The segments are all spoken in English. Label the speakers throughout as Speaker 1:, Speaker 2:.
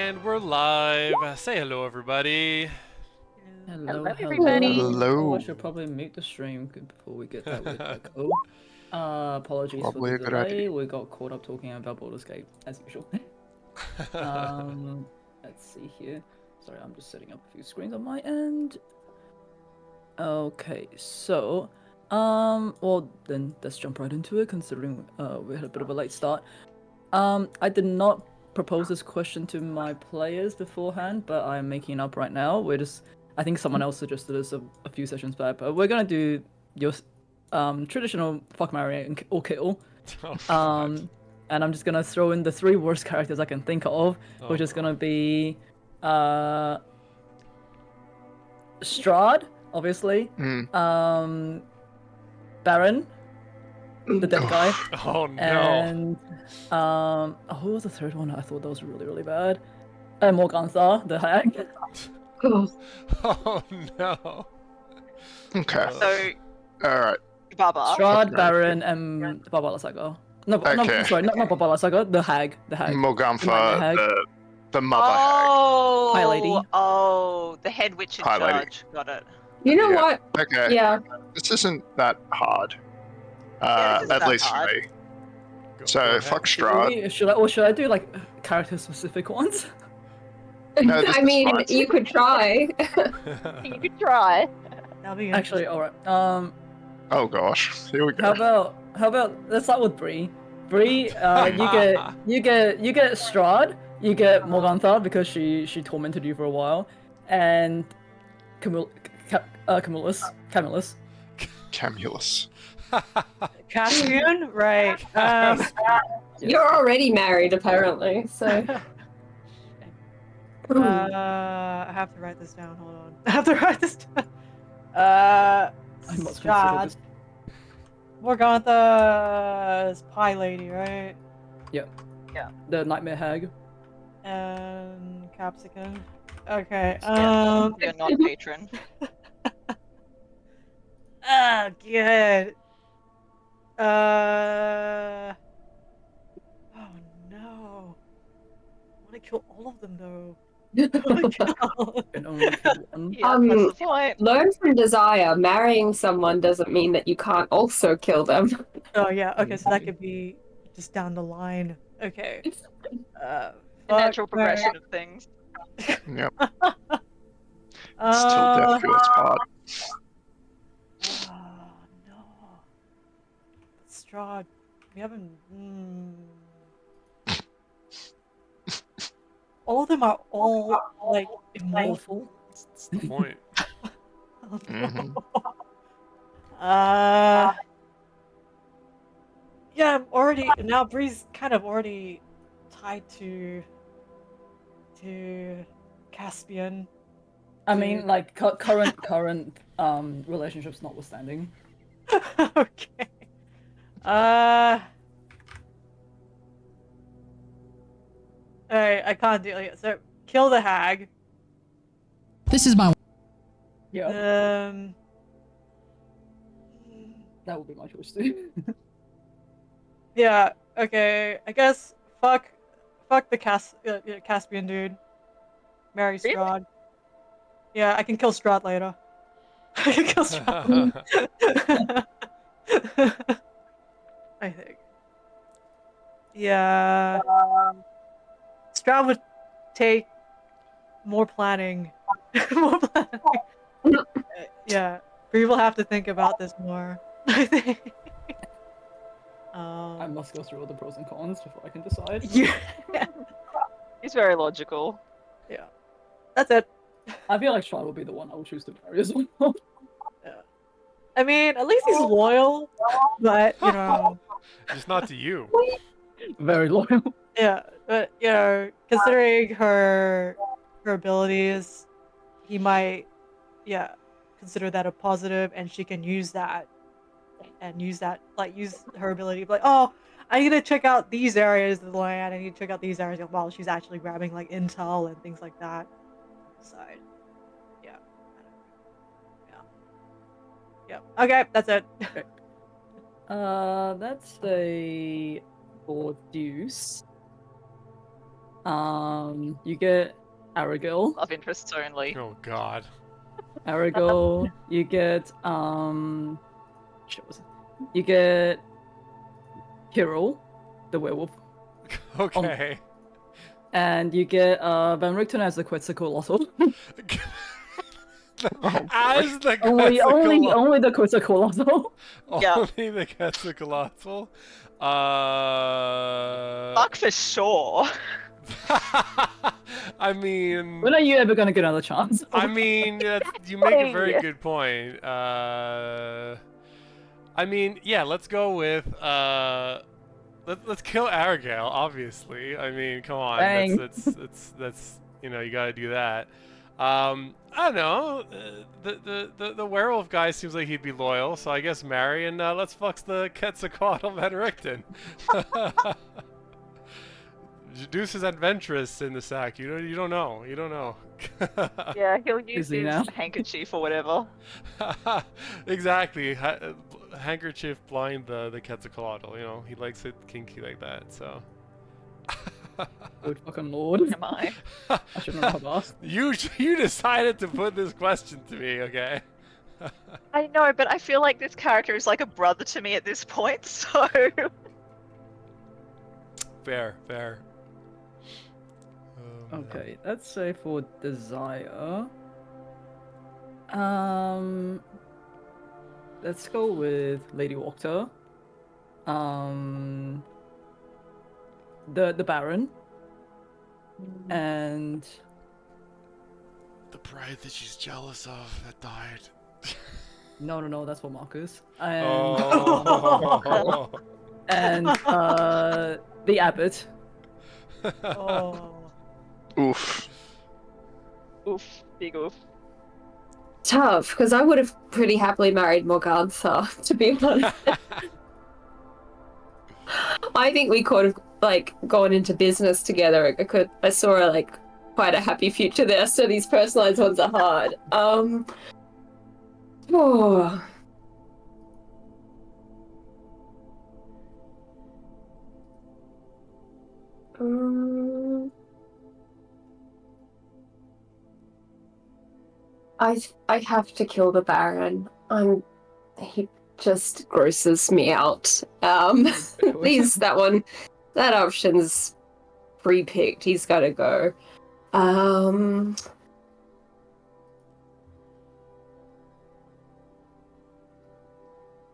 Speaker 1: And we're live. Say hello, everybody.
Speaker 2: Hello,
Speaker 3: everybody.
Speaker 2: hello.
Speaker 4: Hello.
Speaker 2: I should probably mute the stream before we get that weird echo. Apologies
Speaker 4: Probably
Speaker 2: for
Speaker 4: a
Speaker 2: the
Speaker 4: good
Speaker 2: delay.
Speaker 4: idea.
Speaker 2: We got caught up talking about Baldur's Gate, as usual. Let's see here. Sorry, I'm just setting up a few screens on my end. Okay, so, well then let's jump right into it, considering we had a bit of a late start. I did not propose this question to my players beforehand, but I'm making it up right now. I think someone else suggested this a few sessions back, but we're gonna do your traditional fuck, marry, or kill.
Speaker 1: Oh, God.
Speaker 2: And I'm just gonna throw in the three worst characters I can think of, which is gonna be Strahd, obviously, Baron, the dead guy,
Speaker 1: Oh, no.
Speaker 2: and who was the third one? I thought that was really, really bad. Morgantha, the hag.
Speaker 1: Oh, no.
Speaker 4: Okay.
Speaker 3: So,
Speaker 4: Alright.
Speaker 3: Baba.
Speaker 2: Strahd, Baron, and Baba Lasaga. No,
Speaker 4: Okay.
Speaker 2: sorry, not Baba Lasaga, the hag. The
Speaker 4: Mogamfa,
Speaker 2: hag.
Speaker 4: the mother hag.
Speaker 3: Oh,
Speaker 2: High lady.
Speaker 3: Oh, the head witch in
Speaker 4: High lady.
Speaker 3: charge. Got it.
Speaker 5: You know
Speaker 4: Yeah.
Speaker 5: what?
Speaker 4: Okay.
Speaker 5: Yeah.
Speaker 4: This isn't that hard.
Speaker 3: this isn't
Speaker 4: At
Speaker 3: that
Speaker 4: least
Speaker 3: hard.
Speaker 4: for me.
Speaker 1: Go
Speaker 4: So,
Speaker 1: ahead.
Speaker 4: fuck Strahd.
Speaker 2: Should I do like character-specific ones?
Speaker 4: No, this
Speaker 5: I
Speaker 4: is
Speaker 5: mean,
Speaker 4: fine.
Speaker 5: you could try.
Speaker 3: You could try.
Speaker 6: That'll be
Speaker 2: Actually, all right.
Speaker 4: Oh gosh. Here we
Speaker 2: How
Speaker 4: go.
Speaker 2: about let's start with Bree. Bree, you get Strahd, you get Morgantha because she tormented you for a while, and Camillus.
Speaker 4: Camulus.
Speaker 6: Caspian, right?
Speaker 5: You're already married, apparently. So.
Speaker 6: I have to write this down. Hold on. I have to write this down.
Speaker 2: I'm not
Speaker 6: Strahd. Morgantha's pie lady, right?
Speaker 2: The nightmare hag.
Speaker 6: And Capsicum. Okay.
Speaker 3: You're not patron.
Speaker 6: Oh, good. Oh no. I want to kill all of them though.
Speaker 2: Can only kill one.
Speaker 3: Yeah, that's the point.
Speaker 5: Learn from desire. Marrying someone doesn't mean that you can't also kill them.
Speaker 6: Oh yeah. Okay, so that could be just down the line. Okay.
Speaker 3: The natural progression of things.
Speaker 4: Yep. Still death to its part.
Speaker 6: Oh no. Strahd. We haven't. All of them are all like immortal.
Speaker 1: That's the point.
Speaker 4: Mhm.
Speaker 6: Yeah, I'm already now. Bree's kind of already tied to Caspian.
Speaker 2: I mean, like current relationships notwithstanding.
Speaker 6: Okay. Alright, I can't do it. So kill the hag.
Speaker 7: This is my
Speaker 2: Yeah,
Speaker 6: Um.
Speaker 2: that would be my choice too.
Speaker 6: Yeah. Okay. I guess fuck the Caspian dude. Marry
Speaker 3: Really?
Speaker 6: Strahd. Yeah, I can kill Strahd later. I can kill Strahd. I think. Yeah. Strahd would take more planning. More planning. Yeah. Bree will have to think about this more. I think.
Speaker 2: I must go through all the pros and cons before I can decide.
Speaker 6: Yeah.
Speaker 3: He's very logical.
Speaker 6: Yeah. That's it.
Speaker 2: I feel like Strahd will be the one I will choose to marry as well.
Speaker 6: I mean, at least he's loyal, but you know,
Speaker 1: Just not to you.
Speaker 2: Very loyal.
Speaker 6: yeah. But you know, considering her abilities, he might, yeah, consider that a positive, and she can use that, and use her ability. Like, oh, I need to check out these areas of the land. I need to check out these areas while she's actually grabbing like intel and things like that. Side. Yeah. Yeah. Okay, that's it.
Speaker 2: That's a 4 deuce. You get Aragil.
Speaker 3: Love interests only.
Speaker 1: Oh God.
Speaker 2: Aragil. You get shit, what's it? You get Kirill, the werewolf,
Speaker 1: Okay.
Speaker 2: and you get Van Richten as the Quetzalcoatl.
Speaker 1: As the
Speaker 2: only
Speaker 1: Quetzalcoatl.
Speaker 2: the Quetzalcoatl.
Speaker 3: Yeah.
Speaker 1: Only the Quetzalcoatl.
Speaker 3: Fuck for sure.
Speaker 1: I mean,
Speaker 2: When are you ever gonna get another chance?
Speaker 1: I mean, you make a very
Speaker 3: Hey.
Speaker 1: good point. I mean, yeah, let's go with let's kill Aragale, obviously. I mean, come on,
Speaker 2: Bang.
Speaker 1: that's you know, you gotta do that. I don't know. The werewolf guy seems like he'd be loyal, so I guess marry and let's fuck the Quetzalcoatl Van Richten. Deuce is adventurous in the sack. You don't know. You don't know.
Speaker 3: Yeah, he'll use
Speaker 2: Is he
Speaker 3: his
Speaker 2: now?
Speaker 3: handkerchief or whatever.
Speaker 1: Exactly. Handkerchief blind the Quetzalcoatl. You know, he likes it kinky like that. So.
Speaker 2: Good fucking lord.
Speaker 3: Am I?
Speaker 2: I shouldn't have asked.
Speaker 1: You decided to put this question to me, okay?
Speaker 3: I know, but I feel like this character is like a brother to me at this point, so...
Speaker 1: Fair.
Speaker 2: Okay, let's say for desire. Let's go with Lady Wachter. The Baron. And
Speaker 1: The bride that she's jealous of that died.
Speaker 2: no, that's for Marcus. And
Speaker 1: Oh.
Speaker 2: and the Abbot.
Speaker 6: Oh.
Speaker 4: Oof.
Speaker 3: Oof. Big oof.
Speaker 5: Tough, because I would have pretty happily married Morgantha, to be honest. I think we could have like gone into business together. I saw like quite a happy future there. So these personalized ones are hard. Oh. I have to kill the Baron. He just grosses me out. That option's pre-picked. He's gotta go. I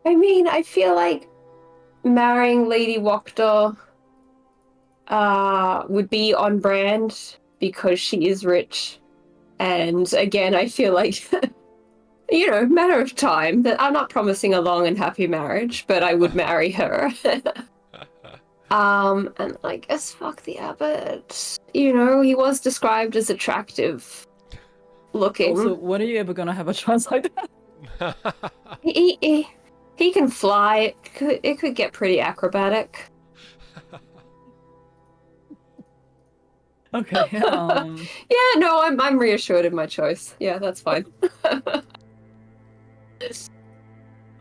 Speaker 5: mean, I feel like marrying Lady Wachter would be on brand because she is rich. And again, I feel like, matter of time. That I'm not promising a long and happy marriage, but I would marry her. And I guess fuck the Abbot. He was described as attractive looking.
Speaker 2: Also, when are you ever gonna have a chance like that?
Speaker 5: He can fly. It could get pretty acrobatic.
Speaker 2: Okay.
Speaker 5: Yeah, no, I'm reassured in my choice. Yeah, that's fine.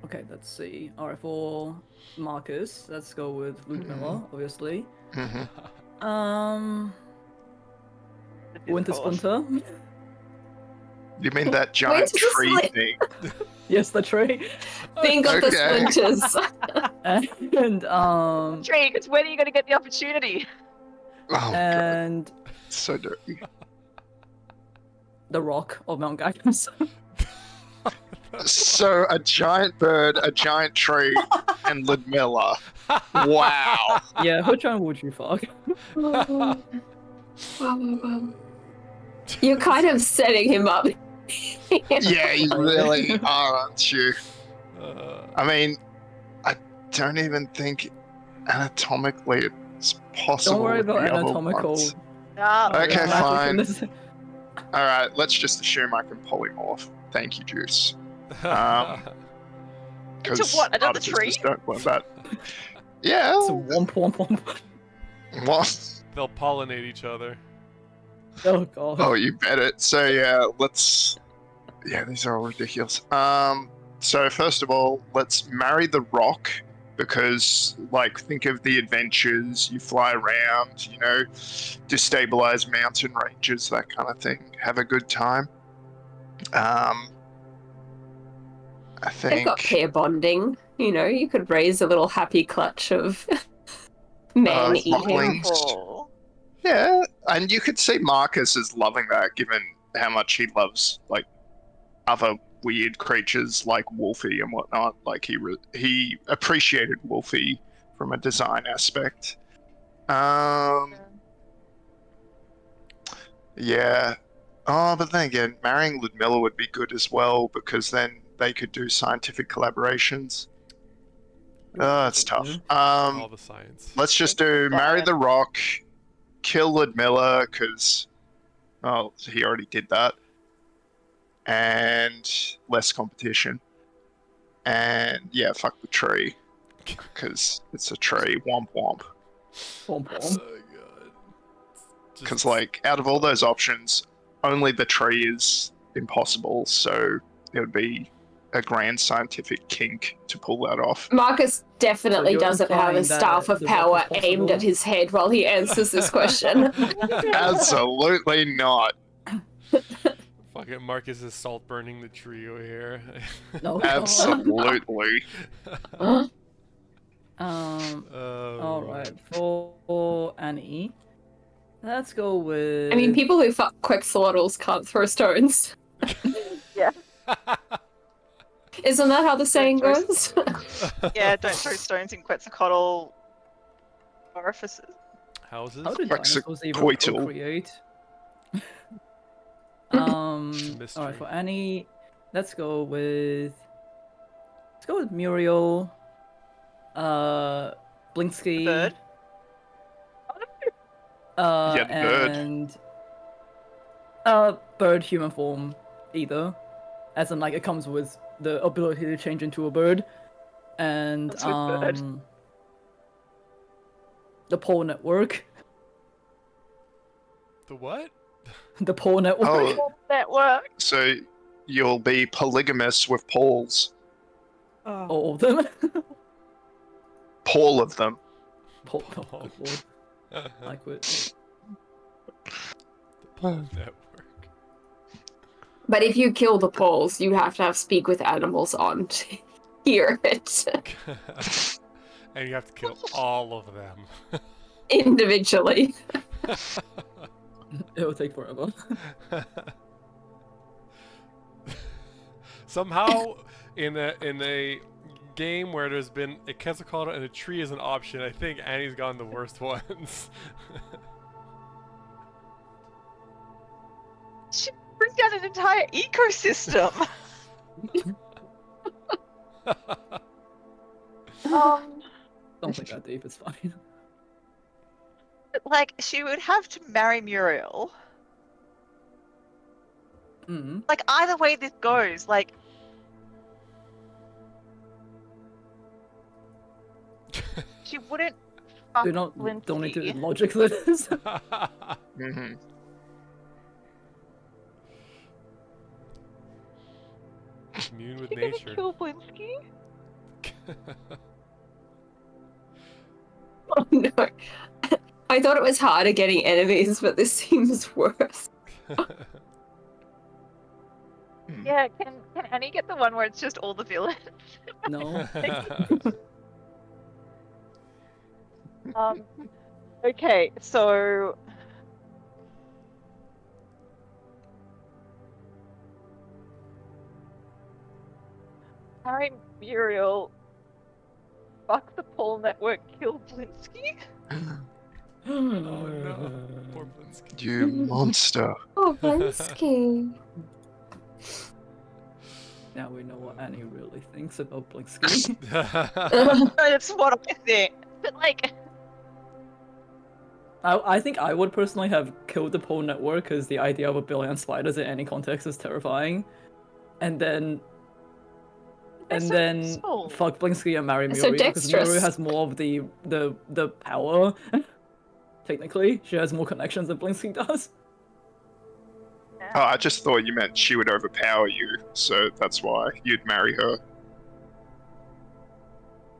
Speaker 2: Okay, let's see. Alright, for Marcus, let's go with Luke Miller, obviously.
Speaker 4: Mm-hmm.
Speaker 2: Winter
Speaker 3: Of course.
Speaker 2: Splinter.
Speaker 4: You mean that giant
Speaker 5: Winter
Speaker 4: tree
Speaker 5: Split.
Speaker 4: thing?
Speaker 2: Yes, the tree.
Speaker 5: Think of the
Speaker 4: Okay.
Speaker 5: splinters.
Speaker 2: And
Speaker 3: Tree, because when are you going to get the opportunity?
Speaker 4: Oh, God.
Speaker 2: and
Speaker 4: So dirty.
Speaker 2: the Rock of Mount Gagnus.
Speaker 4: So a giant bird, a giant tree, and Ludmilla. Wow.
Speaker 2: Yeah, which one would you fuck?
Speaker 5: Wow. You're kind of setting him up.
Speaker 4: Yeah, you really are, aren't you? I mean, I don't even think anatomically it's possible.
Speaker 2: Don't worry
Speaker 4: with the
Speaker 2: about
Speaker 4: other
Speaker 2: anatomical.
Speaker 4: ones.
Speaker 3: Nah,
Speaker 4: Okay,
Speaker 2: magic in
Speaker 4: fine.
Speaker 2: this.
Speaker 4: Alright, let's just assume I can polymorph. Thank you, Juice. Because
Speaker 3: what, another tree?
Speaker 4: don't want that. Yeah.
Speaker 2: So womp womp womp.
Speaker 4: What?
Speaker 1: They'll pollinate each other.
Speaker 2: Oh god.
Speaker 4: Oh, you bet it. So yeah, let's. Yeah, these are all ridiculous. So first of all, let's marry the Rock because, like, think of the adventures, you fly around, you know, destabilize mountain ranges, that kind of thing. Have a good time. I
Speaker 5: They've got
Speaker 4: think
Speaker 5: pair bonding. You know, you could raise a little happy clutch of man eating.
Speaker 4: flocklings.
Speaker 3: Beautiful.
Speaker 4: Yeah, and you could see Marcus is loving that, given how much he loves, like, other weird creatures like Wolfie and whatnot. Like, he appreciated Wolfie from a design aspect. Yeah. Oh, but then again, marrying Ludmilla would be good as well, because then they could do scientific collaborations. It's tough.
Speaker 1: All the science.
Speaker 4: Let's just do marry the Rock, kill Ludmilla, because, well, he already did that. And less competition. And yeah, fuck the tree, because it's a tree. Womp womp.
Speaker 2: Womp
Speaker 1: Oh
Speaker 2: womp.
Speaker 1: god.
Speaker 4: Because, like, out of all those options, only the tree is impossible, so it would be a grand scientific kink to pull that off.
Speaker 5: Marcus
Speaker 2: So
Speaker 5: definitely
Speaker 2: you're
Speaker 5: doesn't have a
Speaker 2: implying that
Speaker 5: staff of
Speaker 2: the rock
Speaker 5: power
Speaker 2: is
Speaker 5: aimed
Speaker 2: possible?
Speaker 5: at his head while he answers this question.
Speaker 4: Absolutely not.
Speaker 1: Fucking Marcus is salt burning the tree over here.
Speaker 2: No.
Speaker 4: Absolutely.
Speaker 1: Oh,
Speaker 2: Alright, for Annie. Let's go with.
Speaker 5: I mean, people who fuck quetzalcoatls can't throw stones.
Speaker 3: Yeah.
Speaker 5: Isn't that how the saying
Speaker 3: throw
Speaker 5: goes?
Speaker 3: Yeah, don't throw stones in Quetzalcoatl orifices.
Speaker 1: Houses?
Speaker 2: How did dinosaurs even
Speaker 4: Quetzalcoatl.
Speaker 2: procreate?
Speaker 1: Mystery.
Speaker 2: Alright, for Annie, let's go with Muriel, Blinksky,
Speaker 3: Bird.
Speaker 4: Yeah, the bird.
Speaker 2: and bird human form either, as in, like, it comes with the ability to change into a bird, and
Speaker 3: That's with bird.
Speaker 2: the pole network.
Speaker 1: The what?
Speaker 2: The pole network.
Speaker 4: Oh,
Speaker 3: That work.
Speaker 4: so you'll be polygamous with Pauls.
Speaker 6: Oh.
Speaker 2: All of them.
Speaker 4: Paul of them.
Speaker 2: Pole. Oh, Lord. I quit.
Speaker 1: The Pole Network.
Speaker 5: But if you kill the poles, you have to have speak with animals on to hear it
Speaker 1: And you have to kill all of them.
Speaker 5: individually.
Speaker 2: It will take forever.
Speaker 1: Somehow, in a game where there's been a Quetzalcoatl and a tree as an option, I think Annie's gotten the worst ones.
Speaker 3: She brings down an entire ecosystem.
Speaker 2: Don't think that deep, it's fine.
Speaker 3: Like, she would have to marry Muriel.
Speaker 2: Mm.
Speaker 3: Like, either way this goes, like... She wouldn't fuck
Speaker 2: Don't need to
Speaker 3: Lindsay.
Speaker 2: logic this.
Speaker 4: Mm-hmm.
Speaker 1: Commune with
Speaker 3: She gonna
Speaker 1: nature.
Speaker 3: kill Blinsky?
Speaker 5: Oh no. I thought it was harder getting enemies, but this seems worse.
Speaker 3: Yeah, can Annie get the one where it's just all the villains?
Speaker 2: No.
Speaker 3: Okay, so... Harry Muriel, fuck the Pole Network, kill Blinsky?
Speaker 1: Oh no. Poor Blinsky.
Speaker 4: You monster.
Speaker 5: Oh, Blinsky.
Speaker 2: Now we know what Annie really thinks about Blinksky.
Speaker 3: That's what I think. But like,
Speaker 2: I think I would personally have killed the pole network because the idea of a billion spiders in any context is terrifying. And then
Speaker 3: they're so peaceful.
Speaker 2: fuck Blinksky and marry
Speaker 5: They're so
Speaker 2: Muriel because
Speaker 5: dexterous.
Speaker 2: Muriel has more of the power. Technically, she has more connections than Blinksky does.
Speaker 4: Oh, I just thought you meant she would overpower you, so that's why you'd marry her.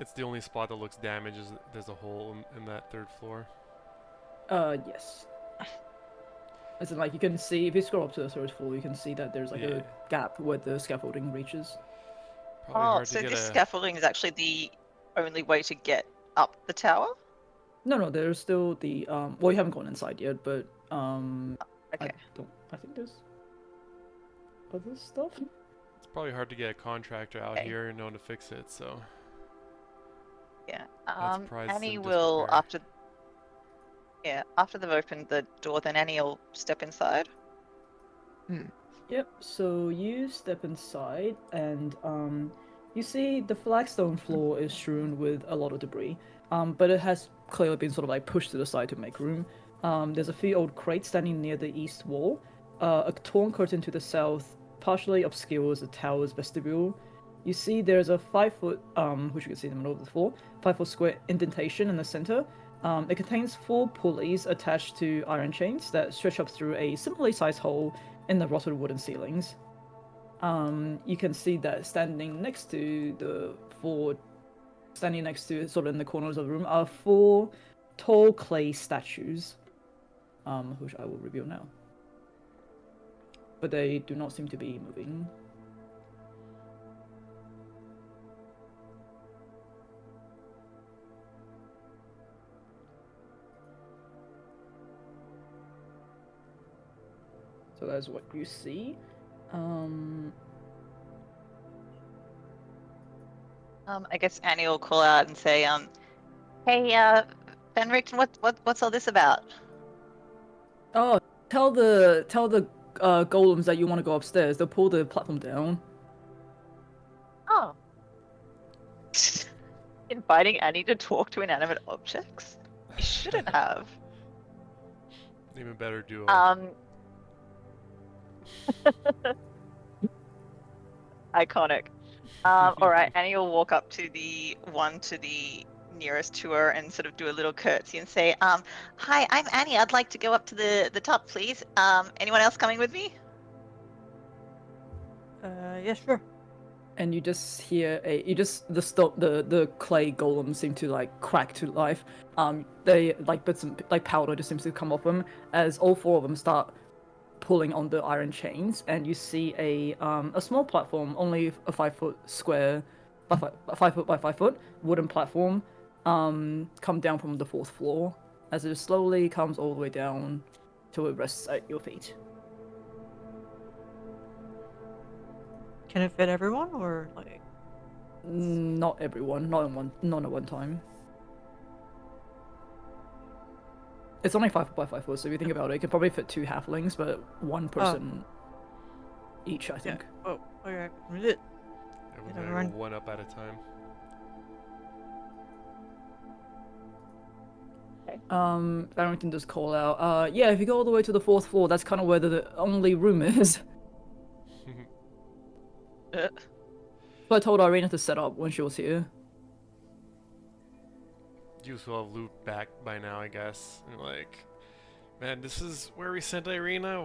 Speaker 1: It's the only spot that looks damaged. Is there's a hole in that third floor.
Speaker 2: Yes. As in, like, you can see, if you scroll up to the third floor, you can see that there's, like,
Speaker 1: Yeah.
Speaker 2: a gap where the scaffolding reaches.
Speaker 1: Probably
Speaker 3: Oh,
Speaker 1: hard
Speaker 3: so
Speaker 1: to get
Speaker 3: this
Speaker 1: a.
Speaker 3: scaffolding is actually the only way to get up the tower?
Speaker 2: No, there's still the, well, you haven't gone inside yet, but,
Speaker 3: Okay.
Speaker 2: I think there's other stuff?
Speaker 1: It's probably hard to get a contractor out
Speaker 3: Okay.
Speaker 1: here and known to fix it. So
Speaker 3: Yeah.
Speaker 1: Not surprised it's
Speaker 3: Annie
Speaker 1: in
Speaker 3: will
Speaker 1: disrepair.
Speaker 3: after they've opened the door, then Annie will step inside.
Speaker 2: Yep, so you step inside and you see the flagstone floor is strewn with a lot of debris, but it has clearly been sort of like pushed to the side to make room. There's a few old crates standing near the east wall. A torn curtain to the south partially obscures the tower's vestibule. You see there's a 5-foot, which you can see in the middle of the floor, 5-foot square indentation in the center. It contains 4 pulleys attached to iron chains that stretch up through a similarly sized hole in the rotted wooden ceilings. You can see that standing next to sort of in the corners of the room, are 4 tall clay statues, which I will reveal now. But they do not seem to be moving. So that's what you see.
Speaker 3: I guess Annie will call out and say, "Hey, Van Richten, what's all this about?"
Speaker 2: Oh, tell the golems that you want to go upstairs. They'll pull the platform down.
Speaker 3: Oh. Inviting Annie to talk to inanimate objects? You shouldn't have.
Speaker 1: Even better duo.
Speaker 3: Iconic. Alright, Annie will walk up to the one to the nearest to her and sort of do a little curtsy and say, "Hi, I'm Annie. I'd like to go up to the top, please. Anyone else coming with me?"
Speaker 6: Yeah, sure.
Speaker 2: And you just hear the clay golems seem to like crack to life. They like bits of like powder just seems to come off them as all 4 of them start pulling on the iron chains, and you see a small platform, only a 5-foot square, 5 foot by 5 foot wooden platform, come down from the 4th floor as it slowly comes all the way down till it rests at your feet.
Speaker 6: Can it fit everyone, or like?
Speaker 2: Not everyone, not at one time. It's only 5 foot by 5 foot, so if you think about it, it can probably fit 2 halflings, but 1 person each, I think.
Speaker 6: Yeah. Oh, alright. Is it?
Speaker 1: Everyone's
Speaker 6: yeah,
Speaker 1: gonna
Speaker 6: run.
Speaker 1: go one up at a time.
Speaker 2: Barrington does call out, yeah, if you go all the way to the 4th floor, that's kind of where the only room is. So I told Irina to set up when she was here.
Speaker 1: You will have loot back by now, I guess. And like, man, this is where we sent Irina.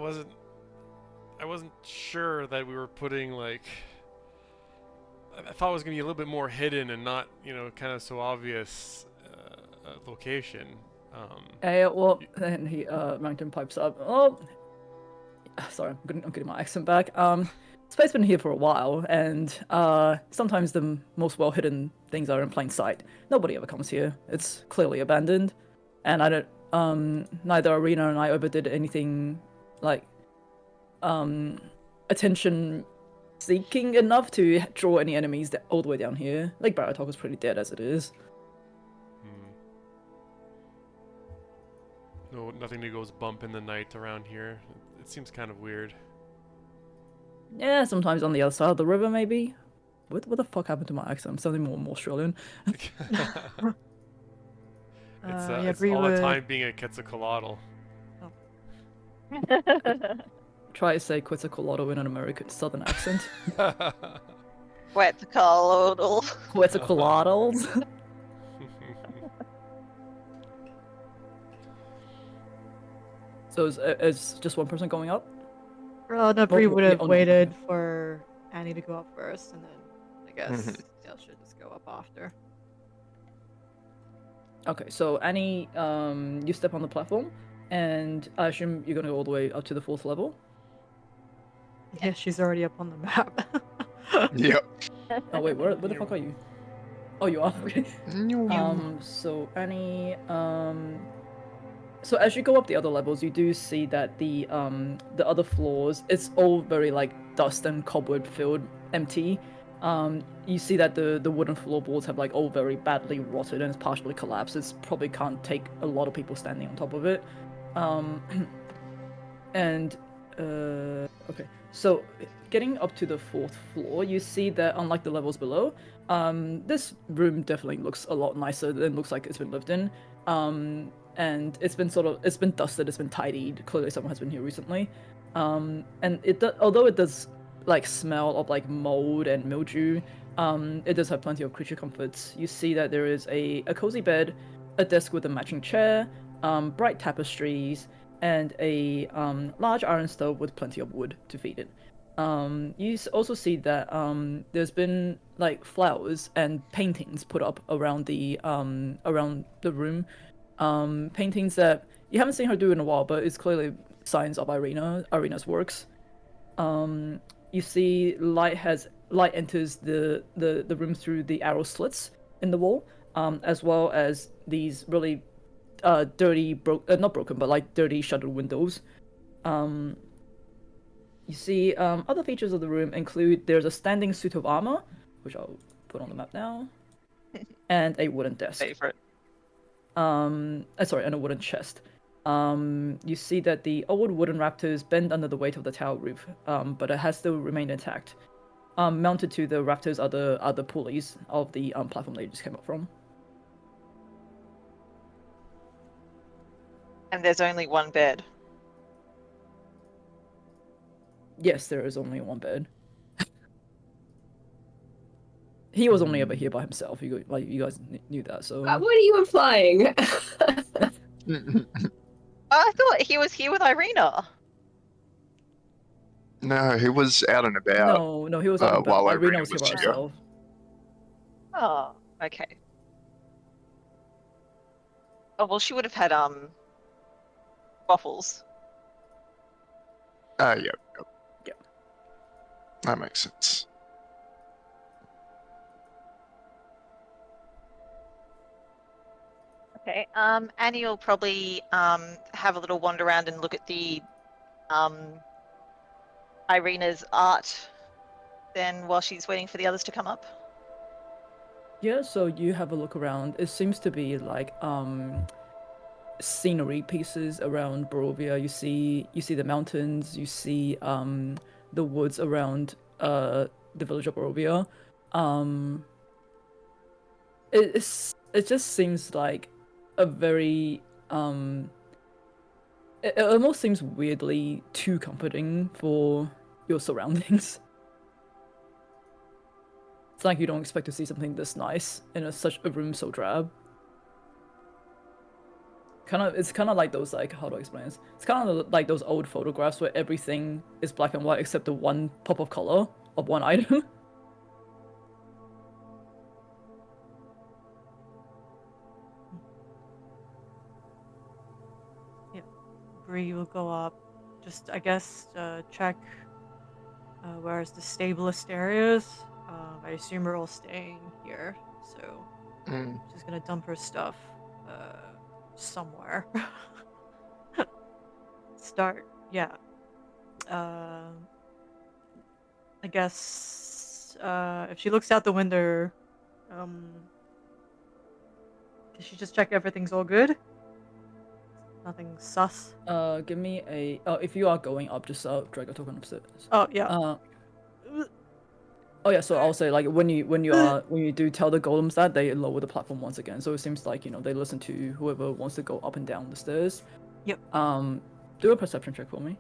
Speaker 1: I wasn't sure that we were putting like. I thought it was gonna be a little bit more hidden and not, kind of so obvious location.
Speaker 2: Well, and he, Barrington pipes up. Oh, sorry, I'm getting my accent back. Space's been here for a while, and sometimes the most well-hidden things are in plain sight. Nobody ever comes here. It's clearly abandoned, and I don't. Neither Arena and I ever did anything like attention-seeking enough to draw any enemies all the way down here. Lake Baratok is pretty dead as it is.
Speaker 1: No, nothing that goes bump in the night around here. It seems kind of weird.
Speaker 2: Yeah, sometimes on the other side of the river, maybe. What the fuck happened to my accent? I'm sounding more Australian.
Speaker 1: It's
Speaker 6: Yeah,
Speaker 1: it's
Speaker 6: Bree
Speaker 1: all the
Speaker 6: would-
Speaker 1: time being a Quetzalcoatl.
Speaker 2: Try to say Quetzalcoatl in an American Southern accent.
Speaker 3: Quetzalcoatl.
Speaker 2: Quetzalcoatls. So is just one person going up?
Speaker 6: Well, no, Bree would have
Speaker 2: yeah,
Speaker 6: waited for Annie to go up first, and then I guess
Speaker 4: Mhm.
Speaker 6: Dale should just go up after.
Speaker 2: Okay, so Annie, you step on the platform, and I assume you're gonna go all the way up to the 4th level.
Speaker 6: Yeah, she's already up on the map.
Speaker 4: Yep.
Speaker 2: Oh wait, where the fuck are you? Oh, you are. Okay.
Speaker 4: Um,
Speaker 2: So Annie, so as you go up the other levels, you do see that the other floors, it's all very like dust and cobweb filled, empty. You see that the wooden floorboards have like all very badly rotted and it's partially collapsed. It's probably can't take a lot of people standing on top of it. Um, and okay, so getting up to the 4th floor, you see that unlike the levels below, this room definitely looks a lot nicer than looks like it's been lived in. And it's been dusted, it's been tidied. Clearly, someone has been here recently. And although it does like smell of like mold and mildew, it does have plenty of creature comforts. You see that there is a cozy bed, a desk with a matching chair, bright tapestries, and a large iron stove with plenty of wood to feed it. You also see that there's been like flowers and paintings put up around the room. Paintings that you haven't seen her do in a while, but it's clearly signs of Irina's works. You see light enters the room through the arrow slits in the wall, as well as these really dirty, not broken, but like dirty shuttered windows. You see other features of the room include there's a standing suit of armor, which I'll put on the map now, and a wooden desk.
Speaker 3: Favorite.
Speaker 2: And a wooden chest. You see that the old wooden raptors bend under the weight of the tower roof, but it has still remained intact. Mounted to the raptors are the other pulleys of the platform they just came up from.
Speaker 3: And there's only one bed.
Speaker 2: Yes, there is only one bed. He was only ever here by himself. You guys knew that, so.
Speaker 5: What are you implying?
Speaker 3: I thought he was here with Irina.
Speaker 4: no, he was out and about.
Speaker 2: No, he was out and about.
Speaker 4: while
Speaker 2: Irina
Speaker 4: Irina
Speaker 2: was here
Speaker 4: was
Speaker 2: by
Speaker 4: here.
Speaker 2: herself.
Speaker 3: Oh, okay. Oh well, she would have had waffles.
Speaker 4: Yep.
Speaker 2: Yeah.
Speaker 4: That makes sense.
Speaker 3: Okay. Annie will probably have a little wander around and look at the Irina's art. Then while she's waiting for the others to come up.
Speaker 2: Yeah, so you have a look around. It seems to be like scenery pieces around Barovia. You see the mountains, you see the woods around the village of Barovia. It just seems like a very it almost seems weirdly too comforting for your surroundings. It's like you don't expect to see something this nice in such a room so drab. It's kind of like those, like, how do I explain this? It's kind of like those old photographs where everything is black and white except the one pop of color of one item.
Speaker 6: Yeah, Bree will go up. Just, I guess, check where's the stablest areas. I assume we're all staying here, so she's gonna dump her stuff somewhere. Start, yeah. I guess if she looks out the window, does she just check everything's all good? Nothing sus.
Speaker 2: Give me a. Oh, if you are going up, just drag a token upstairs.
Speaker 6: Oh yeah.
Speaker 2: Oh yeah, so I'll say like when you do tell the golems that, they lower the platform once again. So it seems like, they listen to whoever wants to go up and down the stairs.
Speaker 6: Yep.
Speaker 2: Do a perception check for me.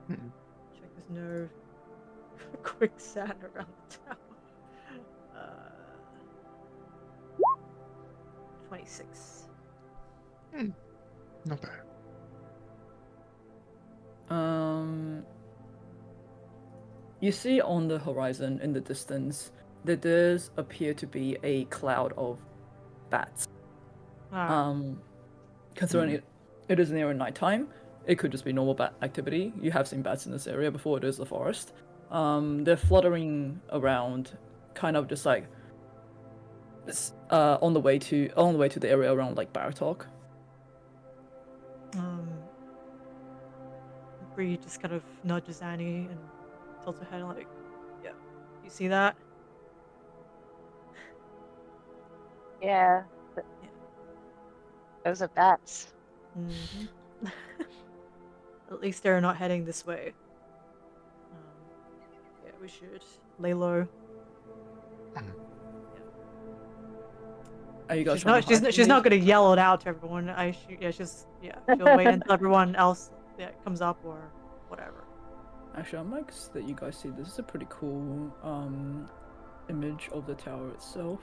Speaker 6: Check his nerve. Quicksand around the tower. 26.
Speaker 4: Not bad.
Speaker 2: You see on the horizon in the distance, there does appear to be a cloud of bats.
Speaker 6: Alright.
Speaker 2: Considering it is near nighttime, it could just be normal bat activity. You have seen bats in this area before. It is the forest. They're fluttering around, kind of just like on the way to the area around like Baratok.
Speaker 6: Bree just kind of nudges Annie and tilts her head like, yeah, you see that?
Speaker 3: Yeah. Those are bats.
Speaker 6: Mm-hmm. At least they're not heading this way. Yeah, we should lay low.
Speaker 2: Are you guys?
Speaker 6: She's not gonna yell it out to everyone. She'll wait until everyone else comes up or whatever.
Speaker 2: Actually, I might that you guys see this is a pretty cool image of the tower itself.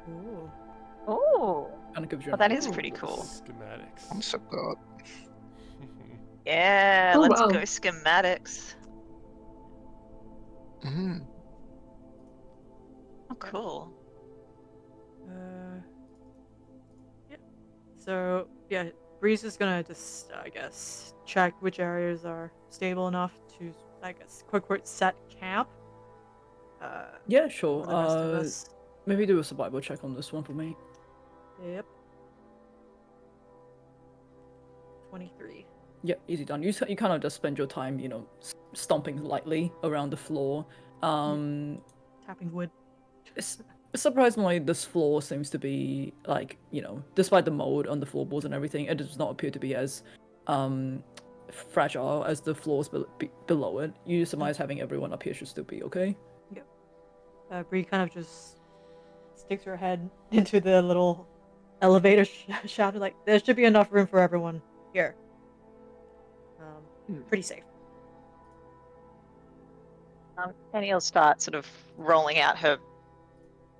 Speaker 6: Ooh.
Speaker 3: Oh.
Speaker 2: Kind of gives you.
Speaker 3: Well, that is pretty cool.
Speaker 1: Schematics.
Speaker 4: Concept art.
Speaker 3: Yeah,
Speaker 5: Oh,
Speaker 3: let's
Speaker 5: wow.
Speaker 3: go schematics.
Speaker 4: Mm.
Speaker 3: Oh, cool.
Speaker 6: Yeah. So yeah, Breeze is gonna just I guess check which areas are stable enough to I guess quick set camp.
Speaker 2: Yeah, sure.
Speaker 6: For the rest of us.
Speaker 2: Maybe do a survival check on this one for me.
Speaker 6: Yep. 23.
Speaker 2: Yeah, easy done. You kind of just spend your time, stomping lightly around the floor.
Speaker 6: Tapping wood.
Speaker 2: Surprisingly, this floor seems to be like, despite the mold on the floorboards and everything, it does not appear to be as fragile as the floors below it. You surmise having everyone up here should still be okay.
Speaker 6: Yep. Bree kind of just sticks her head into the little elevator shaft, like there should be enough room for everyone here. Pretty safe.
Speaker 3: Penny will start sort of rolling out her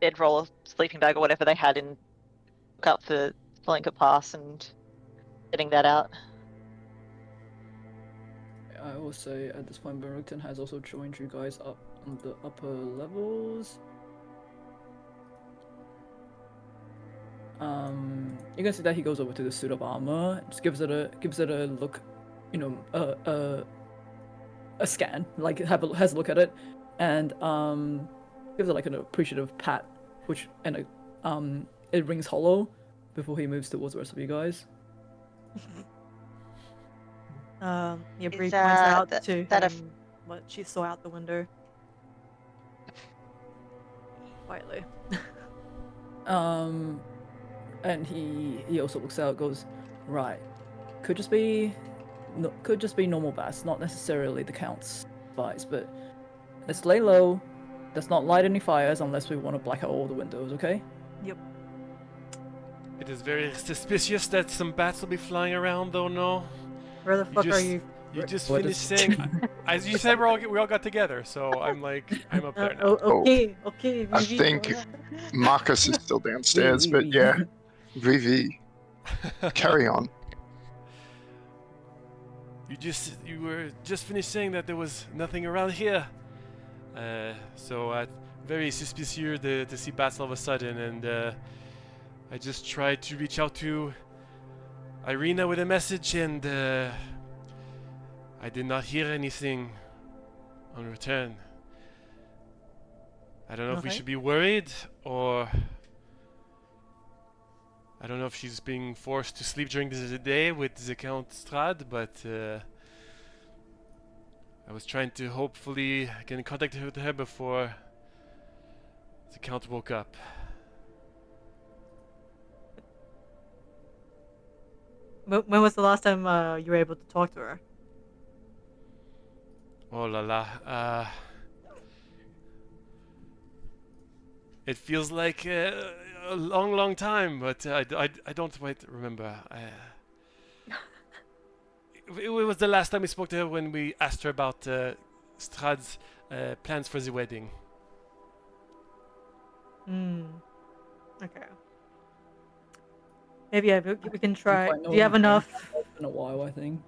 Speaker 3: bedroll or sleeping bag or whatever they had and look up for Flinker Pass and getting that out.
Speaker 2: I will say at this point, Richten has also joined you guys up on the upper levels. You can see that he goes over to the suit of armor, just gives it a look, a scan, like has a look at it, and gives it like an appreciative pat, it rings hollow before he moves towards the rest of you guys.
Speaker 6: Yeah, Bree points
Speaker 3: that-
Speaker 6: out
Speaker 3: that-
Speaker 6: to
Speaker 3: that
Speaker 6: him what she saw out the window. Quietly.
Speaker 2: And he also looks out, goes, right, could just be normal bats, not necessarily the Count's spies, but let's lay low, let's not light any fires unless we want to black out all the windows, okay?
Speaker 6: Yep.
Speaker 1: It is very suspicious that some bats will be flying around, though. No,
Speaker 6: Where the fuck are you?
Speaker 1: you just
Speaker 2: What
Speaker 1: finished
Speaker 2: is-
Speaker 1: saying. As you said, we all got together, so I'm up there now.
Speaker 6: Okay.
Speaker 4: I
Speaker 6: Vivi,
Speaker 4: think
Speaker 6: go ahead.
Speaker 4: Marcus is still downstairs, but yeah, VV, carry on.
Speaker 1: You were just finished saying that there was nothing around here. So very suspicious to see bats all of a sudden, and I just tried to reach out to Irina with a message, and I did not hear anything on return. I don't know if we
Speaker 6: Okay.
Speaker 1: should be worried, or I don't know if she's being forced to sleep during the day with the Count Strahd, but I was trying to hopefully get in contact with her before the Count woke up.
Speaker 6: When was the last time you were able to talk to her?
Speaker 1: Oh la la. It feels like a long time, but I don't quite remember. It was the last time we spoke to her when we asked her about Strahd's plans for the wedding.
Speaker 6: Okay. Maybe we can try.
Speaker 2: Quite
Speaker 6: Do you have
Speaker 2: knowing
Speaker 6: enough?
Speaker 2: it's been a while, I think.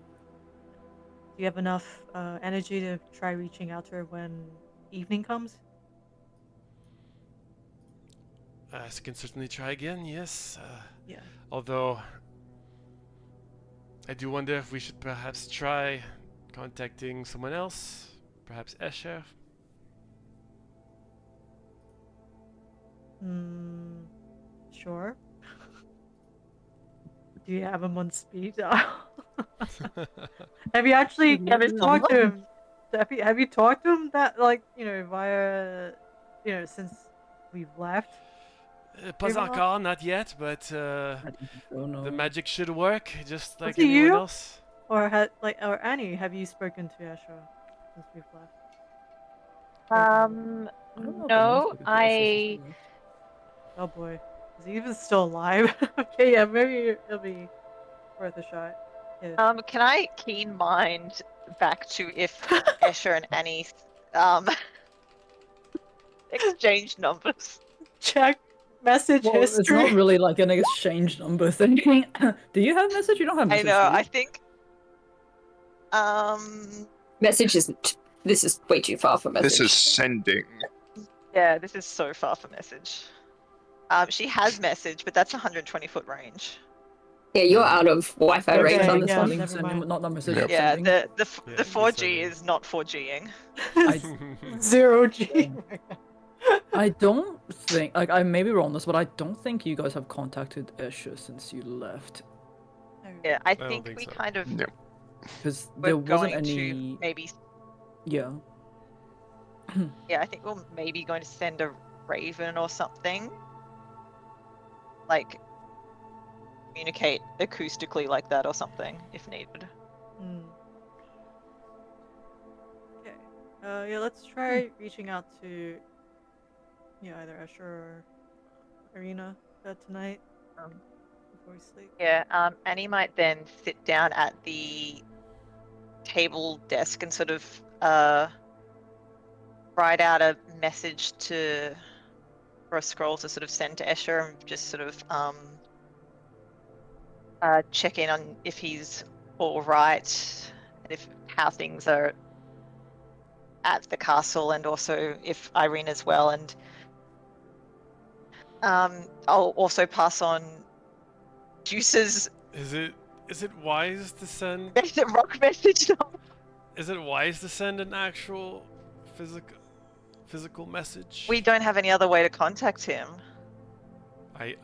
Speaker 6: Do you have enough energy to try reaching out to her when evening comes?
Speaker 1: I can certainly try again, yes.
Speaker 6: Yeah.
Speaker 1: Although, I do wonder if we should perhaps try contacting someone else. Perhaps Escher.
Speaker 6: Sure. Do you have him on speed dial? Have you actually talked to him? Have you talked to him that, like, via, since we've left?
Speaker 1: Pas encore, not yet, but
Speaker 2: I don't know.
Speaker 1: the magic should work, just like
Speaker 6: Was it
Speaker 1: anyone
Speaker 6: you?
Speaker 1: else.
Speaker 6: Or or Annie, have you spoken to Escher since we've left?
Speaker 2: I don't know if
Speaker 3: No,
Speaker 2: anyone's spoken to us since we left.
Speaker 6: Oh boy, is he even still alive? Okay, yeah, maybe it'll be worth a shot. Yeah.
Speaker 3: Can I keen mind back to if Escher and Annie exchanged numbers?
Speaker 6: Check message
Speaker 2: Well,
Speaker 6: history.
Speaker 2: it's not really like an exchange number thing. Do you have message? You don't have
Speaker 3: I
Speaker 2: message.
Speaker 3: know.
Speaker 2: do you?
Speaker 3: I think.
Speaker 5: Message isn't. This is way too far for message.
Speaker 4: This is sending.
Speaker 3: Yeah, this is so far for message. She has message, but that's 120-foot range.
Speaker 5: Yeah, you're out of Wi-Fi
Speaker 6: Okay,
Speaker 5: range on
Speaker 6: yeah,
Speaker 5: this one.
Speaker 6: never
Speaker 2: Sending,
Speaker 6: mind.
Speaker 2: not message.
Speaker 4: Yep.
Speaker 3: Yeah,
Speaker 2: sending.
Speaker 3: the
Speaker 1: Yeah,
Speaker 3: 4G
Speaker 1: sending.
Speaker 3: is not 4Ging.
Speaker 6: Zero G.
Speaker 2: I don't think, like, I may be wrong on this, but I don't think you guys have contacted Escher since you left.
Speaker 3: Yeah, I
Speaker 1: don't
Speaker 3: think
Speaker 1: think
Speaker 3: we
Speaker 1: so.
Speaker 3: kind of
Speaker 4: Yep.
Speaker 2: Because
Speaker 3: were
Speaker 2: there wasn't
Speaker 3: going
Speaker 2: any.
Speaker 3: to maybe.
Speaker 2: Yeah.
Speaker 3: Yeah, I think we're maybe going to send a raven or something. Like, communicate acoustically like that or something, if needed.
Speaker 6: Okay. Yeah, let's try reaching out to either Escher or Irina tonight before we sleep.
Speaker 3: Yeah, Annie might then sit down at the table desk and sort of write out a message or a scroll to sort of send to Escher and just sort of check in on if he's all right and how things are at the castle, and also if Irene as well. And I'll also pass on Juice's
Speaker 1: Is it wise to send?
Speaker 3: rock message.
Speaker 1: Is it wise to send an actual physical message?
Speaker 3: We don't have any other way to contact him.
Speaker 1: I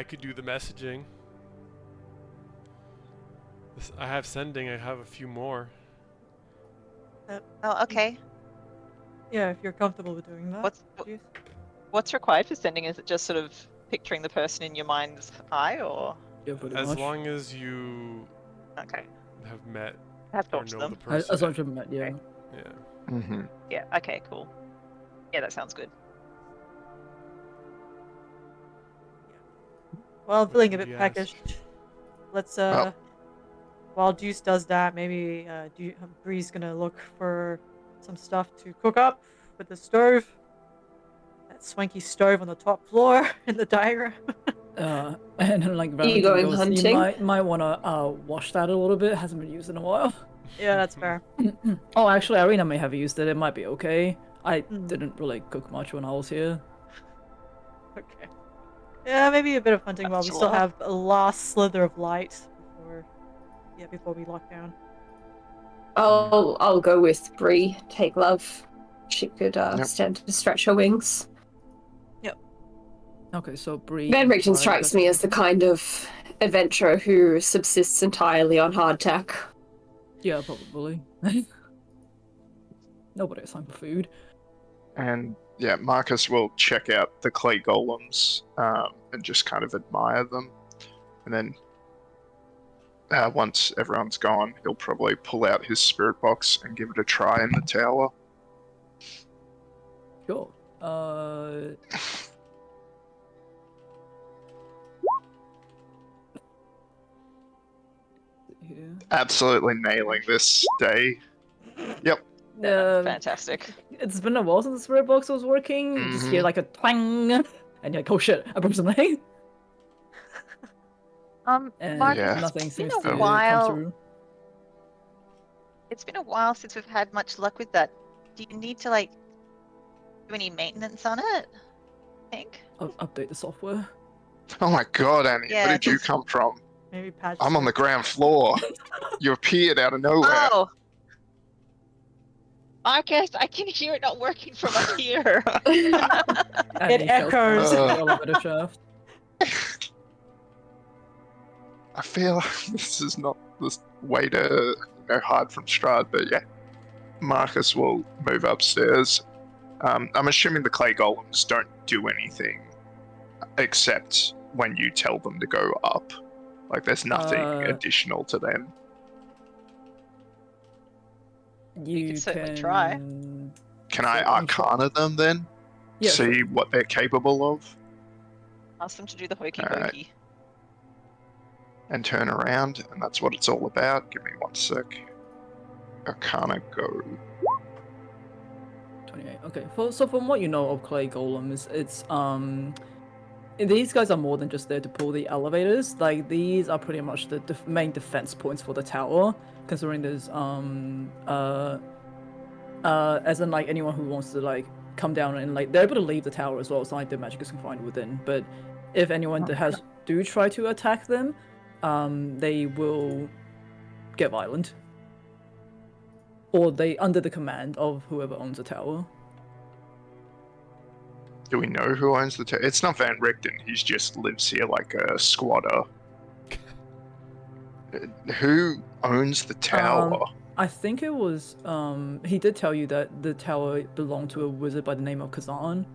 Speaker 1: could do the messaging. I have sending. I have a few more.
Speaker 3: Oh, okay.
Speaker 6: Yeah, if you're comfortable with doing that.
Speaker 3: What's required for sending? Is it just sort of picturing the person in your mind's eye, or
Speaker 2: Yeah, pretty
Speaker 1: As
Speaker 2: much.
Speaker 1: long as you
Speaker 3: okay?
Speaker 1: have met
Speaker 3: Have
Speaker 1: or
Speaker 3: talked to
Speaker 1: know the
Speaker 3: them.
Speaker 1: person.
Speaker 2: As long as you've met, yeah.
Speaker 3: Okay.
Speaker 1: Yeah.
Speaker 4: Mm-hmm.
Speaker 3: Yeah. Okay. Cool. Yeah, that sounds good.
Speaker 6: Well, I'm feeling a bit
Speaker 1: Yes.
Speaker 6: peckish. Let's while Juice does that, maybe Bree's gonna look for some stuff to cook up with the stove. That swanky stove on the top floor in the diagram.
Speaker 2: And then, like,
Speaker 5: Are you
Speaker 2: Valentine
Speaker 5: going
Speaker 2: goes,
Speaker 5: hunting?
Speaker 2: You might want to wash that a little bit. It hasn't been used in a while.
Speaker 6: Yeah, that's fair.
Speaker 2: Oh, actually, Irina may have used it. It might be okay. I
Speaker 6: Hmm.
Speaker 2: didn't really cook much when I was here.
Speaker 6: Okay. Yeah, maybe a bit of hunting while we
Speaker 3: That's a
Speaker 6: still
Speaker 3: lot.
Speaker 6: have a last slither of light before we lock down.
Speaker 5: I'll go with Bree. Take love. She could
Speaker 4: Yep.
Speaker 5: stand to stretch her wings.
Speaker 2: Okay, so Bree.
Speaker 5: Van Richten
Speaker 2: Alright,
Speaker 5: strikes
Speaker 2: that's-
Speaker 5: me as the kind of adventurer who subsists entirely on hardtack.
Speaker 2: Yeah, probably. Nobody has time for food.
Speaker 4: And yeah, Marcus will check out the clay golems and just kind of admire them. And then once everyone's gone, he'll probably pull out his spirit box and give it a try in the tower.
Speaker 2: Sure. Here.
Speaker 4: Absolutely nailing this day.
Speaker 3: That's fantastic.
Speaker 2: It's been a while since the spirit box was working. You just hear like a twang, and you're like, "Oh shit, I broke something." And
Speaker 3: Mark,
Speaker 4: Yeah.
Speaker 2: nothing
Speaker 3: it's been
Speaker 2: seems
Speaker 3: a
Speaker 2: to come
Speaker 3: while.
Speaker 2: through.
Speaker 3: It's been a while since we've had much luck with that. Do you need to like do any maintenance on it? I think.
Speaker 2: Update the software.
Speaker 4: Oh my god, Annie,
Speaker 3: Yeah,
Speaker 4: where did you
Speaker 3: just-
Speaker 4: come from?
Speaker 6: Maybe patch.
Speaker 4: I'm on the
Speaker 6: it.
Speaker 4: ground floor. You appeared out of nowhere.
Speaker 3: Oh. Marcus, I can hear it not working from up here.
Speaker 2: And he fell
Speaker 6: echoes.
Speaker 2: down the elevator shaft.
Speaker 4: I feel this is not the way to hide from Strahd, but yeah. Marcus will move upstairs. I'm assuming the clay golems don't do anything except when you tell them to go up. Like, there's nothing additional to them.
Speaker 2: You
Speaker 3: could certainly try.
Speaker 4: Can I
Speaker 2: So-
Speaker 4: arcana them then?
Speaker 2: Yeah,
Speaker 4: See what they're capable of?
Speaker 3: Ask them to do the hokey
Speaker 4: Alright.
Speaker 3: pokey.
Speaker 4: And turn around, and that's what it's all about. Give me 1 sec. Arcana go.
Speaker 2: 28. Okay. So from what you know of clay golems, it's these guys are more than just there to pull the elevators. Like these are pretty much the main defense points for the tower. Considering there's as in like anyone who wants to like come down and like they're able to leave the tower as well. It's not like their magic is confined within. But if anyone that do try to attack them, they will get violent. Or they under the command of whoever owns the tower.
Speaker 4: Do we know who owns the tower? It's not Van Richten. He just lives here like a squatter. Who owns the tower?
Speaker 2: I think it was he did tell you that the tower belonged to a wizard by the name of Kazan.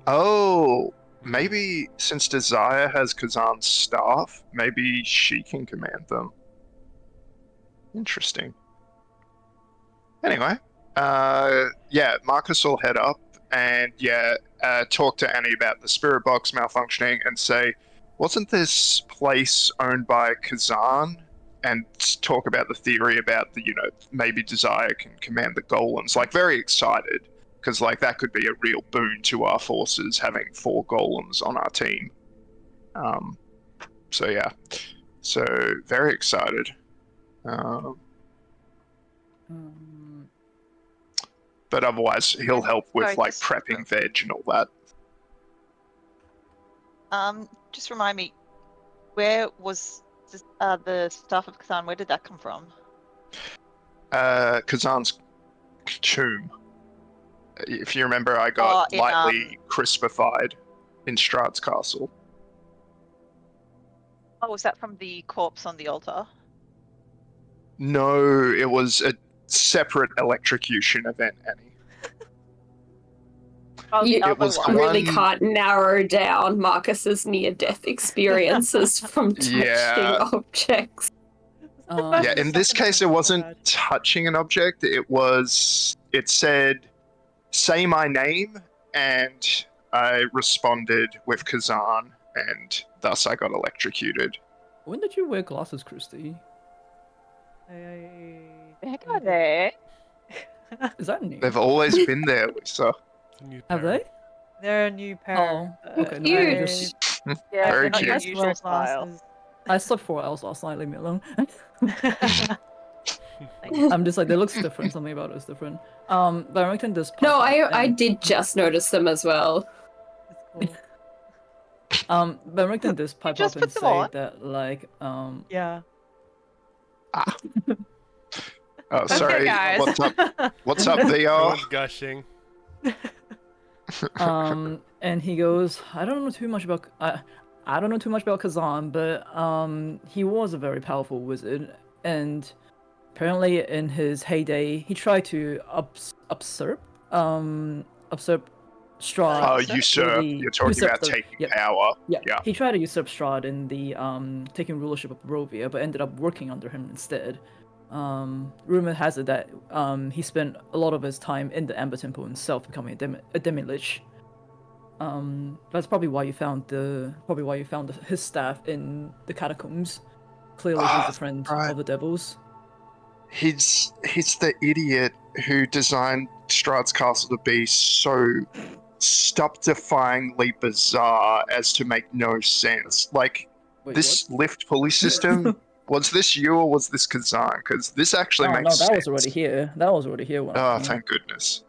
Speaker 4: Oh, maybe since Desire has Kazan's staff, maybe she can command them. Interesting. Anyway, yeah, Marcus will head up and talk to Annie about the spirit box malfunctioning and say, wasn't this place owned by Kazan? And talk about the theory about the, maybe Desire can command the golems. Like, very excited, because, like, that could be a real boon to our forces, having 4 golems on our team. So, yeah. So, very excited. But otherwise, he'll help with,
Speaker 3: Sorry,
Speaker 4: like,
Speaker 3: just-
Speaker 4: prepping veg and all that.
Speaker 3: Just remind me, where was the staff of Kazan? Where did that come from?
Speaker 4: Kazan's tomb. If you remember, I got lightly crispified in Strahd's castle.
Speaker 3: Oh, was that from the corpse on the altar?
Speaker 4: No, it was a separate electrocution event, Annie.
Speaker 3: Oh,
Speaker 5: You-
Speaker 3: the
Speaker 5: It
Speaker 3: other
Speaker 4: was
Speaker 3: one.
Speaker 5: really
Speaker 4: one-
Speaker 5: can't narrow down Marcus's near-death experiences from touching
Speaker 4: Yeah.
Speaker 5: objects.
Speaker 4: Yeah, in this case, it wasn't touching an object. It said, say my name, and I responded with Kazan, and thus I got electrocuted.
Speaker 2: When did you wear glasses, Christy?
Speaker 3: Heck are they?
Speaker 2: Is that new?
Speaker 4: They've always been there, Lisa.
Speaker 1: New
Speaker 2: Have
Speaker 1: pair.
Speaker 2: they?
Speaker 6: They're a new pair.
Speaker 2: Oh, okay. No,
Speaker 5: Huge.
Speaker 2: I just
Speaker 3: Yeah,
Speaker 4: Very
Speaker 3: they're not your
Speaker 4: cute.
Speaker 3: usual style.
Speaker 2: I slept 4 hours last night. Leave me alone. I'm just like, it looks different. Something about it is different. Barrington does.
Speaker 5: No,
Speaker 2: pop up
Speaker 5: I
Speaker 2: and-
Speaker 5: did just notice them as well.
Speaker 6: It's cool.
Speaker 2: Barrington does pipe
Speaker 3: just
Speaker 2: up and
Speaker 3: put them
Speaker 2: say
Speaker 3: on?
Speaker 2: that like
Speaker 6: Yeah.
Speaker 4: Oh, sorry.
Speaker 6: guys.
Speaker 4: What's up? What's up, VR?
Speaker 1: Everyone's gushing.
Speaker 2: and he goes, I don't know too much about I don't know too much about Kazan, but he was a very powerful wizard, and apparently in his heyday he tried to usurp Strahd.
Speaker 4: Oh,
Speaker 3: Usurp?
Speaker 4: usurp.
Speaker 2: the-
Speaker 4: You're talking
Speaker 2: usurp
Speaker 4: about
Speaker 2: the-
Speaker 4: taking
Speaker 2: yep.
Speaker 4: power.
Speaker 2: Yeah,
Speaker 4: Yeah.
Speaker 2: he tried to usurp Strahd in the taking rulership of Barovia, but ended up working under him instead. Rumor has it that he spent a lot of his time in the Amber Temple himself, becoming a demi-lich. That's probably why you found his staff in the catacombs. Clearly, he's a friend
Speaker 4: right.
Speaker 2: of the devils.
Speaker 4: He's the idiot who designed Strahd's castle to be so stupefyingly bizarre as to make no sense. Like,
Speaker 2: Wait,
Speaker 4: this lift pulley system Was this you or was this Kazan? Because this actually
Speaker 2: Oh,
Speaker 4: makes
Speaker 2: no, that
Speaker 4: sense.
Speaker 2: was already here. That was already here when I
Speaker 4: Oh,
Speaker 2: came.
Speaker 4: thank goodness.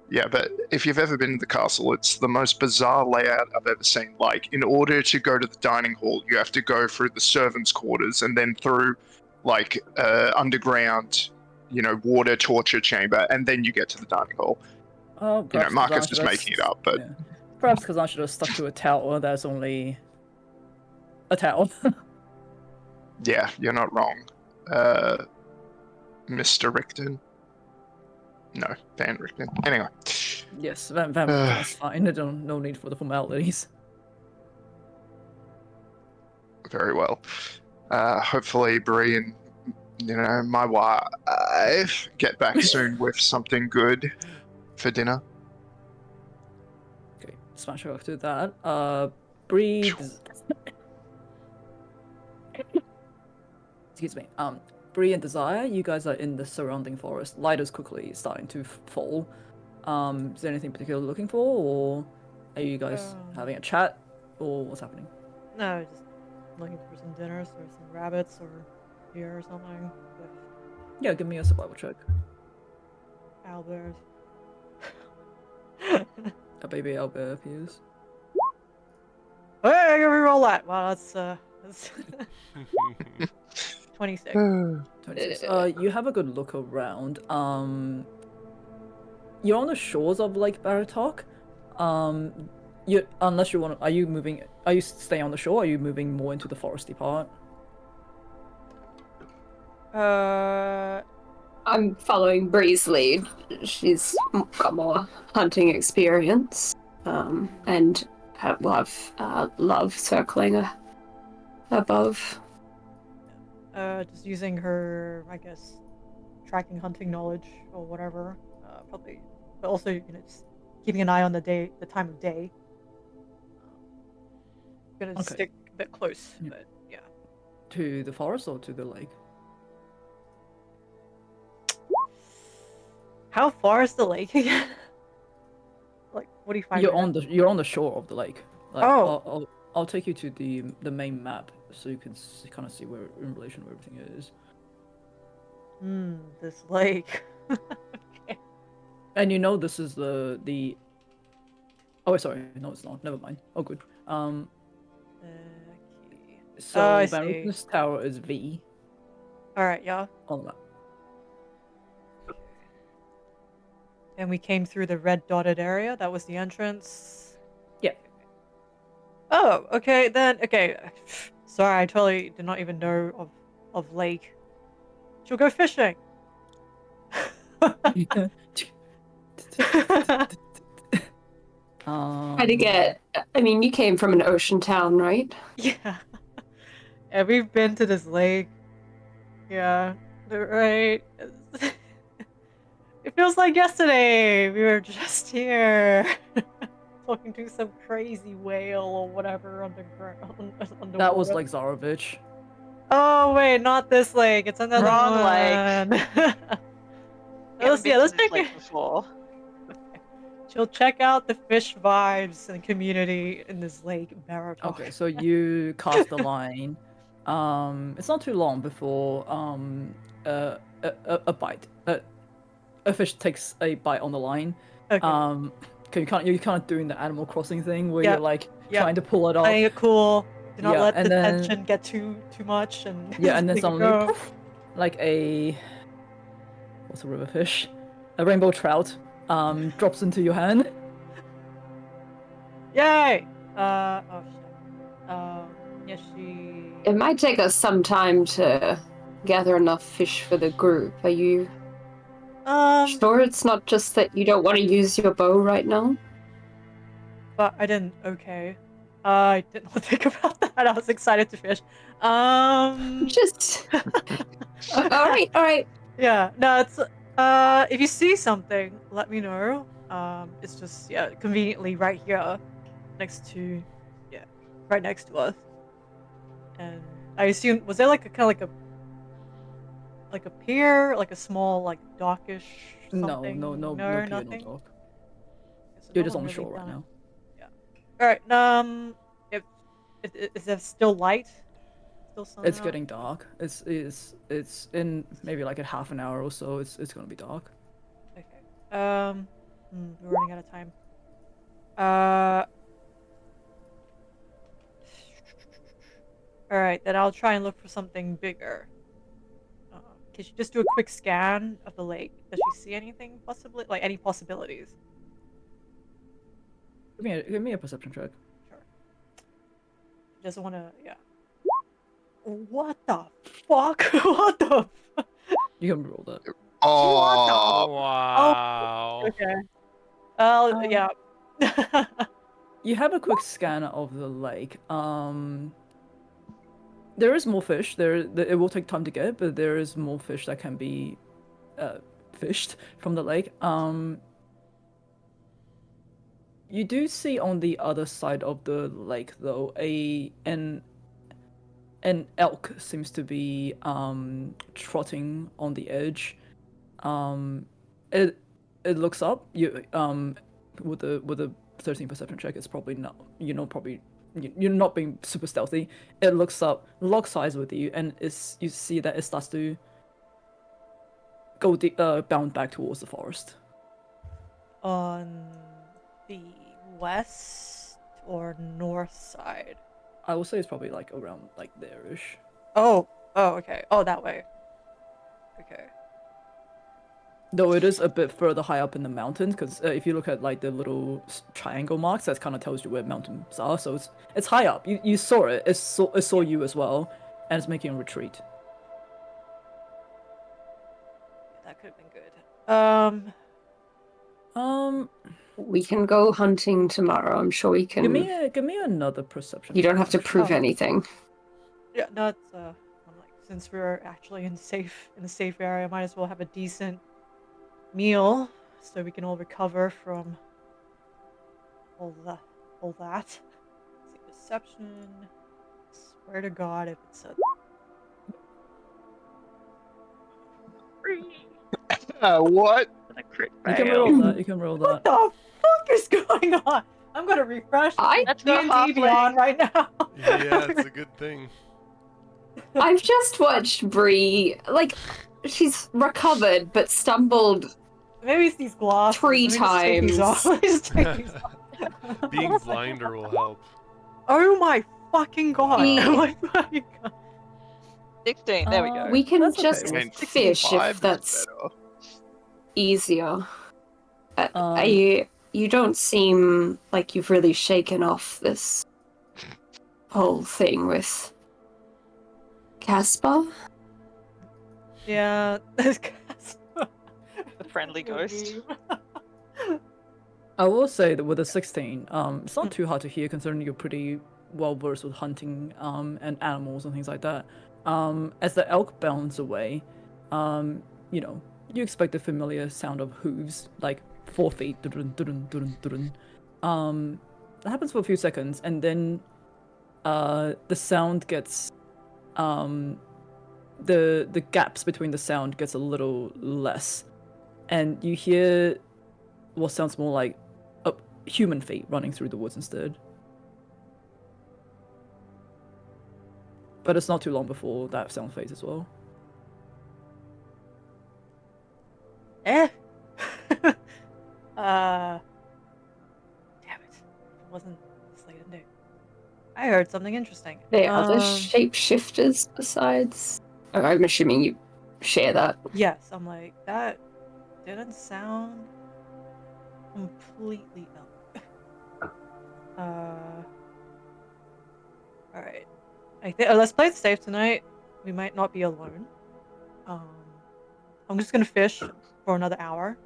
Speaker 4: Yeah, but if you've ever been to the castle, it's the most bizarre layout I've ever seen. Like, in order to go to the dining hall, you have to go through the servants' quarters and then through, like, underground, water torture chamber, and then you get to the dining hall.
Speaker 2: Oh, perhaps
Speaker 4: Mark
Speaker 2: Kazan
Speaker 4: is just
Speaker 2: should have
Speaker 4: making it up, but
Speaker 2: yeah. Perhaps Kazan should have stuck to a tower that's only a tower.
Speaker 4: yeah, you're not wrong. Mr. Richten? No, Van Richten. Anyway.
Speaker 2: Yes, Van Richten is fine. No need for the formalities.
Speaker 4: Very well. Hopefully, Bree and my wife get back soon with something good for dinner.
Speaker 2: Okay, smash her to that. Breathe. Excuse me. Bree and Desire, you guys are in the surrounding forest. Light is quickly starting to fall. Is there anything particular you're looking for, or are you guys having a chat, or what's happening?
Speaker 6: No, just looking for some dinners or some rabbits or deer or something.
Speaker 2: Yeah, give me a survival check.
Speaker 6: Owlbears.
Speaker 2: A baby owlbear appears.
Speaker 6: Hey, I can reroll that. Wow, that's 26.
Speaker 2: 26. You have a good look around. You're on the shores of Lake Baratok. Unless you want, are you staying on the shore? Or are you moving more into the foresty part?
Speaker 5: I'm following Bree's lead. She's got more hunting experience, and will have love circling above.
Speaker 6: Just using her, I guess, tracking hunting knowledge or whatever. Probably, but also, just keeping an eye on the time of day. Gonna stick a bit close, but yeah.
Speaker 2: To the forest or to the lake?
Speaker 6: How far is the lake again? Like 45 minutes?
Speaker 2: You're on the shore of the lake. Like,
Speaker 6: Oh.
Speaker 2: I'll take you to the main map so you can kind of see where in relation to where everything is.
Speaker 6: This lake. Okay.
Speaker 2: And this is the. Oh, sorry, no, it's not. Never mind. Oh, good.
Speaker 6: Okay.
Speaker 2: So
Speaker 6: I
Speaker 2: Van
Speaker 6: see.
Speaker 2: Ritten's tower is V
Speaker 6: All right, yeah.
Speaker 2: on the map.
Speaker 6: And we came through the red dotted area. That was the entrance.
Speaker 2: Yeah.
Speaker 6: Oh, okay then. Okay. Sorry, I totally did not even know of lake. She'll go fishing.
Speaker 5: You came from an ocean town, right?
Speaker 6: Yeah. Yeah, we've been to this lake. Yeah, right. It feels like yesterday. We were just here. Talking to some crazy whale or whatever underground.
Speaker 2: That was like Zarovich.
Speaker 6: Oh wait, not this lake. It's another
Speaker 3: Wrong
Speaker 6: one.
Speaker 3: lake.
Speaker 6: Let's
Speaker 3: This
Speaker 6: check
Speaker 3: lake
Speaker 6: it.
Speaker 3: before.
Speaker 6: She'll check out the fish vibes and community in this lake, Baratok.
Speaker 2: Okay, so you cast the line. It's not too long before a bite. A fish takes a bite on the line.
Speaker 6: Okay.
Speaker 2: You're kind of doing the Animal Crossing thing where
Speaker 6: Yep.
Speaker 2: you're like
Speaker 6: Yep.
Speaker 2: trying to pull it off.
Speaker 6: Playing it cool. Do not
Speaker 2: Yeah,
Speaker 6: let
Speaker 2: and
Speaker 6: the
Speaker 2: then-
Speaker 6: tension get too much and
Speaker 2: Yeah, and then
Speaker 6: just let it
Speaker 2: suddenly,
Speaker 6: go.
Speaker 2: poof, like what's a river fish? A rainbow trout drops into your hand.
Speaker 6: Yay! Oh shit. Yes, she.
Speaker 5: It might take us some time to gather enough fish for the group. Are you sure it's not just that you don't want to use your bow right now?
Speaker 6: But I didn't. Okay. I did not think about that. I was excited to fish.
Speaker 5: Just. all right.
Speaker 6: Yeah. No, it's. If you see something, let me know. It's just conveniently right here, right next to us. And I assume was there like a kind of like a pier, like a small like dockish something?
Speaker 2: No
Speaker 6: no,
Speaker 2: pier,
Speaker 6: nothing.
Speaker 2: no dock.
Speaker 6: So
Speaker 2: You're
Speaker 6: no
Speaker 2: just on
Speaker 6: one
Speaker 2: the shore
Speaker 6: really
Speaker 2: right
Speaker 6: done
Speaker 2: now.
Speaker 6: it. All right. Is there still light? still sun
Speaker 2: It's
Speaker 6: out?
Speaker 2: getting dark. It's in maybe like a half an hour or so. It's gonna be dark.
Speaker 6: Okay. We're running out of time. Uh. All right, then I'll try and look for something bigger. Can she just do a quick scan of the lake? Does she see anything possibly, like any possibilities?
Speaker 2: Give me a perception check.
Speaker 6: Sure. She doesn't want to. Yeah. What the fuck? What the?
Speaker 2: You can roll that.
Speaker 4: Oh,
Speaker 1: Wow.
Speaker 6: Okay.
Speaker 2: Um,
Speaker 6: Yeah.
Speaker 2: You have a quick scan of the lake. There is more fish. It will take time to get, but there is more fish that can be fished from the lake. You do see on the other side of the lake, though, an elk seems to be trotting on the edge. It looks up. You with a 13 perception check, it's probably not. You're not being super stealthy. It looks up, locks eyes with you, and you see that it starts to go bound back towards the forest.
Speaker 6: On the west or north side?
Speaker 2: I will say it's probably like around like there-ish.
Speaker 6: Oh, okay. Oh, that way. Okay.
Speaker 2: Though it is a bit further high up in the mountains, because if you look at like the little triangle marks, that kind of tells you where mountains are. So it's high up. You saw it. It saw you as well, and it's making a retreat.
Speaker 6: That could have been good.
Speaker 5: We can go hunting tomorrow. I'm sure we can.
Speaker 2: Give me another perception.
Speaker 5: You don't have to prove
Speaker 6: Oh.
Speaker 5: anything.
Speaker 6: Yeah, no, it's I'm like, since we're actually in a safe area, might as well have a decent meal so we can all recover from all that. See, deception. Swear to God, if it's a
Speaker 4: what?
Speaker 3: A crit
Speaker 2: You can
Speaker 3: fail.
Speaker 2: roll that. You can roll
Speaker 6: what
Speaker 2: that.
Speaker 6: the fuck is going on? I'm gonna refresh.
Speaker 3: Let's go
Speaker 6: D&D
Speaker 3: halfway.
Speaker 6: Beyond right now.
Speaker 1: Yeah, it's a good thing.
Speaker 5: I've just watched Bree, like, she's recovered but stumbled.
Speaker 6: Maybe it's these glasses.
Speaker 5: 3
Speaker 6: Let me just take these
Speaker 5: times.
Speaker 6: off. Let me just take these off.
Speaker 1: Being blinder will help.
Speaker 6: Oh my fucking god!
Speaker 5: We-
Speaker 6: Oh my fucking god!
Speaker 3: 16. There we go.
Speaker 5: We can
Speaker 2: That's okay.
Speaker 5: just
Speaker 4: I mean,
Speaker 5: fish
Speaker 4: 5
Speaker 5: if
Speaker 4: is
Speaker 5: that's
Speaker 4: better.
Speaker 5: easier.
Speaker 2: Um,
Speaker 5: You don't seem like you've really shaken off this whole thing with Casper.
Speaker 6: Yeah,
Speaker 3: The friendly ghost.
Speaker 2: I will say that with a 16, it's not too hard to hear considering you're pretty well versed with hunting and animals and things like that. As the elk bounds away, you expect the familiar sound of hooves, like 4 feet. Dun, dun, dun, dun, dun. That happens for a few seconds, and then the sound gets the gaps between the sound gets a little less, and you hear what sounds more like human feet running through the woods instead. But it's not too long before that sound fades as well.
Speaker 6: Eh. Damn it! It wasn't this late in the day. I heard something interesting.
Speaker 5: There are other shapeshifters besides. Oh, I'm assuming you share that.
Speaker 6: Yes, I'm like that. Didn't sound completely elk. All right. I think let's play it safe tonight. We might not be alone. I'm just gonna fish for another hour.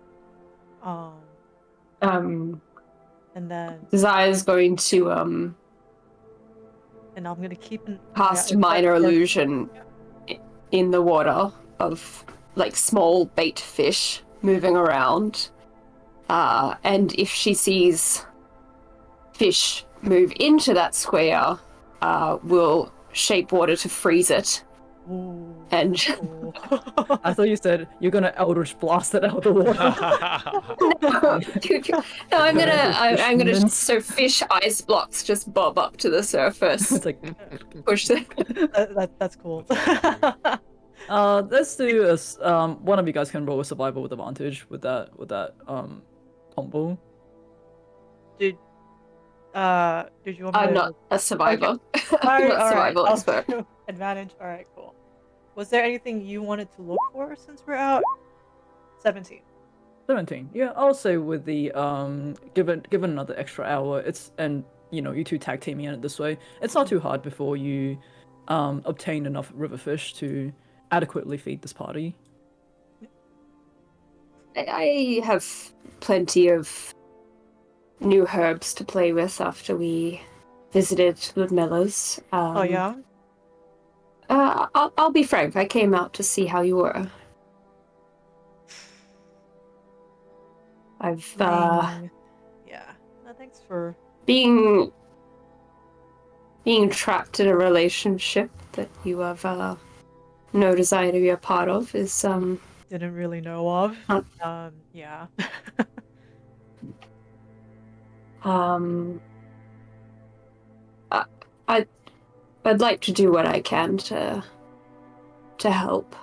Speaker 6: And then
Speaker 5: Desire's going to
Speaker 6: and I'm gonna keep an
Speaker 5: cast
Speaker 6: yeah,
Speaker 5: minor
Speaker 6: yeah.
Speaker 5: illusion in the water of like small bait fish moving around. And if she sees fish move into that square, will shape water to freeze it.
Speaker 6: Ooh.
Speaker 5: And
Speaker 6: Cool.
Speaker 2: I thought you said you're gonna Eldritch blast it out of the water.
Speaker 5: I'm gonna
Speaker 2: Fisherman's.
Speaker 5: so fish ice blocks just bob up to the surface.
Speaker 2: It's like,
Speaker 5: Push them.
Speaker 6: That's cool.
Speaker 2: let's do a one of you guys can roll a survival with advantage with that combo.
Speaker 6: Did you want me
Speaker 5: I'm
Speaker 6: to?
Speaker 5: not a survivor. I'm
Speaker 6: Alright,
Speaker 5: not a survival
Speaker 6: I'll
Speaker 5: expert.
Speaker 6: do advantage. All right, cool. Was there anything you wanted to look for since we're out? 17.
Speaker 2: 17. Yeah, I'll say with the given another extra hour, you two tag teaming in it this way, it's not too hard before you obtain enough river fish to adequately feed this party.
Speaker 5: I have plenty of new herbs to play with after we visited Ludmilla's.
Speaker 6: Oh yeah.
Speaker 5: I'll be frank. I came out to see how you were. I've
Speaker 6: Yeah. No, thanks for.
Speaker 5: being trapped in a relationship that you have no desire to be a part of is
Speaker 6: Didn't really know of.
Speaker 5: Huh.
Speaker 6: Yeah.
Speaker 5: I'd like to do what I can to help.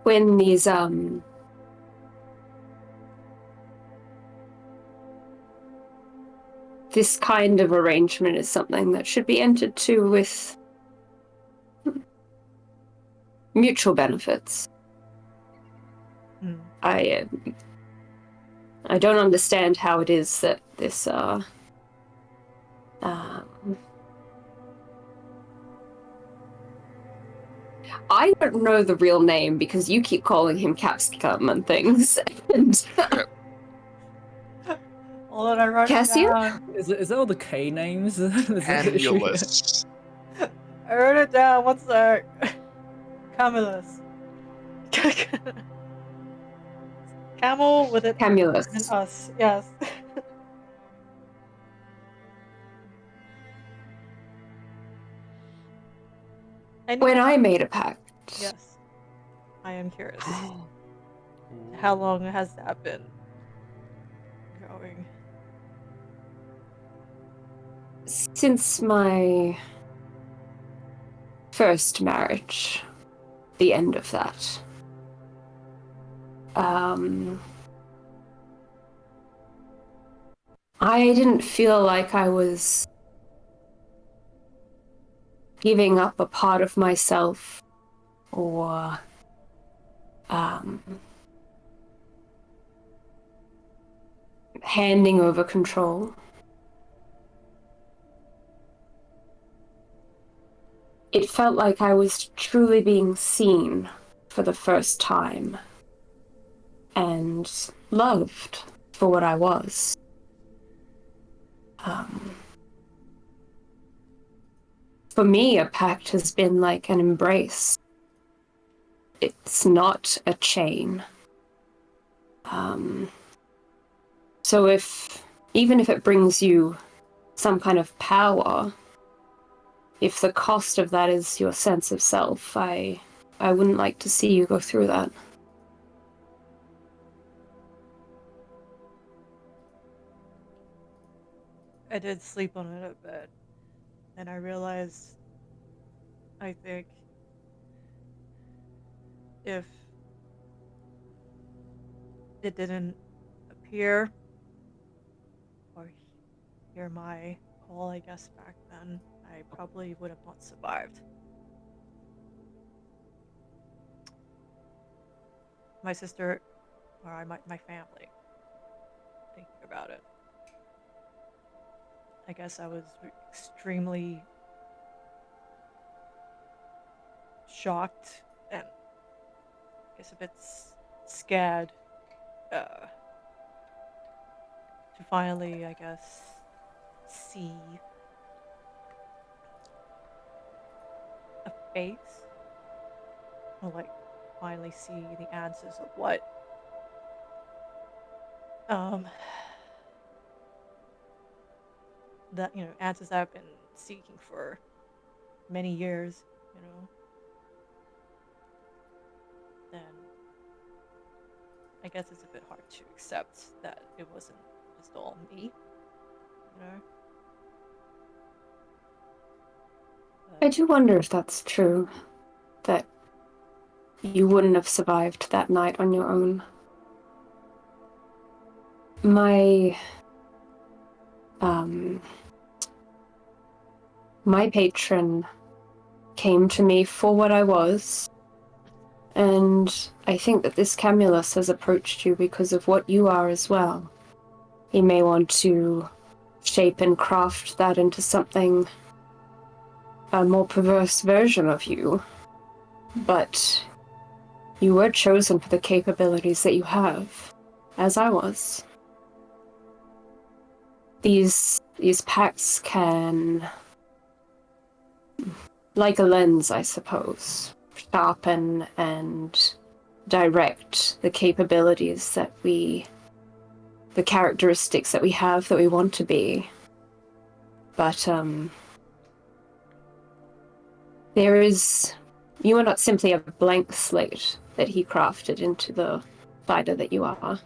Speaker 5: When these this kind of arrangement is something that should be entered to with mutual benefits.
Speaker 6: Hmm.
Speaker 5: I don't understand how it is that this I don't know the real name because you keep calling him Capsicum and things. And
Speaker 6: Hold on, I wrote it
Speaker 5: Cassian?
Speaker 6: down.
Speaker 2: Is it all the K names? Is that the issue?
Speaker 4: Annulus.
Speaker 6: I wrote it down. What's that? Camulus. Camel with it and
Speaker 5: Camulus.
Speaker 6: us. Yes.
Speaker 5: When I made a pact,
Speaker 6: Yes. I am curious. How long has that been going?
Speaker 5: since my first marriage, the end of that, I didn't feel like I was giving up a part of myself or handing over control. It felt like I was truly being seen for the first time and loved for what I was. For me, a pact has been like an embrace. It's not a chain. So even if it brings you some kind of power, if the cost of that is your sense of self, I wouldn't like to see you go through that.
Speaker 6: I did sleep on it a bit, and I realized, I think, if it didn't appear or hear my call, I guess, back then, I probably would have not survived. My sister, or my family, thinking about it. I guess I was extremely shocked and I guess a bit scared to finally, I guess, see a face, or like finally see the answers of what that answers that have been seeking for many years, then I guess it's a bit hard to accept that it wasn't just all me,
Speaker 5: I do wonder if that's true, that you wouldn't have survived that night on your own. My patron came to me for what I was, and I think that this Camulus has approached you because of what you are as well. He may want to shape and craft that into something, a more perverse version of you, but you were chosen for the capabilities that you have, as I was. These pacts can, like a lens, I suppose, sharpen and direct the capabilities that the characteristics that we have that we want to be. But, you are not simply a blank slate that he crafted into the fighter that you are.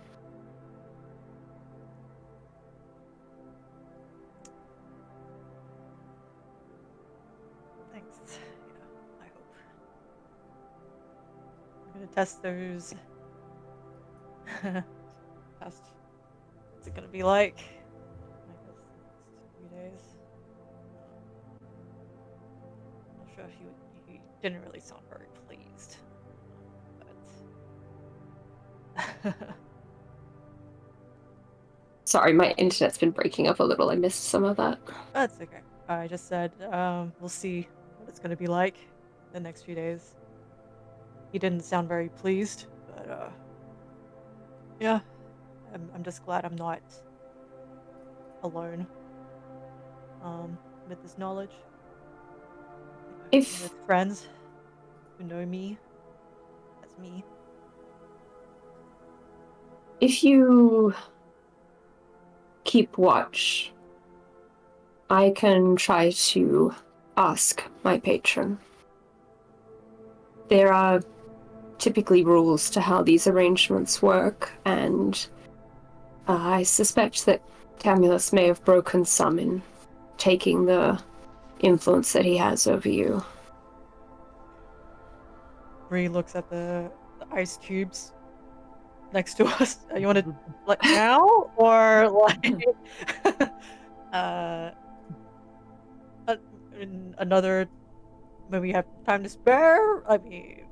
Speaker 6: Thanks. I hope. I'm gonna test those. Test. What's it gonna be like? I guess it's 3 days. Not sure if he didn't really sound very pleased. But
Speaker 5: Sorry, my internet's been breaking up a little. I missed some of that.
Speaker 6: that's okay. I just said we'll see what it's gonna be like the next few days. He didn't sound very pleased, but yeah, I'm just glad I'm not alone with this knowledge.
Speaker 5: If
Speaker 6: With friends who know me as me.
Speaker 5: If you keep watch, I can try to ask my patron. There are typically rules to how these arrangements work, and I suspect that Camulus may have broken some in taking the influence that he has over you.
Speaker 6: Bree looks at the ice cubes next to us. You want to like now or like in another when we have time to spare? I mean,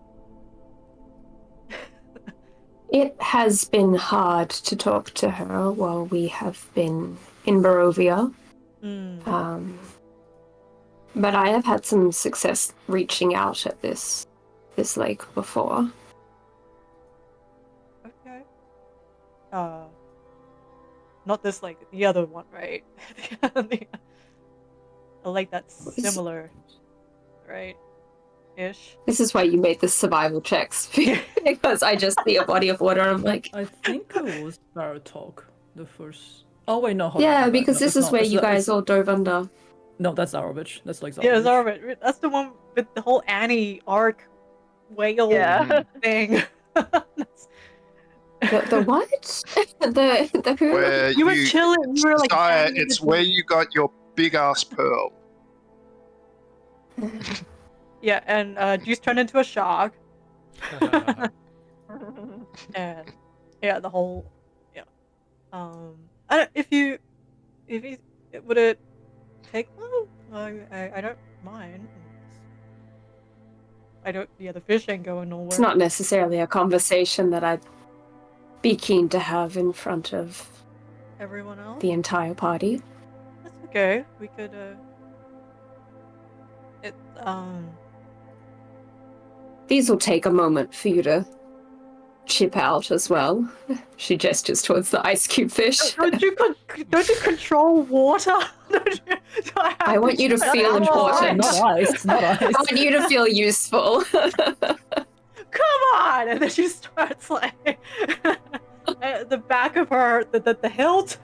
Speaker 5: It has been hard to talk to her while we have been in Barovia. But I have had some success reaching out at this lake before.
Speaker 6: okay. Not this lake, the other one, right? A lake that's similar, right? Ish.
Speaker 5: This is why you made the survival checks, because I just see a body of water and I'm like,
Speaker 2: I think it was Barotalk, the first. Oh wait, no. Hold
Speaker 5: yeah,
Speaker 2: on,
Speaker 5: because
Speaker 2: no,
Speaker 5: this
Speaker 2: it's
Speaker 5: is
Speaker 2: not.
Speaker 5: where you guys all dove under.
Speaker 2: No, that's Zarovich. That's like Zarovich.
Speaker 6: Yeah, Zarvit. That's the one with the whole Annie arc whale thing. That's-
Speaker 5: The what? the who?
Speaker 4: Where
Speaker 6: you were chilling. You were like,
Speaker 4: Sire,
Speaker 6: hanging
Speaker 4: it's
Speaker 6: with
Speaker 4: where
Speaker 6: me.
Speaker 4: you got your big ass pearl.
Speaker 6: Yeah, and Juice turned into a shark, and yeah, the whole I don't, if you would it take long? I don't mind. I don't. Yeah, the fish ain't going nowhere.
Speaker 5: It's not necessarily a conversation that I'd be keen to have in front of
Speaker 6: Everyone else.
Speaker 5: the entire party.
Speaker 6: That's okay. We could
Speaker 5: These will take a moment for you to chip out as well. She gestures towards the ice cube fish.
Speaker 6: Don't you control water?
Speaker 5: I want you to feel important.
Speaker 2: Not ice. Not ice.
Speaker 5: I want you to feel useful.
Speaker 6: Come on! And then she starts like the back of her, the hilt.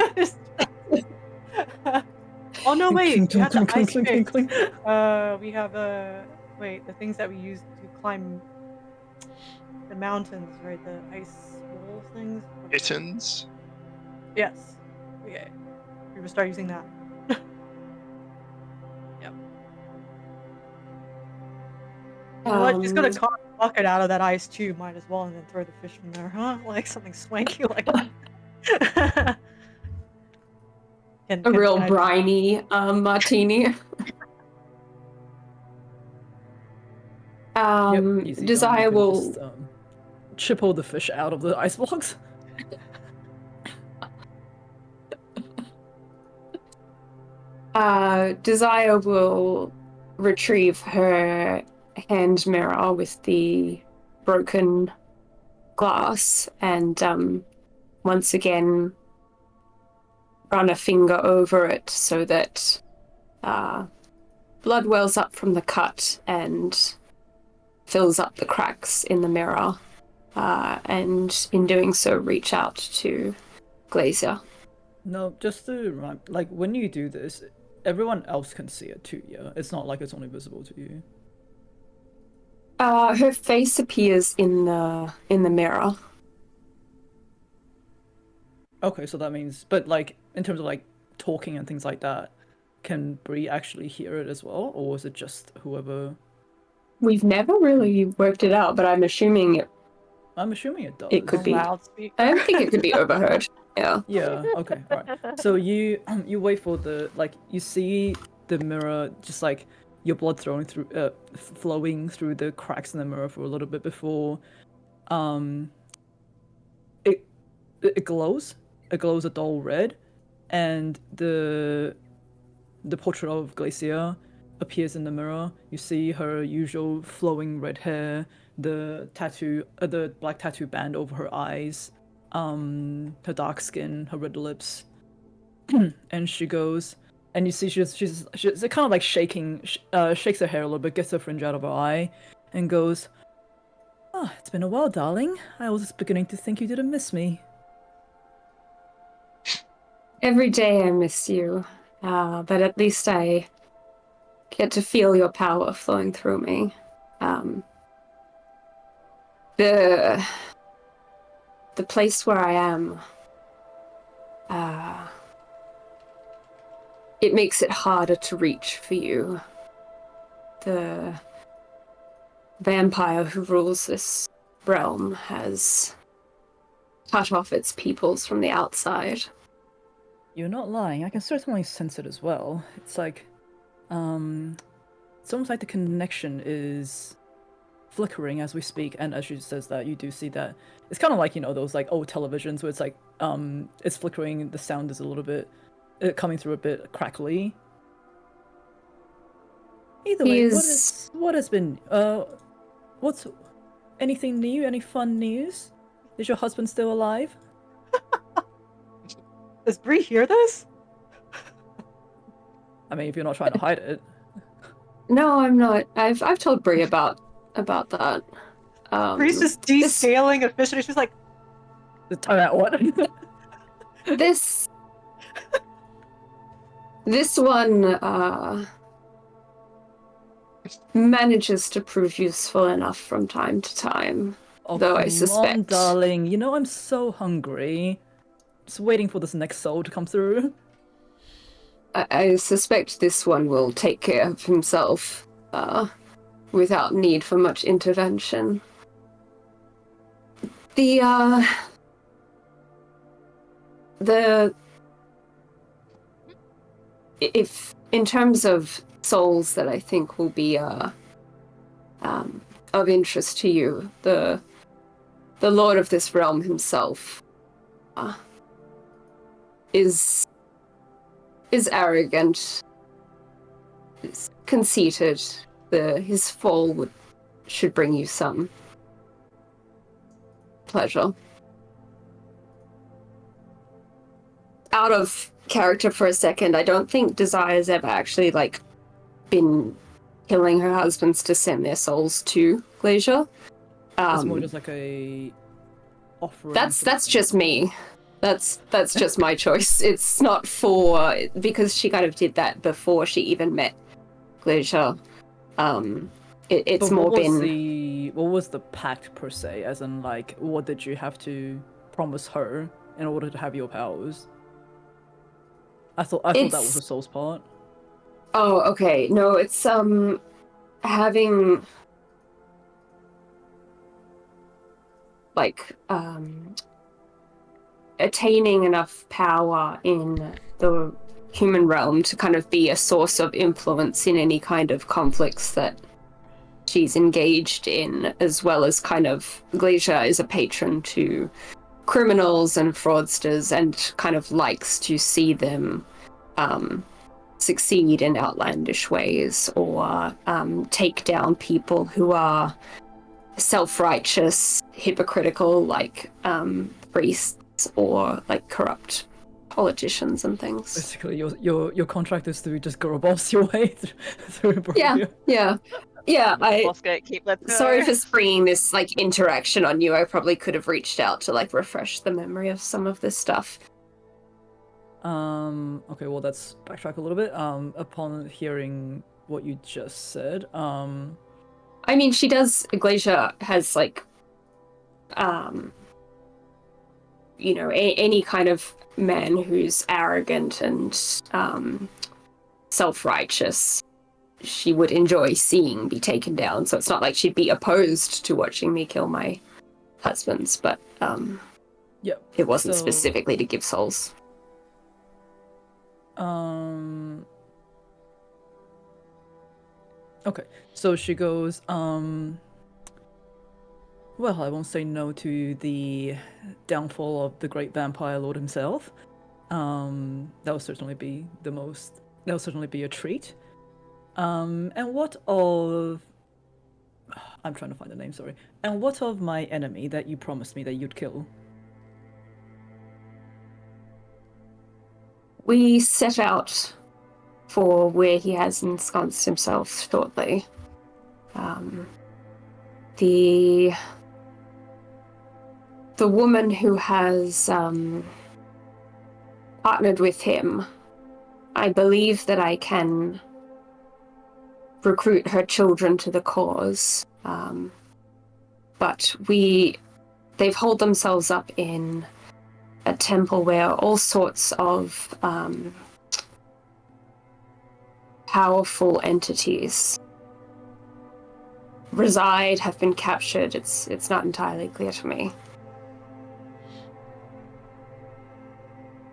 Speaker 6: Oh no, wait. We had the ice
Speaker 2: Clink,
Speaker 6: pick.
Speaker 2: clink, clink.
Speaker 6: We have wait, the things that we use to climb the mountains, right? The ice wall things.
Speaker 4: Mittens.
Speaker 6: Yes. Okay. We will start using that. You know what? She's gonna carve a bucket out of that ice too. Might as well, and then throw the fish in there, huh? Like something swanky like that.
Speaker 5: A real
Speaker 6: can I-
Speaker 5: briny martini.
Speaker 2: Easy
Speaker 5: Desire
Speaker 2: going. You can
Speaker 5: will.
Speaker 2: just, chip all the fish out of the ice blocks.
Speaker 5: Desire will retrieve her hand mirror with the broken glass and once again run a finger over it so that blood wells up from the cut and fills up the cracks in the mirror. And in doing so, reach out to Glacier.
Speaker 2: No, just to like when you do this, everyone else can see it too. Yeah, it's not like it's only visible to you.
Speaker 5: Her face appears in the mirror.
Speaker 2: Okay, so that means, but like in terms of like talking and things like that, can Bree actually hear it as well, or is it just whoever?
Speaker 5: We've never really worked it out, but I'm assuming it.
Speaker 2: I'm assuming it does.
Speaker 5: It could be.
Speaker 6: Loudspeaker.
Speaker 5: I don't think it could be overheard. Yeah.
Speaker 2: Yeah. Okay. All right. So you wait for the you see the mirror just like your blood flowing through the cracks in the mirror for a little bit before it glows. It glows a dull red, and the portrait of Glacier appears in the mirror. You see her usual flowing red hair, the black tattoo band over her eyes, her dark skin, her red lips, and she goes, and you see she's kind of like shakes her hair a little bit, gets her fringe out of her eye, and goes, "Oh, it's been a while, darling. I was beginning to think you didn't miss me."
Speaker 5: Every day I miss you, but at least I get to feel your power flowing through me. The place where I am, it makes it harder to reach for you. The vampire who rules this realm has cut off its peoples from the outside.
Speaker 2: You're not lying. I can certainly sense it as well. It's like, it's almost like the connection is flickering as we speak. And as she says that, you do see that it's kind of like, you know, those like old televisions where it's like, it's flickering. The sound is a little bit coming through a bit crackly. Either way, what has been what's anything new? Any fun news? Is your husband still alive?
Speaker 6: Does Bree hear this?
Speaker 2: I mean, if you're not trying to hide it.
Speaker 5: No, I'm not. I've told Bree about that.
Speaker 6: Bree's just descaling officially. She's like,
Speaker 2: The time out what?
Speaker 5: this one manages to prove useful enough from time to time.
Speaker 2: Oh,
Speaker 5: though I
Speaker 2: come
Speaker 5: suspect.
Speaker 2: on, darling. You know I'm so hungry. Just waiting for this next soul to come through.
Speaker 5: I suspect this one will take care of himself without need for much intervention. If in terms of souls that I think will be of interest to you, the lord of this realm himself is arrogant, is conceited. His fall should bring you some pleasure. Out of character for a second, I don't think Desire's ever actually been killing her husbands to send their souls to Glacier.
Speaker 2: It's more just like a offering.
Speaker 5: That's just me. That's just my choice. It's not for because she kind of did that before she even met Glacier. It's
Speaker 2: But
Speaker 5: more
Speaker 2: what was
Speaker 5: been
Speaker 2: what was the pact per se? As in, like, what did you have to promise her in order to have your powers? I thought that was
Speaker 5: It's-
Speaker 2: the soul's part.
Speaker 5: Oh, okay. No, it's having like attaining enough power in the human realm to kind of be a source of influence in any kind of conflicts that she's engaged in, as well as kind of Glacier is a patron to criminals and fraudsters and kind of likes to see them succeed in outlandish ways or take down people who are self-righteous, hypocritical, like priests or like corrupt politicians and things.
Speaker 2: Basically, your contract is to just go boss your way through Barovia.
Speaker 5: Yeah.
Speaker 3: Boss gatekeep, let's go.
Speaker 5: Sorry for springing this like interaction on you. I probably could have reached out to like refresh the memory of some of this stuff.
Speaker 2: Okay, well, let's backtrack a little bit. Upon hearing what you just said,
Speaker 5: I mean, she does. Glacier has like, any kind of man who's arrogant and self-righteous, she would enjoy seeing be taken down. So it's not like she'd be opposed to watching me kill my husbands, but
Speaker 2: yeah,
Speaker 5: it wasn't
Speaker 2: so-
Speaker 5: specifically to give souls.
Speaker 2: Okay, so she goes, well, I won't say no to the downfall of the great vampire lord himself. That will certainly be a treat. And what of... I'm trying to find the name, sorry. And what of my enemy that you promised me that you'd kill?
Speaker 5: We set out for where he has ensconced himself shortly. The woman who has partnered with him, I believe that I can recruit her children to the cause. But they've holed themselves up in a temple where all sorts of powerful entities reside, have been captured. It's not entirely clear to me.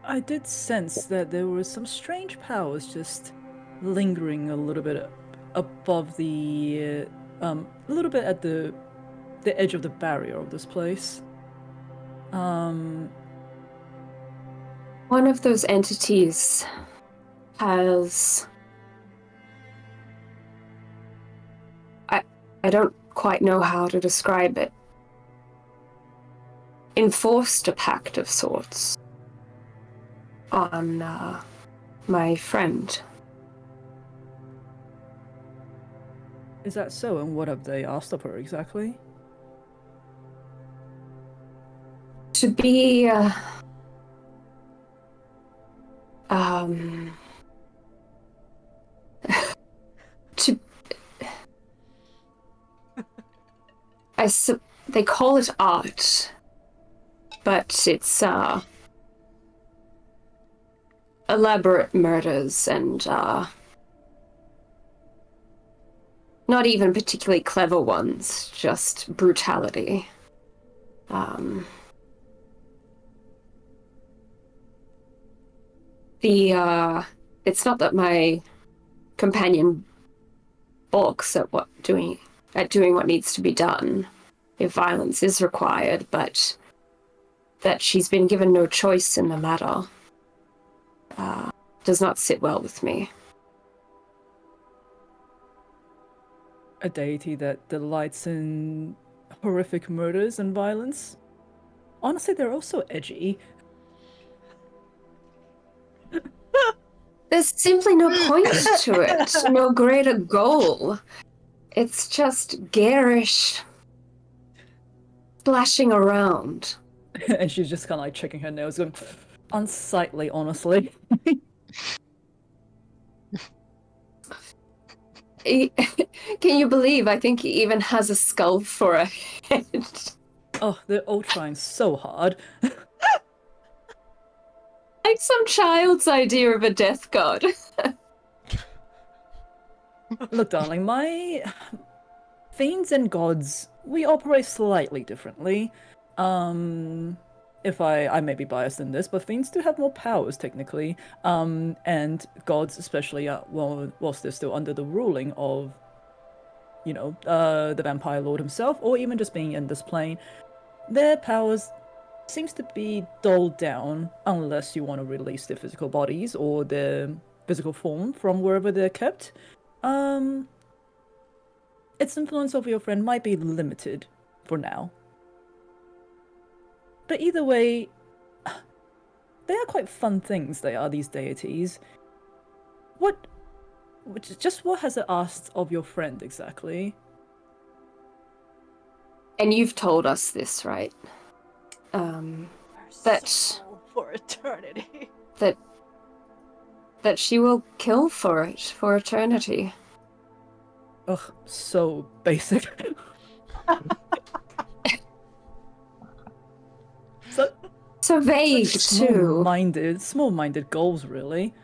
Speaker 2: I did sense that there were some strange powers just lingering a little bit above the, a little bit at the edge of the barrier of this place.
Speaker 5: One of those entities has... I don't quite know how to describe it. Enforced a pact of sorts on my friend.
Speaker 2: Is that so? And what have they asked of her exactly?
Speaker 5: To be they call it art, but it's elaborate murders and not even particularly clever ones, just brutality. It's not that my companion balks at doing what needs to be done if violence is required, but that she's been given no choice in the matter does not sit well with me.
Speaker 2: A deity that delights in horrific murders and violence? Honestly, they're also edgy.
Speaker 5: There's simply no point to it, no greater goal. It's just garish splashing around.
Speaker 2: And she's just kind of like checking her nails, going, unsightly, honestly.
Speaker 5: Can you believe? I think he even has a skull for a head.
Speaker 2: Oh, they're all trying so hard.
Speaker 5: Like some child's idea of a death god.
Speaker 2: Look, darling, my fiends and gods, we operate slightly differently. If I may be biased in this, but fiends do have more powers technically. And gods, especially, whilst they're still under the ruling of, the vampire lord himself, or even just being in this plane, their powers seems to be dulled down unless you want to release their physical bodies or their physical form from wherever they're kept. Its influence over your friend might be limited for now. But either way, they are quite fun things, they are, these deities. What has it asked of your friend exactly?
Speaker 5: And you've told us this, right? That
Speaker 6: for eternity.
Speaker 5: That she will kill for it for eternity.
Speaker 2: Ugh, so basic.
Speaker 5: So vague too.
Speaker 2: Small-minded goals, really.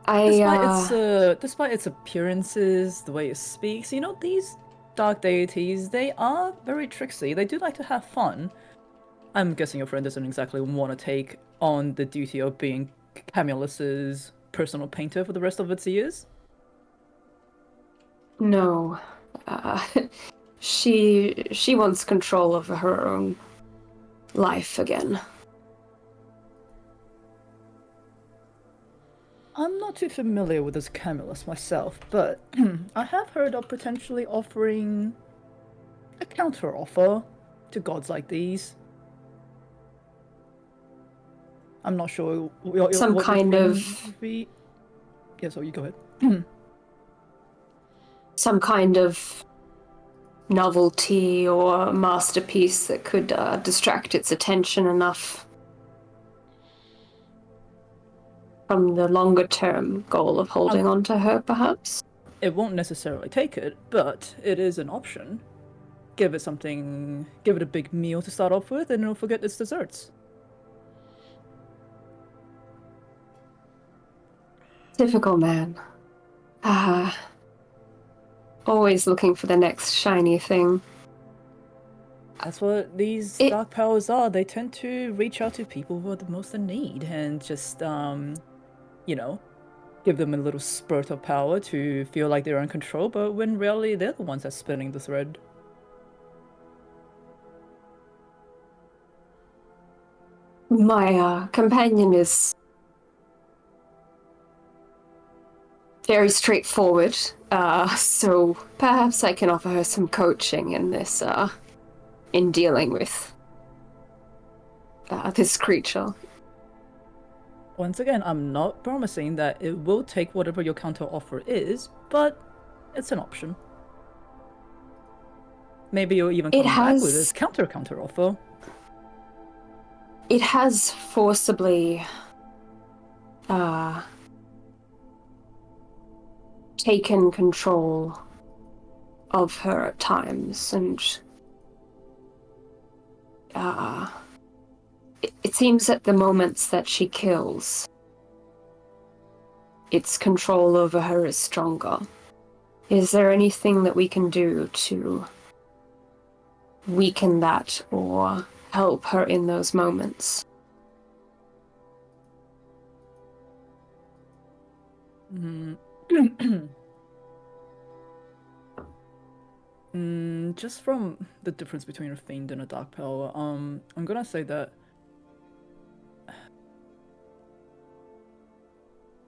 Speaker 2: Despite its appearances, the way it speaks, these dark deities, they are very tricksy. They do like to have fun. I'm guessing your friend doesn't exactly want to take on the duty of being Camulus's personal painter for the rest of its years.
Speaker 5: No. She wants control over her own life again.
Speaker 2: I'm not too familiar with this Camulus myself, but I have heard of potentially offering a counter-offer to gods like these. I'm not sure
Speaker 5: Some
Speaker 2: what
Speaker 5: kind
Speaker 2: your
Speaker 5: of...
Speaker 2: opinion would be. Yeah, so you go ahead.
Speaker 5: Some kind of novelty or masterpiece that could distract its attention enough from the longer term goal of holding on to her, perhaps?
Speaker 2: It won't necessarily take it, but it is an option. Give it a big meal to start off with, and it'll forget its desserts.
Speaker 5: Typical man. Always looking for the next shiny thing.
Speaker 2: That's what these dark powers are. They tend to reach out to people who are the most in need and just, give them a little spurt of power to feel like they're in control, but when really they're the ones that's spinning the thread.
Speaker 5: My companion is very straightforward, so perhaps I can offer her some coaching in this, in dealing with this creature.
Speaker 2: Once again, I'm not promising that it will take whatever your counter offer is, but it's an option. Maybe you'll even come back with this counter offer.
Speaker 5: It has forcibly taken control of her at times, and it seems that the moments that she kills, its control over her is stronger. Is there anything that we can do to weaken that or help her in those moments?
Speaker 2: Just from the difference between a fiend and a dark power, I'm gonna say that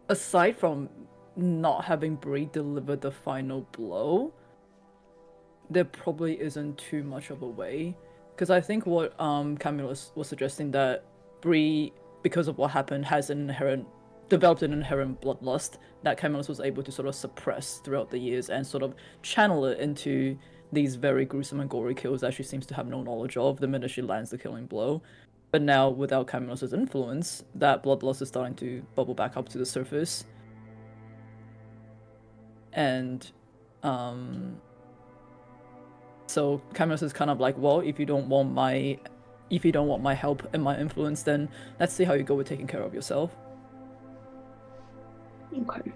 Speaker 2: aside from not having Bree deliver the final blow, there probably isn't too much of a way. Because I think what Camulus was suggesting, that Bree, because of what happened, has developed an inherent bloodlust that Camulus was able to sort of suppress throughout the years and sort of channel it into these very gruesome and gory kills that she seems to have no knowledge of the minute she lands the killing blow. But now, without Camillus' influence, that bloodlust is starting to bubble back up to the surface. And, so Camillus is kind of like, well, if you don't want my help and my influence, then let's see how you go with taking care of yourself.
Speaker 5: Okay.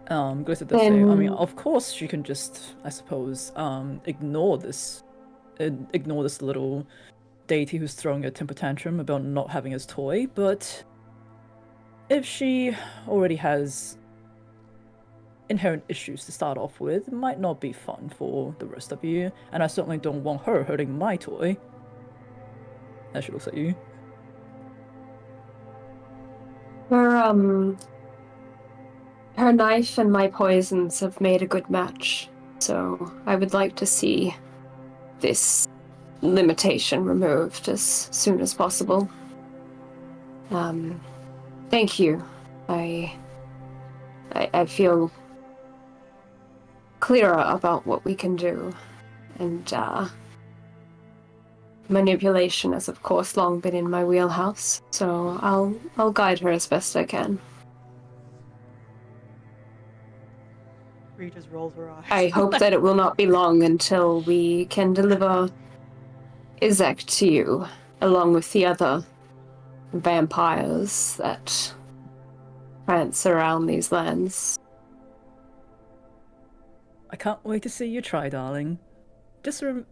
Speaker 2: Glissa does say, I mean, of course she can just, I suppose, ignore this little deity who's throwing a temper tantrum about not having his toy, but if she already has inherent issues to start off with, it might not be fun for the rest of you, and I certainly don't want her hurting my toy. As she looks at you.
Speaker 5: Her knife and my poisons have made a good match, so I would like to see this limitation removed as soon as possible. Thank you. I feel clearer about what we can do, and manipulation has of course long been in my wheelhouse, so I'll guide her as best I can.
Speaker 6: Bree just rolls her eyes.
Speaker 5: I hope that it will not be long until we can deliver Izek to you, along with the other vampires that prance around these lands.
Speaker 2: I can't wait to see you try, darling.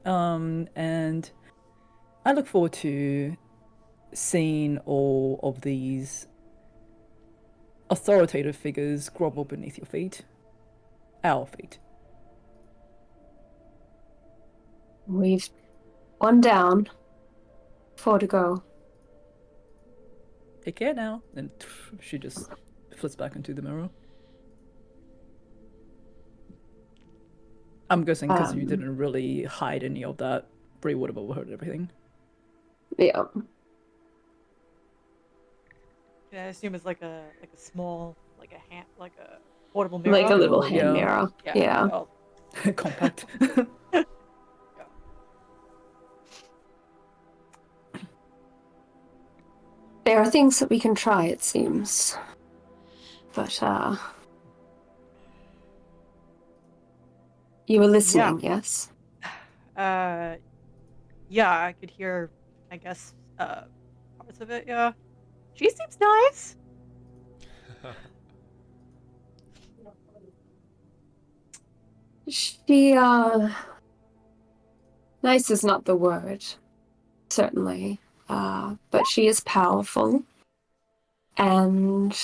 Speaker 2: And I look forward to seeing all of these authoritative figures grovel beneath your feet. Our feet.
Speaker 5: We've one down. 4 to go.
Speaker 2: Take care now. And she just flits back into the mirror. I'm guessing because you didn't really hide any of that, Bree would have overheard everything.
Speaker 5: Yeah.
Speaker 6: Yeah, I assume it's like a small, like a hand, like a portable mirror.
Speaker 5: Like a little
Speaker 2: Oh,
Speaker 5: hand
Speaker 2: yeah.
Speaker 5: mirror. Yeah.
Speaker 6: Oh,
Speaker 2: Compact.
Speaker 5: There are things that we can try, it seems. But, you were listening, yes?
Speaker 6: yeah, I could hear, I guess, parts of it, yeah. She seems nice.
Speaker 5: She, nice is not the word, certainly. But she is powerful. And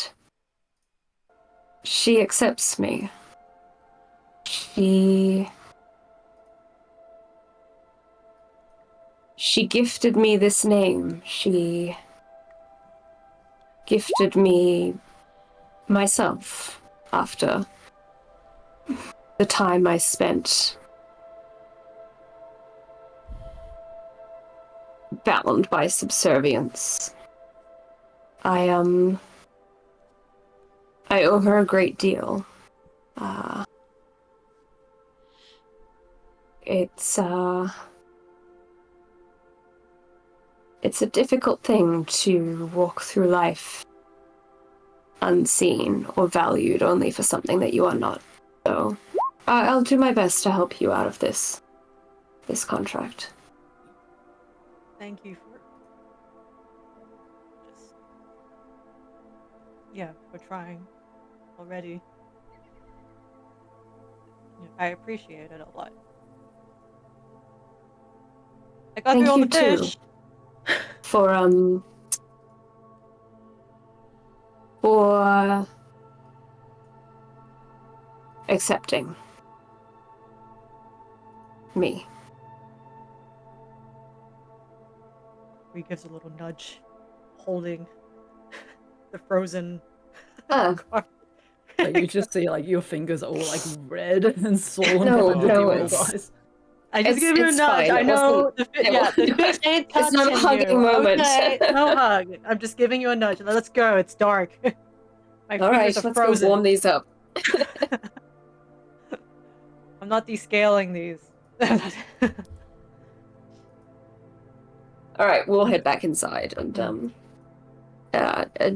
Speaker 5: she accepts me. She gifted me this name. She gifted me myself after the time I spent bound by subservience. I owe her a great deal. It's a difficult thing to walk through life unseen or valued only for something that you are not. So I'll do my best to help you out of this contract.
Speaker 6: Thank you for just, yeah, for trying already. Yeah, I appreciate it a lot. I got
Speaker 5: Thank
Speaker 6: through all
Speaker 5: you
Speaker 6: the fish.
Speaker 5: For accepting me.
Speaker 6: He gives a little nudge, holding the frozen
Speaker 5: Oh.
Speaker 6: card.
Speaker 2: Like, you just see like your fingers are all like red and swollen
Speaker 5: No,
Speaker 2: behind the
Speaker 5: no,
Speaker 2: demon's
Speaker 5: it's-
Speaker 2: eyes.
Speaker 6: I just give you a
Speaker 5: it's
Speaker 6: nudge.
Speaker 5: fine.
Speaker 6: I
Speaker 5: It
Speaker 6: know
Speaker 5: wasn't-
Speaker 6: the fish ain't
Speaker 5: It's
Speaker 6: touching
Speaker 5: not a hugging
Speaker 6: you.
Speaker 5: moment.
Speaker 6: Okay, no hug. I'm just giving you a nudge. Let's go. It's dark. My
Speaker 5: All right,
Speaker 6: fingers are
Speaker 5: let's
Speaker 6: frozen.
Speaker 5: go warm these up.
Speaker 6: I'm not descaling these.
Speaker 5: All right, we'll head back inside and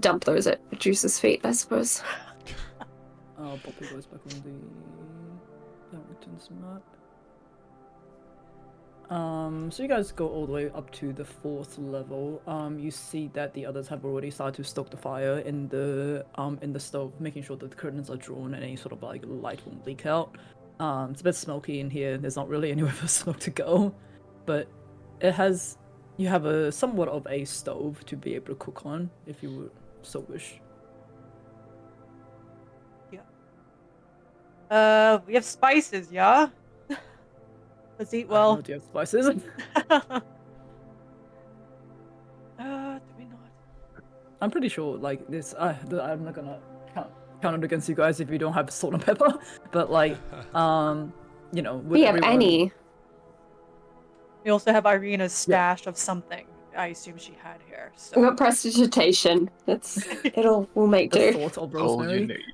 Speaker 5: dump those at Juice's feet, I suppose.
Speaker 2: Poppy goes back on the Harrington's map. So you guys go all the way up to the 4th level. You see that the others have already started to stoke the fire in the stove, making sure that the curtains are drawn and any sort of like light won't leak out. It's a bit smoky in here. There's not really anywhere for smoke to go, but you have a somewhat of a stove to be able to cook on if you would so wish.
Speaker 6: We have spices, yeah? Let's eat
Speaker 2: I don't
Speaker 6: well.
Speaker 2: know, do you have spices?
Speaker 6: Do we not?
Speaker 2: I'm pretty sure, like, this, I'm not gonna count it against you guys if you don't have salt and pepper, but, like, you know, with
Speaker 5: We have
Speaker 2: everyone...
Speaker 5: Annie.
Speaker 6: We also have Irina's stash of something I assume she had here.
Speaker 5: We
Speaker 6: So
Speaker 5: got prestidigitation. We'll make
Speaker 2: The
Speaker 5: do.
Speaker 2: thought of
Speaker 4: All you
Speaker 2: rosemary.
Speaker 4: need.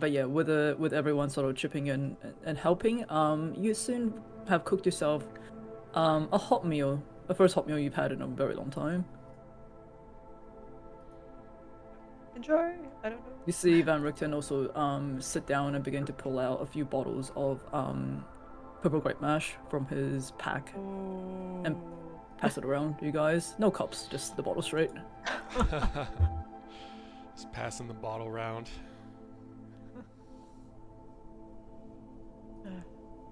Speaker 2: But yeah, with everyone sort of chipping in and helping, you soon have cooked yourself a hot meal, the first hot meal you've had in a very long time.
Speaker 6: enjoy. I don't know.
Speaker 2: You see Van Richten also sit down and begin to pull out a few bottles of purple grape mash from his pack and pass it around to you guys. No cups, just the bottle straight.
Speaker 1: Just passing the bottle around.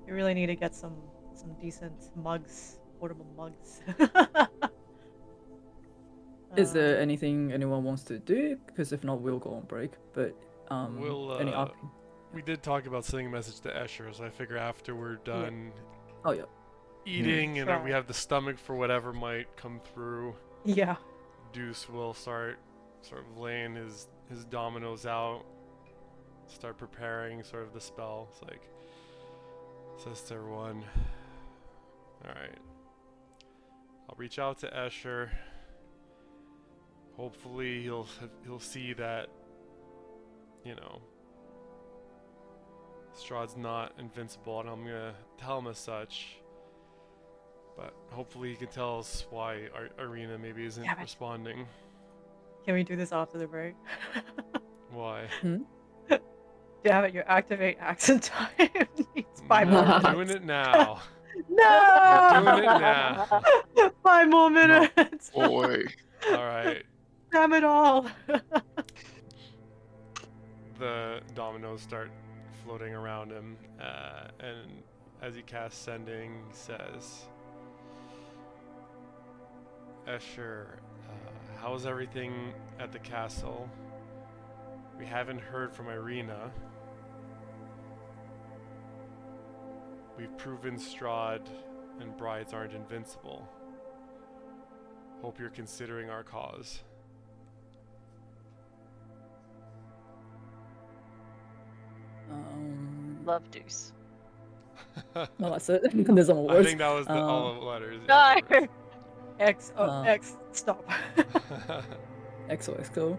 Speaker 6: You really need to get some decent mugs, portable mugs.
Speaker 2: Is there anything anyone wants to do? Because if not, we'll go on break. But any up?
Speaker 1: We did talk about sending a message to Escher, so I figure after we're done
Speaker 2: Oh yeah.
Speaker 1: eating and
Speaker 6: Sure.
Speaker 1: we have the stomach for whatever might come through,
Speaker 6: Yeah.
Speaker 1: Deuce will start sort of laying his dominoes out, start preparing sort of the spell. It's like, says to everyone, alright, I'll reach out to Escher. Hopefully he'll see that, you know, Strahd's not invincible, and I'm gonna tell him as such. But hopefully he can tell us why Irina maybe isn't
Speaker 6: Damn it.
Speaker 1: responding.
Speaker 6: Can we do this after the break?
Speaker 1: Why?
Speaker 6: Damn it, your activate accent time needs 5
Speaker 1: No,
Speaker 6: more
Speaker 1: we're
Speaker 6: minutes.
Speaker 1: doing it now.
Speaker 6: No!
Speaker 1: We're doing it now.
Speaker 6: 5 more minutes!
Speaker 4: Boy.
Speaker 1: Alright.
Speaker 6: Damn it all!
Speaker 1: The dominoes start floating around him, and as he casts Sending, he says, Escher, how's everything at the castle? We haven't heard from Irina. We've proven Strahd and brides aren't invincible. Hope you're considering our cause.
Speaker 3: Love Deuce.
Speaker 2: No, that's it. There's no more
Speaker 1: I
Speaker 2: words.
Speaker 1: think that was all the letters.
Speaker 3: No.
Speaker 6: X,
Speaker 2: Uh,
Speaker 6: X, stop.
Speaker 2: XOXO.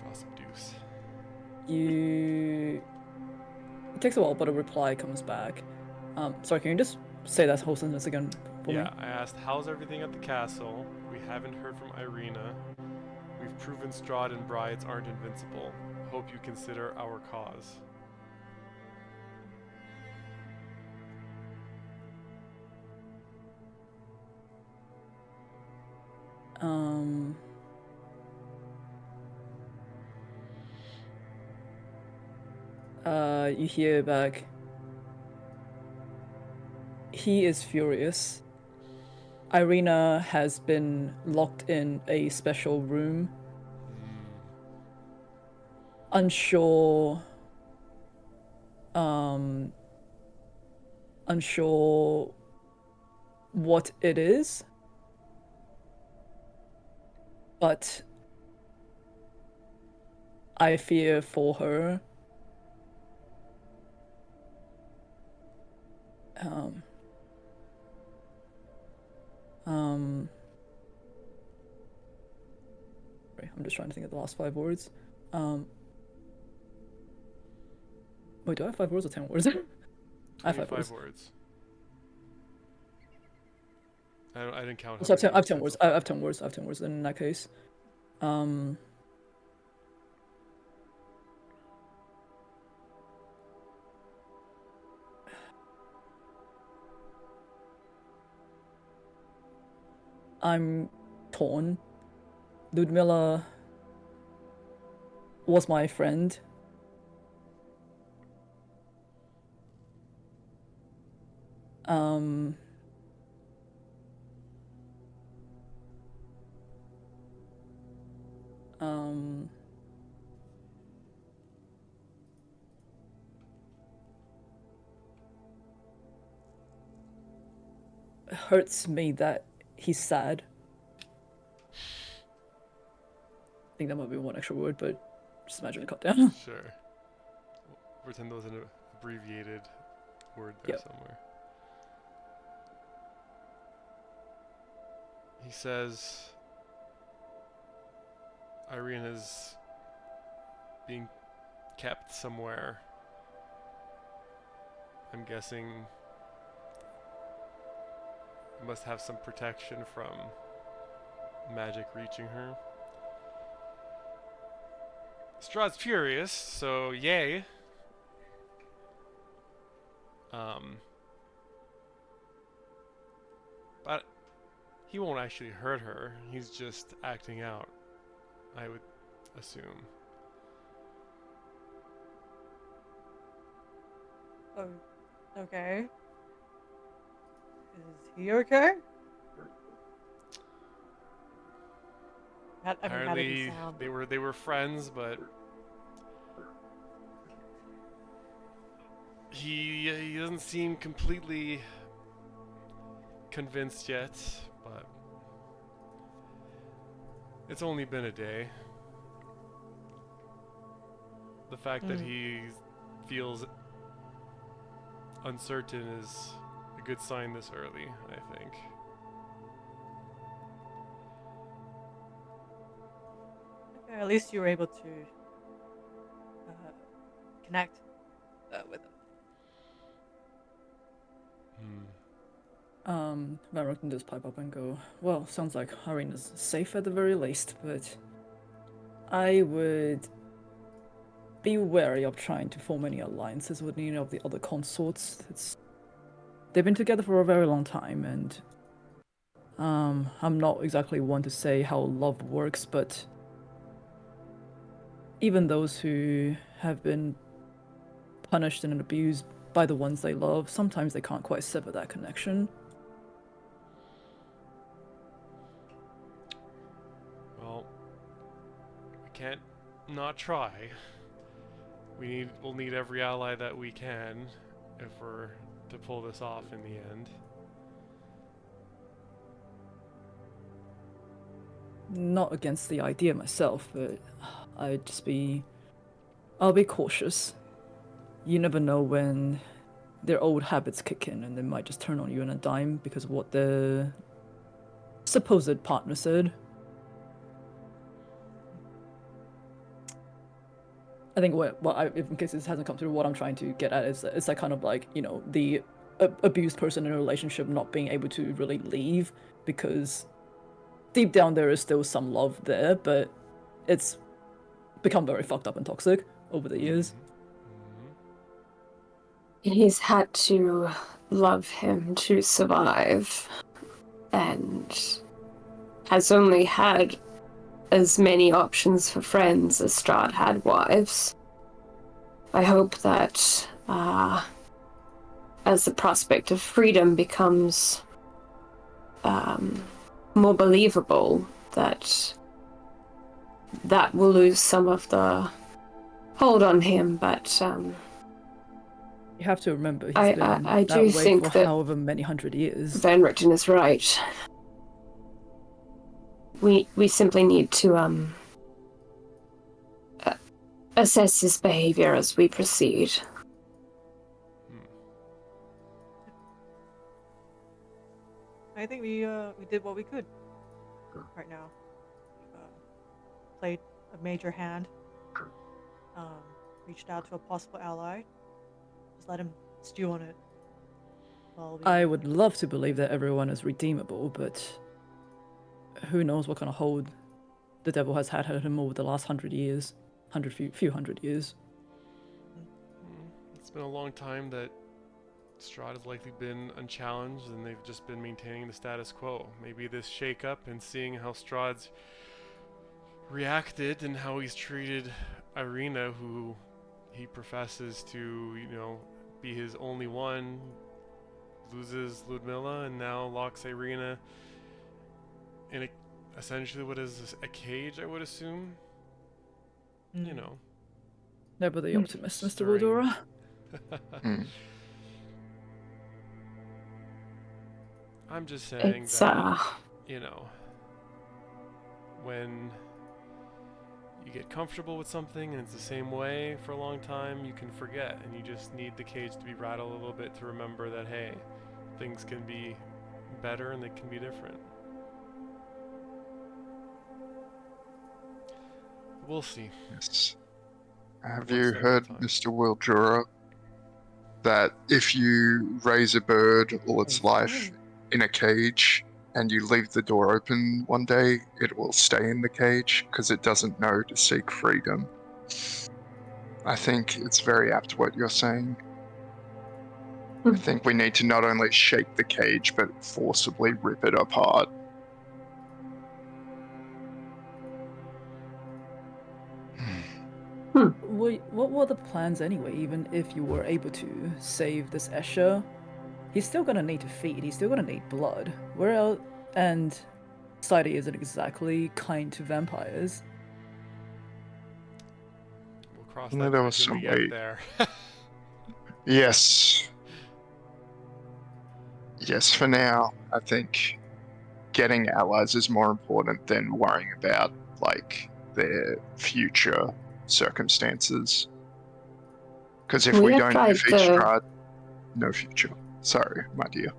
Speaker 1: Gossip Deuce.
Speaker 2: It takes a while, but a reply comes back. Sorry, can you just say that whole sentence again for me?
Speaker 1: Yeah, I asked, how's everything at the castle? We haven't heard from Irina. We've proven Strahd and brides aren't invincible. Hope you consider our cause.
Speaker 2: You hear back. He is furious. Irina has been locked in a special room. Unsure what it is, but I fear for her. Sorry, I'm just trying to think of the last 5 words. Wait, do I have 5 words or 10 words? I have 5 words.
Speaker 1: 25 words. I didn't count.
Speaker 2: So
Speaker 1: how
Speaker 2: I have 10
Speaker 1: many
Speaker 2: words.
Speaker 1: so
Speaker 2: I
Speaker 1: far.
Speaker 2: have 10 words. I have 10 words in that case. I'm torn. Ludmilla was my friend. Um, um, it hurts me that he's sad. I think that might be one extra word, but just imagine it cut down.
Speaker 1: Sure. Pretend there was an abbreviated word there
Speaker 2: Yep.
Speaker 1: somewhere. He says Irene is being kept somewhere. I'm guessing must have some protection from magic reaching her. Strahd's furious, so yay. But he won't actually hurt her. He's just acting out, I would assume.
Speaker 6: Oh, okay. Is he okay? How did he
Speaker 1: Apparently
Speaker 6: sound?
Speaker 1: they were friends, but he doesn't seem completely convinced yet, but it's only been a day. The fact that he feels uncertain is a good sign this early, I think.
Speaker 6: Okay, at least you were able to connect with him.
Speaker 2: Van Richten does pipe up and go, well, sounds like Irene is safe at the very least, but I would be wary of trying to form any alliances with any of the other consorts. They've been together for a very long time, and I'm not exactly one to say how love works, but even those who have been punished and abused by the ones they love, sometimes they can't quite sever that connection.
Speaker 1: Well, we can't not try. We'll need every ally that we can if we're to pull this off in the end.
Speaker 2: Not against the idea myself, but I'll be cautious. You never know when their old habits kick in and they might just turn on you on a dime because of what the supposed partner said. I think in case this hasn't come through, what I'm trying to get at is it's like kind of like, you know, the abused person in a relationship not being able to really leave because deep down there is still some love there, but it's become very fucked up and toxic over the years.
Speaker 5: He's had to love him to survive, and has only had as many options for friends as Strahd had wives. I hope that as the prospect of freedom becomes more believable, that will lose some of the hold on him, but
Speaker 2: You have to remember he's
Speaker 5: I
Speaker 2: been
Speaker 5: do
Speaker 2: that way
Speaker 5: think
Speaker 2: for
Speaker 5: that
Speaker 2: however many hundred years.
Speaker 5: Van Richten is right. We simply need to assess his behavior as we proceed.
Speaker 6: I think we did what we could right now. Played a major hand reached out to a possible ally. Just let him stew on it.
Speaker 2: I would love to believe that everyone is redeemable, but who knows what kind of hold the devil has had on him over the last 100 years, few hundred years.
Speaker 1: It's been a long time that Strahd has likely been unchallenged, and they've just been maintaining the status quo. Maybe this shake-up and seeing how Strahd's reacted and how he's treated Irina, who he professes to, be his only one, loses Ludmilla and now locks Irina in essentially what is a cage, I would assume.
Speaker 2: Never the optimist, Mr.
Speaker 1: Strange.
Speaker 2: Wildora.
Speaker 1: I'm just saying
Speaker 5: It's
Speaker 1: that, when you get comfortable with something and it's the same way for a long time, you can forget, and you just need the cage to be rattled a little bit to remember that, hey, things can be better and they can be different. We'll see.
Speaker 4: Yes. Have
Speaker 1: One
Speaker 4: you
Speaker 1: step at a
Speaker 4: heard,
Speaker 1: time.
Speaker 4: Mr. Wildura, that if you raise a bird all its life in a cage and you leave the door open one day, it will stay in the cage because it doesn't know to seek freedom? I think it's very apt what you're saying. I think we need to not only shake the cage, but forcibly rip it apart.
Speaker 2: What were the plans anyway, even if you were able to save this Escher? He's still gonna need to feed, he's still gonna need blood. Where else? And society isn't exactly kind to vampires.
Speaker 1: We'll cross
Speaker 4: No,
Speaker 1: that
Speaker 4: there
Speaker 1: bridge
Speaker 4: was
Speaker 1: when we
Speaker 4: some
Speaker 1: get
Speaker 4: way.
Speaker 1: there.
Speaker 4: Yes. Yes, for now, I think getting allies is more important than worrying about, their future circumstances. Because if we
Speaker 5: have
Speaker 4: don't
Speaker 5: tried
Speaker 4: defeat Strahd, no future. Sorry, my dear.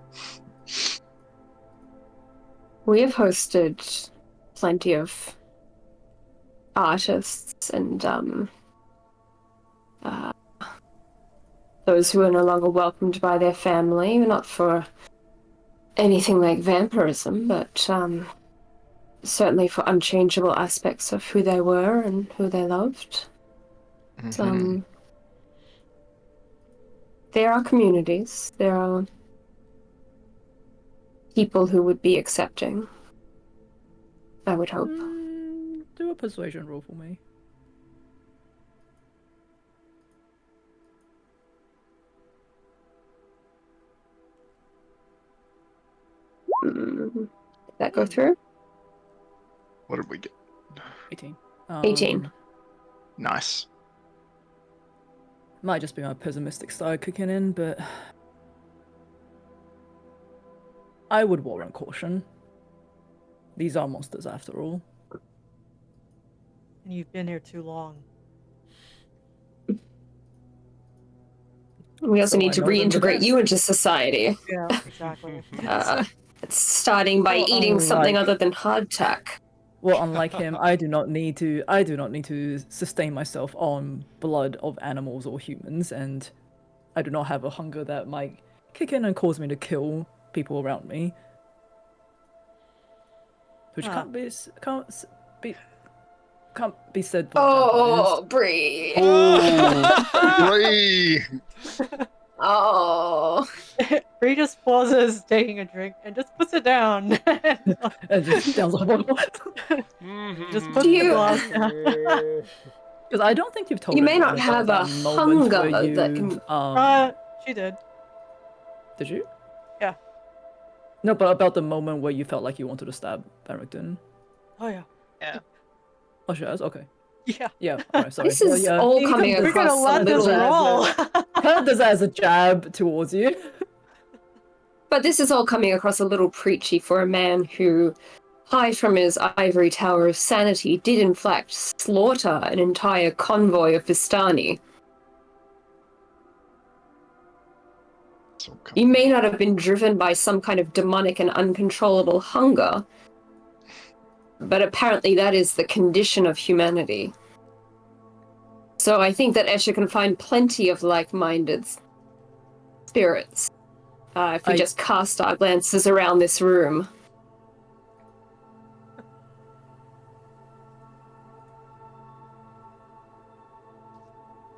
Speaker 5: We have hosted plenty of artists and those who are no longer welcomed by their family, not for anything like vampirism, but certainly for unchangeable aspects of who they were and who they loved.
Speaker 4: Mhm.
Speaker 5: There are communities, there are people who would be accepting, I would hope.
Speaker 2: Do a persuasion roll for me.
Speaker 5: Did that go through?
Speaker 4: What did we get?
Speaker 2: 18.
Speaker 5: 18.
Speaker 4: Nice.
Speaker 2: Might just be my pessimistic side kicking in, but I would warrant caution. These are monsters after all.
Speaker 6: And you've been here too long.
Speaker 5: We also
Speaker 2: So
Speaker 5: need
Speaker 2: I
Speaker 5: to
Speaker 2: know them the
Speaker 5: reintegrate you
Speaker 2: best.
Speaker 5: into society.
Speaker 6: Yeah, exactly.
Speaker 5: Starting by
Speaker 2: Well,
Speaker 5: eating something
Speaker 2: unlike-
Speaker 5: other than hardtack.
Speaker 2: Well, unlike him, I do not need to sustain myself on blood of animals or humans, and I do not have a hunger that might kick in and cause me to kill people around me. Which can't be said for
Speaker 5: Oh, Bree.
Speaker 4: Bree!
Speaker 5: Oh.
Speaker 6: Bree just pauses, taking a drink, and just puts it down.
Speaker 2: vampires. And just sounds like
Speaker 6: Just
Speaker 1: Mhm.
Speaker 6: puts
Speaker 5: Do
Speaker 6: the
Speaker 5: you-
Speaker 6: glass down.
Speaker 2: because I don't think you've told
Speaker 5: You may
Speaker 2: anyone
Speaker 5: not
Speaker 2: about
Speaker 5: have
Speaker 2: that
Speaker 5: a
Speaker 2: moment where
Speaker 5: hunger
Speaker 2: you,
Speaker 5: that can-
Speaker 6: She did.
Speaker 2: Did you?
Speaker 6: Yeah.
Speaker 2: No, but about the moment where you felt like you wanted to stab Richten.
Speaker 6: Oh yeah.
Speaker 2: Oh, she has? Okay.
Speaker 6: Yeah.
Speaker 2: Yeah, alright, sorry.
Speaker 5: This is all
Speaker 2: You
Speaker 5: coming
Speaker 2: can-
Speaker 6: We're gonna
Speaker 5: across a
Speaker 6: let this
Speaker 5: little...
Speaker 6: roll.
Speaker 2: Heard this as a jab towards you.
Speaker 5: But this is all coming across a little preachy for a man who, high from his ivory tower of sanity, did in fact slaughter an entire convoy of Vistani.
Speaker 4: So come
Speaker 5: You may not have been driven by some kind of demonic and uncontrollable hunger, but apparently that is the condition of humanity. So I think that Escher can find plenty of like-minded spirits if we just cast our glances around this room.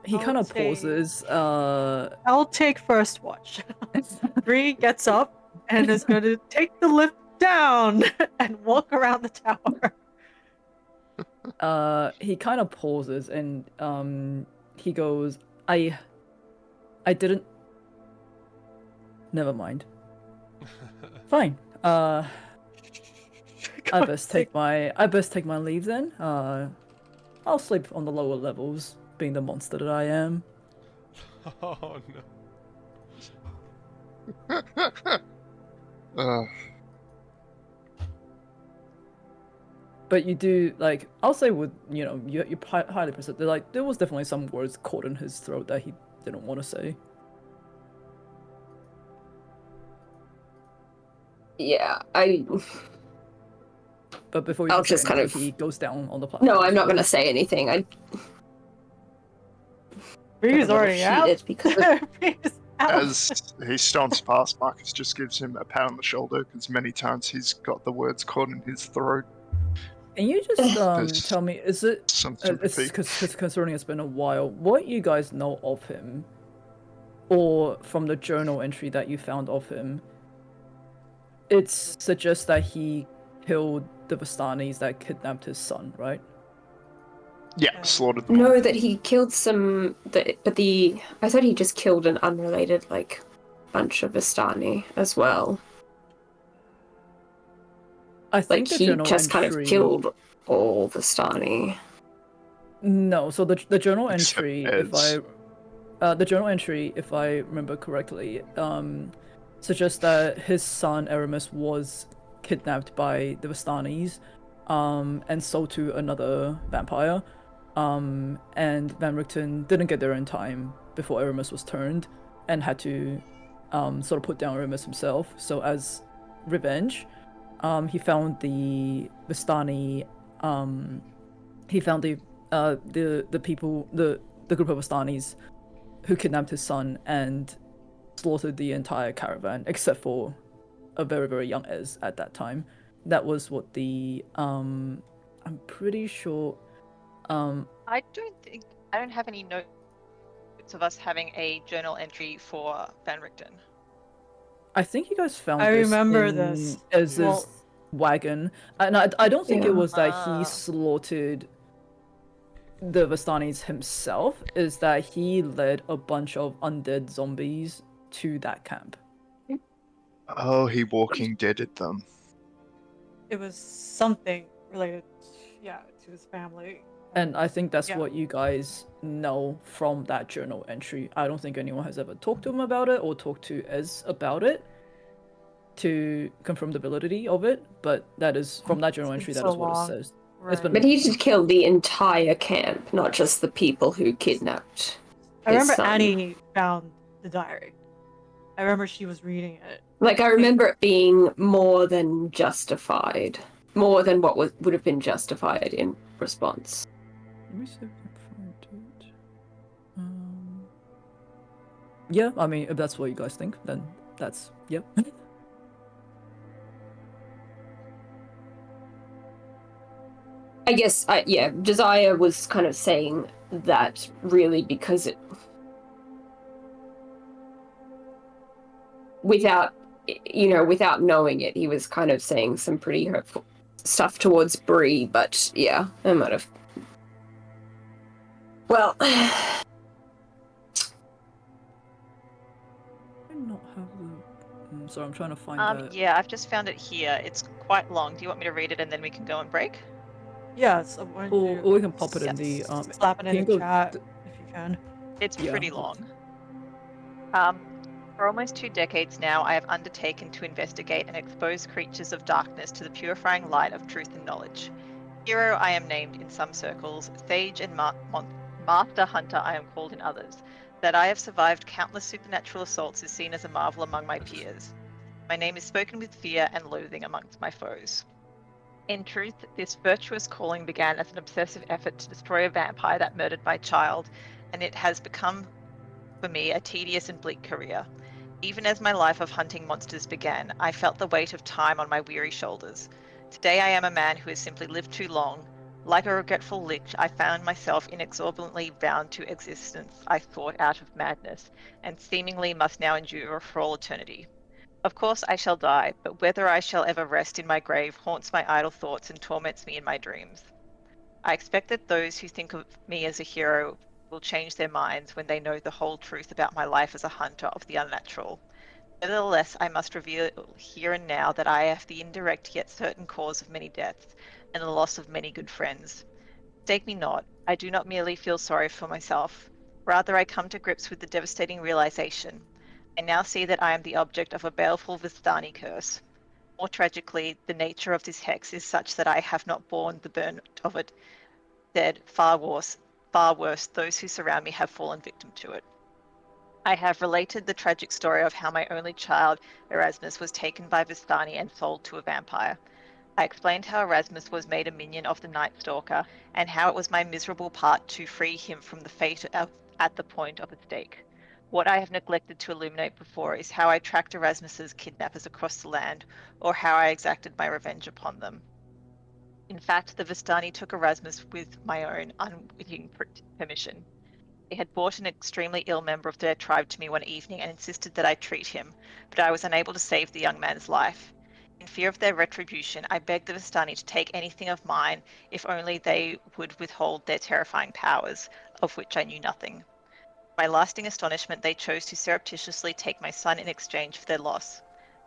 Speaker 2: He kind of pauses.
Speaker 6: I'll take first watch. Bree gets up and is going to take the lift down and walk around the tower.
Speaker 2: He kind of pauses and he goes, I didn't. Never mind. Fine. I best take my leave then. I'll sleep on the lower levels, being the monster that I am.
Speaker 1: Oh
Speaker 4: Uh,
Speaker 2: But you do, like, I'll say with, you know, you're highly perceptive. Like, there was definitely some words caught in his throat that he didn't want to say.
Speaker 5: Yeah,
Speaker 2: But before you
Speaker 5: I'll
Speaker 2: can say
Speaker 5: just kind
Speaker 2: anything,
Speaker 5: of-
Speaker 2: he goes down on the platform.
Speaker 5: No, I'm not going to say anything.
Speaker 6: Bree's already out.
Speaker 5: It's because of-
Speaker 6: Bree's out.
Speaker 4: as he stomps past, Marcus just gives him a pat on the shoulder because many times he's got the words caught in his throat.
Speaker 2: Can you just
Speaker 4: There's
Speaker 2: tell me, is it,
Speaker 4: some
Speaker 2: it's
Speaker 4: sympathy.
Speaker 2: because concerning it's been a while, what you guys know of him, or from the journal entry that you found of him, it suggests that he killed the Vastanis that kidnapped his son, right?
Speaker 4: Yeah, slaughtered them all.
Speaker 5: No, that he killed some. I thought he just killed an unrelated bunch of Vistani as well.
Speaker 2: I think the
Speaker 5: He
Speaker 2: journal
Speaker 5: just kind of
Speaker 2: entry-
Speaker 5: killed all Vistani.
Speaker 2: No, so the journal
Speaker 4: Except
Speaker 2: entry,
Speaker 4: Ed's.
Speaker 2: if I remember correctly, suggests that his son Aramis was kidnapped by the Vastanis, and sold to another vampire, and Van Richten didn't get there in time before Aramis was turned, and had to sort of put down Aramis himself. So as revenge, he found the Vistani. He found the people, the group of Vastanis who kidnapped his son and slaughtered the entire caravan except for a very, very young Ez at that time. That was what the I'm pretty sure
Speaker 3: I don't have any notes of us having a journal entry for Van Richten.
Speaker 2: I think you guys found
Speaker 6: I
Speaker 2: this
Speaker 6: remember
Speaker 2: in
Speaker 6: this.
Speaker 2: Ez's
Speaker 6: Well-
Speaker 2: wagon, and I don't think it
Speaker 5: Yeah.
Speaker 2: was that
Speaker 3: Ah.
Speaker 2: he slaughtered the Vastanis himself. Is that he led a bunch of undead zombies to that camp.
Speaker 4: Oh, he Walking Deaded them.
Speaker 6: It was something related, to his family.
Speaker 2: And I think that's
Speaker 6: Yeah.
Speaker 2: what you guys know from that journal entry. I don't think anyone has ever talked to him about it or talked to Ez about it to confirm the validity of it, but that is from that journal
Speaker 6: It's
Speaker 2: entry,
Speaker 6: been
Speaker 2: that is
Speaker 6: so
Speaker 2: what
Speaker 6: long.
Speaker 2: it says.
Speaker 6: Right.
Speaker 2: been-
Speaker 5: But he did kill the entire camp, not just the people who kidnapped.
Speaker 6: I remember
Speaker 5: his son.
Speaker 6: Annie found the diary. I remember she was reading it.
Speaker 5: I remember it being more than justified, more than what would have been justified in response.
Speaker 2: Let me see if I can find it. Yeah, I mean, if that's what you guys think, then that's, yep.
Speaker 5: I guess, Josiah was kind of saying that really because without knowing it, he was kind of saying some pretty hurtful stuff towards Bree, but yeah, I might have. Well,
Speaker 2: I not have the. Sorry, I'm trying to find that.
Speaker 3: Yeah, I've just found it here. It's quite long. Do you want me to read it and then we can go and break?
Speaker 6: Yes, I wanted
Speaker 2: Or
Speaker 6: to
Speaker 2: we can pop it in the.
Speaker 6: slap it
Speaker 2: can you
Speaker 6: in the
Speaker 2: go
Speaker 6: chat
Speaker 2: d-
Speaker 6: if you can.
Speaker 3: It's
Speaker 2: Yeah.
Speaker 3: pretty long. For almost 2 decades now, I have undertaken to investigate and expose creatures of darkness to the purifying light of truth and knowledge. Hero I am named in some circles, Sage and Master Hunter I am called in others. That I have survived countless supernatural assaults is seen as a marvel among my peers. My name is spoken with fear and loathing amongst my foes. In truth, this virtuous calling began as an obsessive effort to destroy a vampire that murdered my child, and it has become, for me, a tedious and bleak career. Even as my life of hunting monsters began, I felt the weight of time on my weary shoulders. Today I am a man who has simply lived too long. Like a regretful lich, I found myself inexorably bound to existence I thought out of madness, and seemingly must now endure for all eternity. Of course I shall die, but whether I shall ever rest in my grave haunts my idle thoughts and torments me in my dreams. I expect that those who think of me as a hero will change their minds when they know the whole truth about my life as a hunter of the unnatural. Nevertheless, I must reveal here and now that I have the indirect yet certain cause of many deaths, and the loss of many good friends. Mistake me not, I do not merely feel sorry for myself. Rather, I come to grips with the devastating realization. I now see that I am the object of a baleful Vistani curse. More tragically, the nature of this hex is such that I have not borne the burden of it. Dead, far worse, those who surround me have fallen victim to it. I have related the tragic story of how my only child, Erasmus, was taken by Vistani and sold to a vampire. I explained how Erasmus was made a minion of the Night Stalker, and how it was my miserable part to free him from the fate at the point of a stake. What I have neglected to illuminate before is how I tracked Erasmus's kidnappers across the land, or how I exacted my revenge upon them. In fact, the Vistani took Erasmus with my own unwitting permission. They had brought an extremely ill member of their tribe to me one evening and insisted that I treat him, but I was unable to save the young man's life. In fear of their retribution, I begged the Vistani to take anything of mine, if only they would withhold their terrifying powers, of which I knew nothing. To my lasting astonishment, they chose to surreptitiously take my son in exchange for their loss.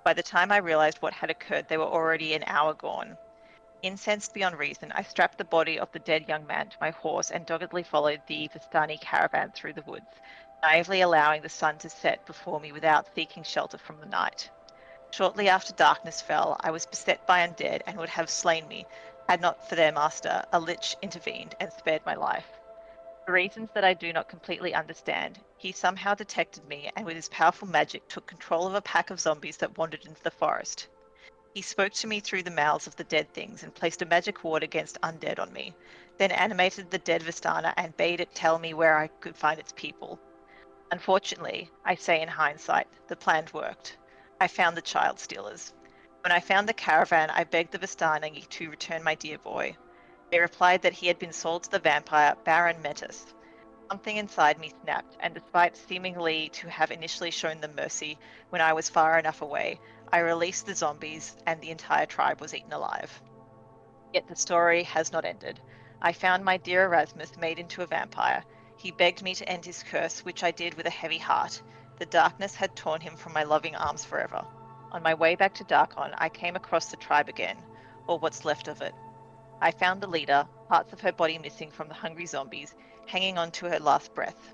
Speaker 3: By the time I realized what had occurred, they were already an hour gone. Incensed beyond reason, I strapped the body of the dead young man to my horse and doggedly followed the Vistani caravan through the woods, naively allowing the sun to set before me without seeking shelter from the night. Shortly after darkness fell, I was beset by undead and would have slain me, had not for their master, a lich, intervened and spared my life. For reasons that I do not completely understand, he somehow detected me and with his powerful magic took control of a pack of zombies that wandered into the forest. He spoke to me through the mouths of the dead things and placed a magic ward against undead on me, then animated the dead Vistana and bade it tell me where I could find its people. Unfortunately, I say in hindsight, the plan worked. I found the child stealers. When I found the caravan, I begged the Vistani to return my dear boy. They replied that he had been sold to the vampire Baron Metis. Something inside me snapped, and despite seemingly to have initially shown them mercy when I was far enough away, I released the zombies and the entire tribe was eaten alive. Yet the story has not ended. I found my dear Erasmus made into a vampire. He begged me to end his curse, which I did with a heavy heart. The darkness had torn him from my loving arms forever. On my way back to Darkon, I came across the tribe again, or what's left of it. I found the leader, parts of her body missing from the hungry zombies, hanging on to her last breath.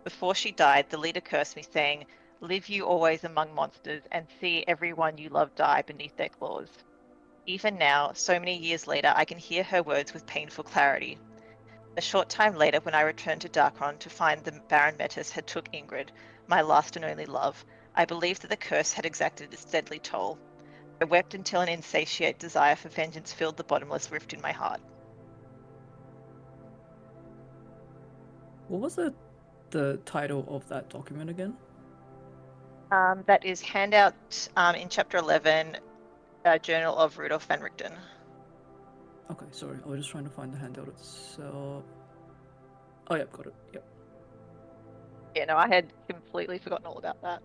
Speaker 3: Before she died, the leader cursed me, saying, "Live you always among monsters, and see everyone you love die beneath their claws." Even now, so many years later, I can hear her words with painful clarity. A short time later, when I returned to Darkon to find the Baron Metis had took Ingrid, my last and only love, I believed that the curse had exacted its deadly toll. I wept until an insatiate desire for vengeance filled the bottomless rift in my heart.
Speaker 2: What was the title of that document again?
Speaker 3: That is handout in Chapter 11, Journal of Rudolf van Richten.
Speaker 2: Okay, sorry, I was just trying to find the handout itself. Oh, yep, got it. Yep.
Speaker 3: Yeah, no, I had completely forgotten all about that.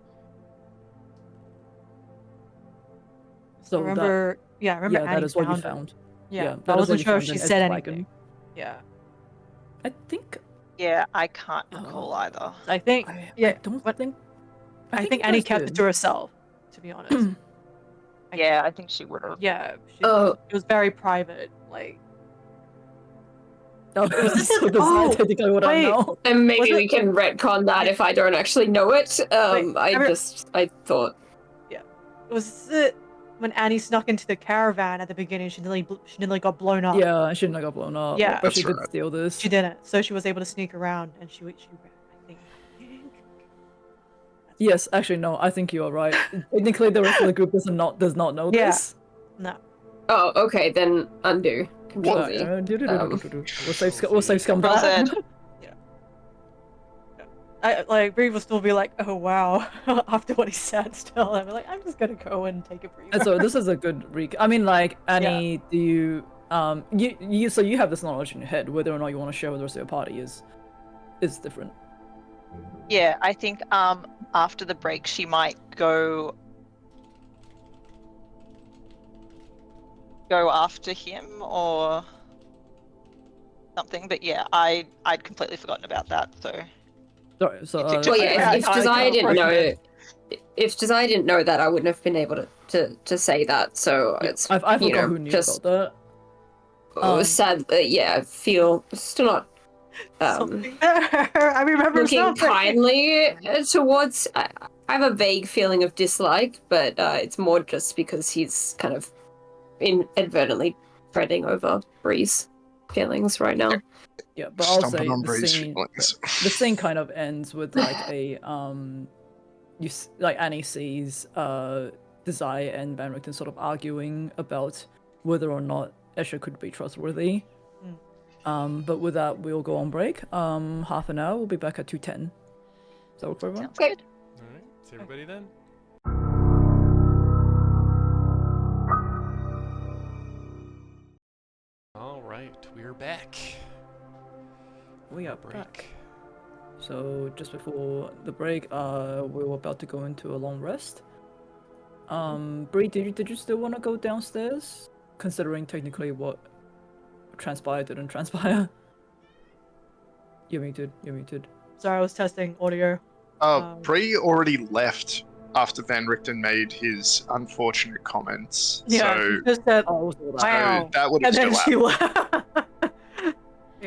Speaker 2: So
Speaker 6: I remember
Speaker 2: that
Speaker 6: Annie
Speaker 2: is what you
Speaker 6: found it.
Speaker 2: found.
Speaker 6: Yeah,
Speaker 2: that
Speaker 6: I
Speaker 2: is what
Speaker 6: wasn't
Speaker 2: you
Speaker 6: sure if
Speaker 2: found
Speaker 6: she
Speaker 2: in
Speaker 6: said
Speaker 2: Ed's
Speaker 6: anything.
Speaker 2: wagon.
Speaker 6: Yeah.
Speaker 2: I think.
Speaker 3: Yeah, I can't recall either.
Speaker 6: I think.
Speaker 2: I
Speaker 6: you
Speaker 2: think
Speaker 6: Annie
Speaker 2: you guys
Speaker 6: kept it
Speaker 2: did.
Speaker 6: to herself, to be honest.
Speaker 3: Yeah, I think she would have.
Speaker 6: Yeah.
Speaker 5: Oh.
Speaker 6: It was very private. Like.
Speaker 2: Oh,
Speaker 6: Was this
Speaker 2: so
Speaker 6: an-
Speaker 2: does
Speaker 6: oh,
Speaker 2: that technically what I
Speaker 6: wait.
Speaker 2: know?
Speaker 5: And maybe
Speaker 6: Was it-
Speaker 5: we can retcon that if I don't actually know it. I thought.
Speaker 6: Yeah. Was it when Annie snuck into the caravan at the beginning? She nearly got blown up.
Speaker 2: Yeah, I shouldn't have got blown up.
Speaker 6: Yeah.
Speaker 2: But she
Speaker 4: That's
Speaker 2: did
Speaker 4: right.
Speaker 2: steal this.
Speaker 6: She didn't. So she was able to sneak around, and she ran. I think.
Speaker 2: Yes, actually, no, I think you are right. Technically, the rest of the group does not know
Speaker 6: Yeah.
Speaker 2: this.
Speaker 6: No.
Speaker 5: Oh, okay, then undo. Control Z.
Speaker 2: We'll save
Speaker 3: Control
Speaker 2: scumbag.
Speaker 3: Z.
Speaker 6: I like Bree will still be like, oh wow, after what he said. Still, I'm like, I'm just gonna go and take a breather.
Speaker 2: And so this is a good I mean, like, Annie, do you so you have this knowledge in your head. Whether or not you want to share with the rest of your party is different.
Speaker 3: Yeah, I think after the break she might go after him or something. But yeah, I'd completely forgotten about that. So
Speaker 2: Sorry, so
Speaker 5: Well, yeah, if Josiah didn't know,
Speaker 3: it.
Speaker 5: if Josiah didn't know that, I wouldn't have been able to say that. So it's
Speaker 2: I forgot
Speaker 5: you know,
Speaker 2: who knew
Speaker 5: just
Speaker 2: about that.
Speaker 5: sad. Yeah, feel still not
Speaker 6: Something there. I remember
Speaker 5: looking
Speaker 6: something.
Speaker 5: kindly towards. I have a vague feeling of dislike, but it's more just because he's kind of inadvertently treading over Bree's feelings right now.
Speaker 2: Yeah, but I'll say
Speaker 4: Stomping on
Speaker 2: the
Speaker 4: Bree's
Speaker 2: scene,
Speaker 4: feelings.
Speaker 2: the scene kind of ends with like a like Annie sees Desire and Van Richten sort of arguing about whether or not Escher could be trustworthy. But with that, we'll go on break. Half an hour. We'll be back at 2:10. Does that work for everyone?
Speaker 3: Sounds good.
Speaker 1: All right. See everybody then. All right, we're back.
Speaker 2: We are
Speaker 1: Break.
Speaker 2: back. So just before the break, we were about to go into a long rest. Bree, did you still want to go downstairs? Considering technically what transpired didn't transpire. You're muted.
Speaker 6: Sorry, I was testing audio.
Speaker 4: Bree already left after Van Richten made his unfortunate comments.
Speaker 6: Yeah,
Speaker 4: So,
Speaker 6: she just said,
Speaker 2: Oh, so
Speaker 6: wow.
Speaker 4: that would have
Speaker 6: And then
Speaker 4: still
Speaker 6: she
Speaker 4: happened.
Speaker 6: left.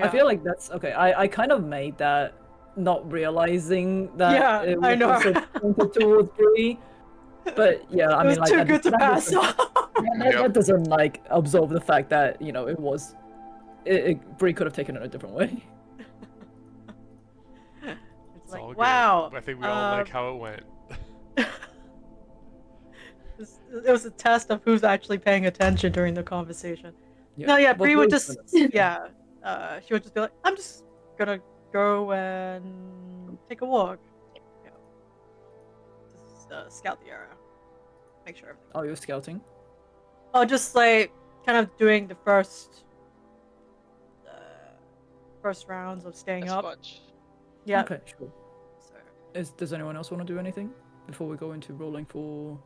Speaker 2: I feel like that's okay. I kind of made that not realizing that
Speaker 6: Yeah,
Speaker 2: it was
Speaker 6: I know.
Speaker 2: also pointed towards Bree. But yeah, I
Speaker 6: it
Speaker 2: mean,
Speaker 6: was
Speaker 2: like
Speaker 6: too
Speaker 2: that,
Speaker 6: good to
Speaker 2: that
Speaker 6: pass
Speaker 2: doesn't-
Speaker 6: off.
Speaker 2: that doesn't like absolve the fact that it was Bree could have taken it a different way.
Speaker 6: It's
Speaker 1: It's all
Speaker 6: like,
Speaker 1: good.
Speaker 6: wow.
Speaker 1: I think we all like how it went.
Speaker 6: It was a test of who's actually paying attention during the conversation.
Speaker 2: Yeah.
Speaker 6: No, yeah,
Speaker 2: But
Speaker 6: Bree would
Speaker 2: Bree's
Speaker 6: just,
Speaker 2: gonna-
Speaker 6: she would just be like, I'm just gonna go and take a walk. Yeah. Just scout the area. Make sure everything.
Speaker 2: Oh, you're scouting?
Speaker 6: Oh, just like kind of doing the first rounds of staying up.
Speaker 3: Watch.
Speaker 6: Yeah.
Speaker 2: Okay, sure.
Speaker 6: So,
Speaker 2: Does anyone else want to do anything before we go into rolling for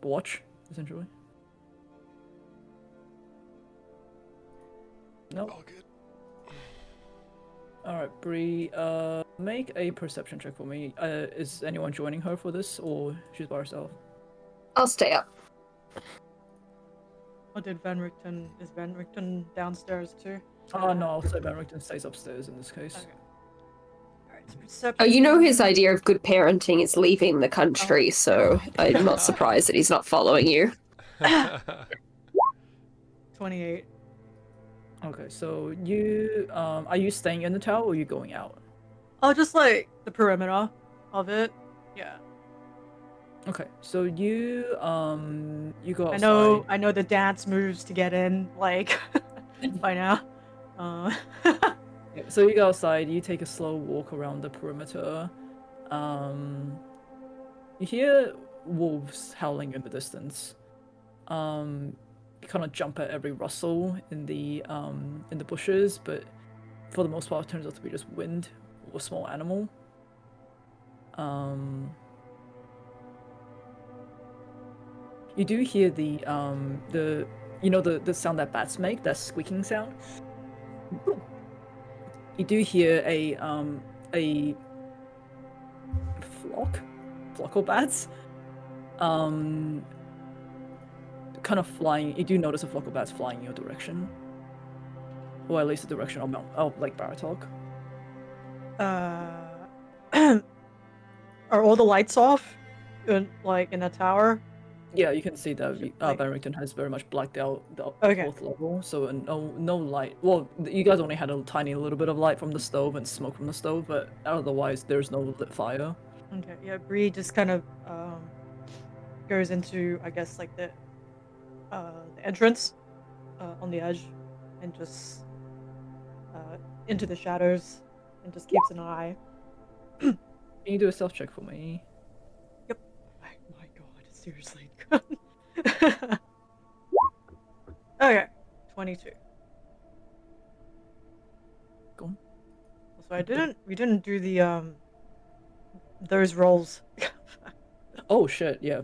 Speaker 2: watch, essentially? No.
Speaker 1: All good.
Speaker 2: Alright, Bree, make a perception check for me. Is anyone joining her for this, or she's by herself?
Speaker 5: I'll stay up.
Speaker 6: what did is Van Richten downstairs too?
Speaker 2: Oh no, I'll say Van Richten stays upstairs in this case.
Speaker 6: Okay. Alright, so perception.
Speaker 5: Oh, you know his idea of good parenting is leaving the country, so I'm not surprised that he's not following you.
Speaker 6: 28.
Speaker 2: Okay, so you, are you staying in the tower, or are you going out?
Speaker 6: Oh, just like the perimeter of it. Yeah.
Speaker 2: Okay, so you go outside.
Speaker 6: I know the dance moves to get in, like, by now.
Speaker 2: Yeah, so you go outside, you take a slow walk around the perimeter. You hear wolves howling in the distance. You kind of jump at every rustle in the bushes, but for the most part, it turns out to be just wind or a small animal. You do hear the sound that bats make, that squeaking sound. You do hear a flock of bats, kind of flying. You do notice a flock of bats flying in your direction, or at least the direction of like Baratok.
Speaker 6: Are all the lights off, in the tower?
Speaker 2: Yeah, you can see that
Speaker 6: Like-
Speaker 2: Barrington has very much blacked out the
Speaker 6: Okay.
Speaker 2: fourth level, so no light. Well, you guys only had a tiny little bit of light from the stove and smoke from the stove, but otherwise there's no lit fire.
Speaker 6: Okay, yeah, Bree just kind of goes into, I guess, like the entrance on the edge, and just into the shadows, and just keeps an eye.
Speaker 2: Can you do a stealth check for me?
Speaker 6: Yep. Oh my god, seriously. Okay, 22.
Speaker 2: Go on.
Speaker 6: So we didn't do the those rolls.
Speaker 2: Oh shit, yeah.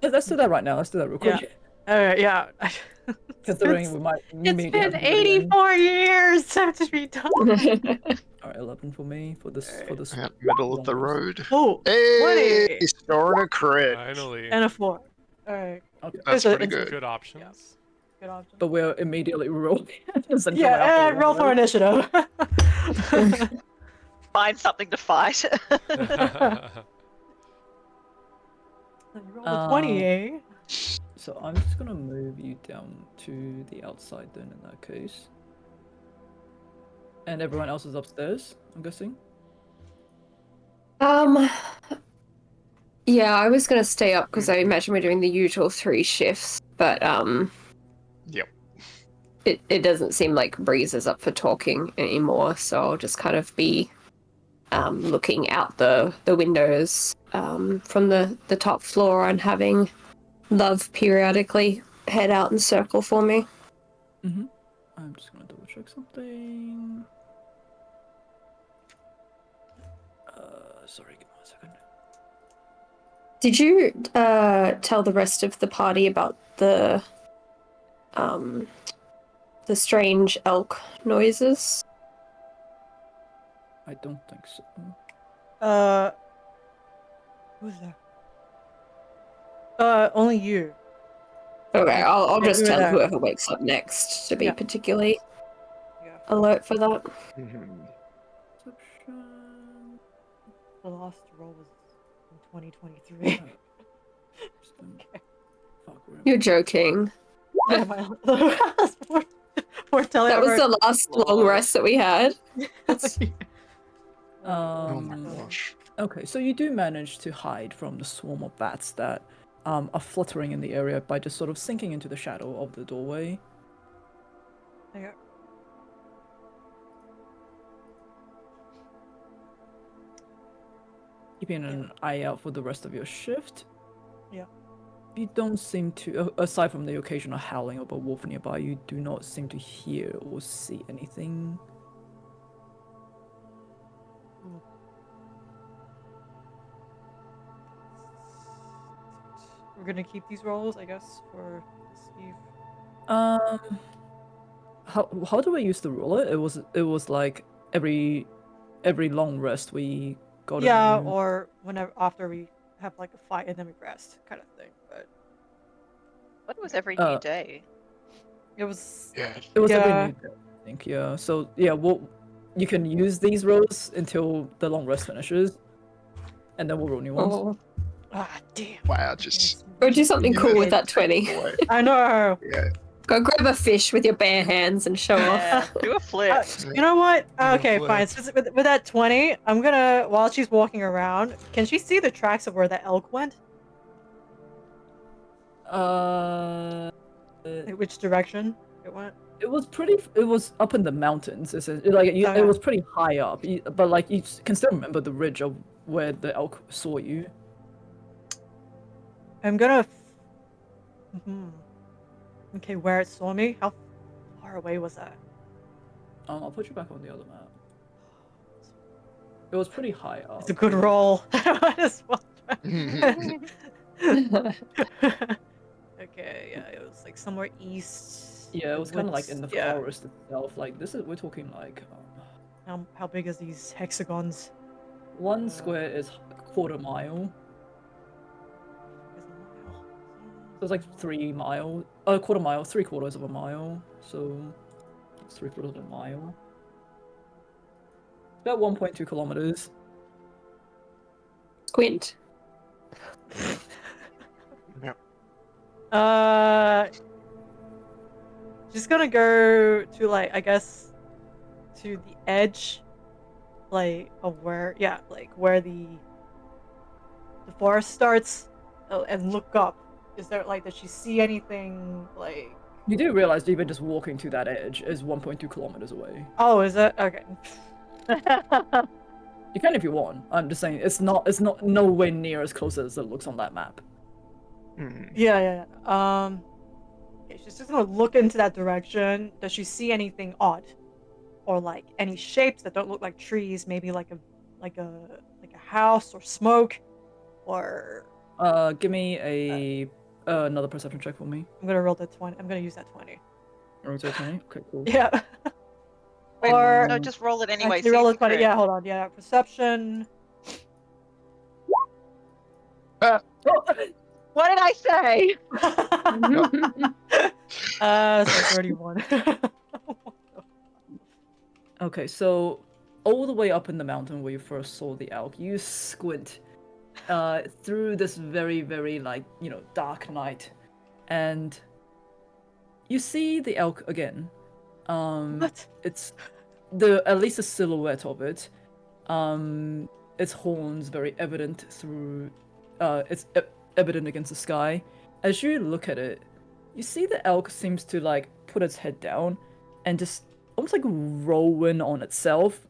Speaker 2: Let's do that right now. Let's do that real quick.
Speaker 6: Alright, yeah.
Speaker 2: Considering we might
Speaker 6: It's
Speaker 2: immediately have
Speaker 6: been
Speaker 2: to do it again.
Speaker 6: 84 years to be done.
Speaker 2: Alright, 11 for me for this.
Speaker 4: Out middle of the
Speaker 2: long rest.
Speaker 4: road.
Speaker 6: Oh,
Speaker 4: Hey,
Speaker 6: 20
Speaker 4: storing a crit.
Speaker 1: Finally.
Speaker 6: and a 4. Alright.
Speaker 2: Okay.
Speaker 4: That's
Speaker 6: It's a-
Speaker 4: pretty
Speaker 6: it's a-
Speaker 4: good.
Speaker 1: Good options.
Speaker 6: Good option.
Speaker 2: But we're immediately rolling.
Speaker 6: Yeah, and roll for initiative.
Speaker 3: Find something to fight.
Speaker 6: You rolled a 20, eh?
Speaker 2: So I'm just gonna move you down to the outside then in that case. And everyone else is upstairs, I'm guessing?
Speaker 5: Yeah, I was gonna stay up because I imagine we're doing the usual 3 shifts, but
Speaker 4: Yep.
Speaker 5: it doesn't seem like Breeze is up for talking anymore, so I'll just kind of be looking out the windows from the top floor and having Love periodically head out and circle for me.
Speaker 2: Mm-hmm. I'm just gonna double check something. Sorry, give me 1 second.
Speaker 5: Did you tell the rest of the party about the strange elk noises?
Speaker 2: I don't think so.
Speaker 6: Who's there? Only you.
Speaker 5: Okay, I'll
Speaker 6: Yeah,
Speaker 5: just
Speaker 6: who are
Speaker 5: tell
Speaker 6: there?
Speaker 5: whoever wakes up next to be
Speaker 6: Yeah.
Speaker 5: particularly
Speaker 6: Yeah.
Speaker 5: alert for that.
Speaker 2: Perception.
Speaker 6: The last roll was in 2023.
Speaker 2: Fuck, where am
Speaker 5: You're joking.
Speaker 6: Yeah, my foretelling
Speaker 5: That was
Speaker 6: of
Speaker 5: the last long
Speaker 1: Lord.
Speaker 5: rest that we had.
Speaker 4: Oh my
Speaker 2: Um,
Speaker 4: gosh.
Speaker 2: Okay, so you do manage to hide from the swarm of bats that are fluttering in the area by just sort of sinking into the shadow of the doorway.
Speaker 6: Yeah.
Speaker 2: Keeping an eye out for the rest of your shift.
Speaker 6: Yeah.
Speaker 2: You don't seem to, aside from the occasional howling of a wolf nearby, you do not seem to hear or see anything.
Speaker 6: We're gonna keep these rolls, I guess, for Steve.
Speaker 2: How do I use the ruler? It was like every long rest we got.
Speaker 6: Yeah,
Speaker 2: a new...
Speaker 6: or whenever after we have like a fight and then we rest, kind of thing. But
Speaker 3: What was every new day?
Speaker 6: it was
Speaker 4: Yeah.
Speaker 2: It was
Speaker 6: Yeah.
Speaker 2: every new day, I think. Yeah. So yeah, you can use these rolls until the long rest finishes, and then we'll roll new ones.
Speaker 5: Oh.
Speaker 6: damn.
Speaker 4: Wow, just
Speaker 5: Go do something cool with
Speaker 4: Yeah.
Speaker 5: that 20.
Speaker 4: boy.
Speaker 6: I know.
Speaker 4: Yeah.
Speaker 5: Go grab a fish with your bare hands and show
Speaker 3: Yeah,
Speaker 5: off.
Speaker 3: do a flip.
Speaker 6: You know what?
Speaker 1: No
Speaker 6: Okay,
Speaker 1: flip.
Speaker 6: fine. So with that 20, I'm gonna, while she's walking around, can she see the tracks of where the elk went? Like, which direction it went?
Speaker 2: It was up in the mountains. It was pretty high up, but like you can still remember the ridge of where the elk saw you.
Speaker 6: I'm gonna. Okay, where it saw me? How far away was that?
Speaker 2: I'll put you back on the other map. It was pretty high up.
Speaker 6: It's a good roll. I might as well try. Okay, yeah, it was like somewhere east.
Speaker 2: Yeah, it was kind of like in the
Speaker 6: Yeah.
Speaker 2: forest itself. Like we're talking like
Speaker 6: How big is these hexagons?
Speaker 2: 1 square is a quarter mile.
Speaker 6: Is a mile.
Speaker 2: So it's like 3 mile, a quarter mile, 3/4 of a mile. So it's 3/4 of a mile. About 1.2 kilometers.
Speaker 5: Squint.
Speaker 6: Just gonna go to like, I guess, to the edge, like of where, yeah, like where the forest starts, and look up. Is there like, does she see anything like?
Speaker 2: You do realize even just walking to that edge is 1.2 kilometers away.
Speaker 6: Oh, is it? Okay.
Speaker 2: You can if you want. I'm just saying it's not nowhere near as close as it looks on that map.
Speaker 6: Yeah. Okay, she's just gonna look into that direction. Does she see anything odd, or like any shapes that don't look like trees? Maybe like a house or smoke, or
Speaker 2: Give me another perception check for me.
Speaker 6: I'm gonna roll that 20. I'm gonna use that 20.
Speaker 2: Roll to 20. Okay, cool.
Speaker 6: Yeah.
Speaker 3: Wait,
Speaker 6: Or
Speaker 3: no, just roll it anyway.
Speaker 6: actually
Speaker 3: so you
Speaker 6: roll a
Speaker 3: can
Speaker 6: 20.
Speaker 3: crit.
Speaker 6: Yeah, hold on. Yeah, perception.
Speaker 3: What did I say?
Speaker 6: So 31.
Speaker 2: Okay, so all the way up in the mountain where you first saw the elk, you squint through this very, very dark night, and you see the elk again.
Speaker 6: What?
Speaker 2: It's at least the silhouette of it. Its horns very evident through. It's evident against the sky. As you look at it, you see the elk seems to put its head down and just almost roll in on itself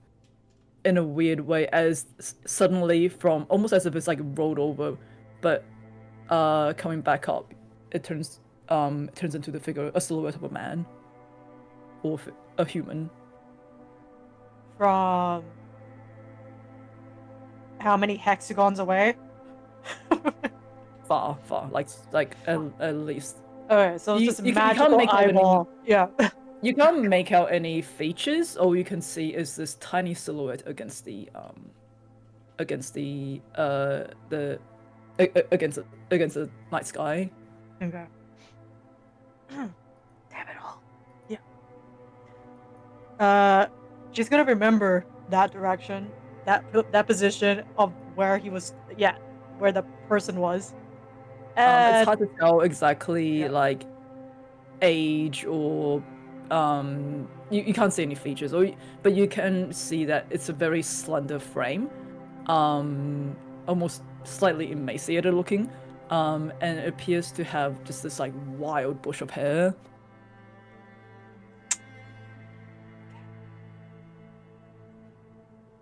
Speaker 2: in a weird way, as suddenly from almost as if it's rolled over, but coming back up, it turns into the figure, a silhouette of a man or a human.
Speaker 6: From how many hexagons away?
Speaker 2: Far, at least.
Speaker 6: Okay, so it's
Speaker 2: You-
Speaker 6: just a
Speaker 2: you can't
Speaker 6: magical
Speaker 2: make out any-
Speaker 6: eyeball. Yeah.
Speaker 2: You can't make out any features. All you can see is this tiny silhouette against the against the night sky.
Speaker 6: Okay. Damn it all. Yeah. She's gonna remember that direction, that position of where he was. Yeah, where the person was.
Speaker 2: It's hard to tell exactly
Speaker 6: Yeah.
Speaker 2: age or you can't see any features, but you can see that it's a very slender frame, almost slightly emaciated looking, and it appears to have just this wild bush of hair.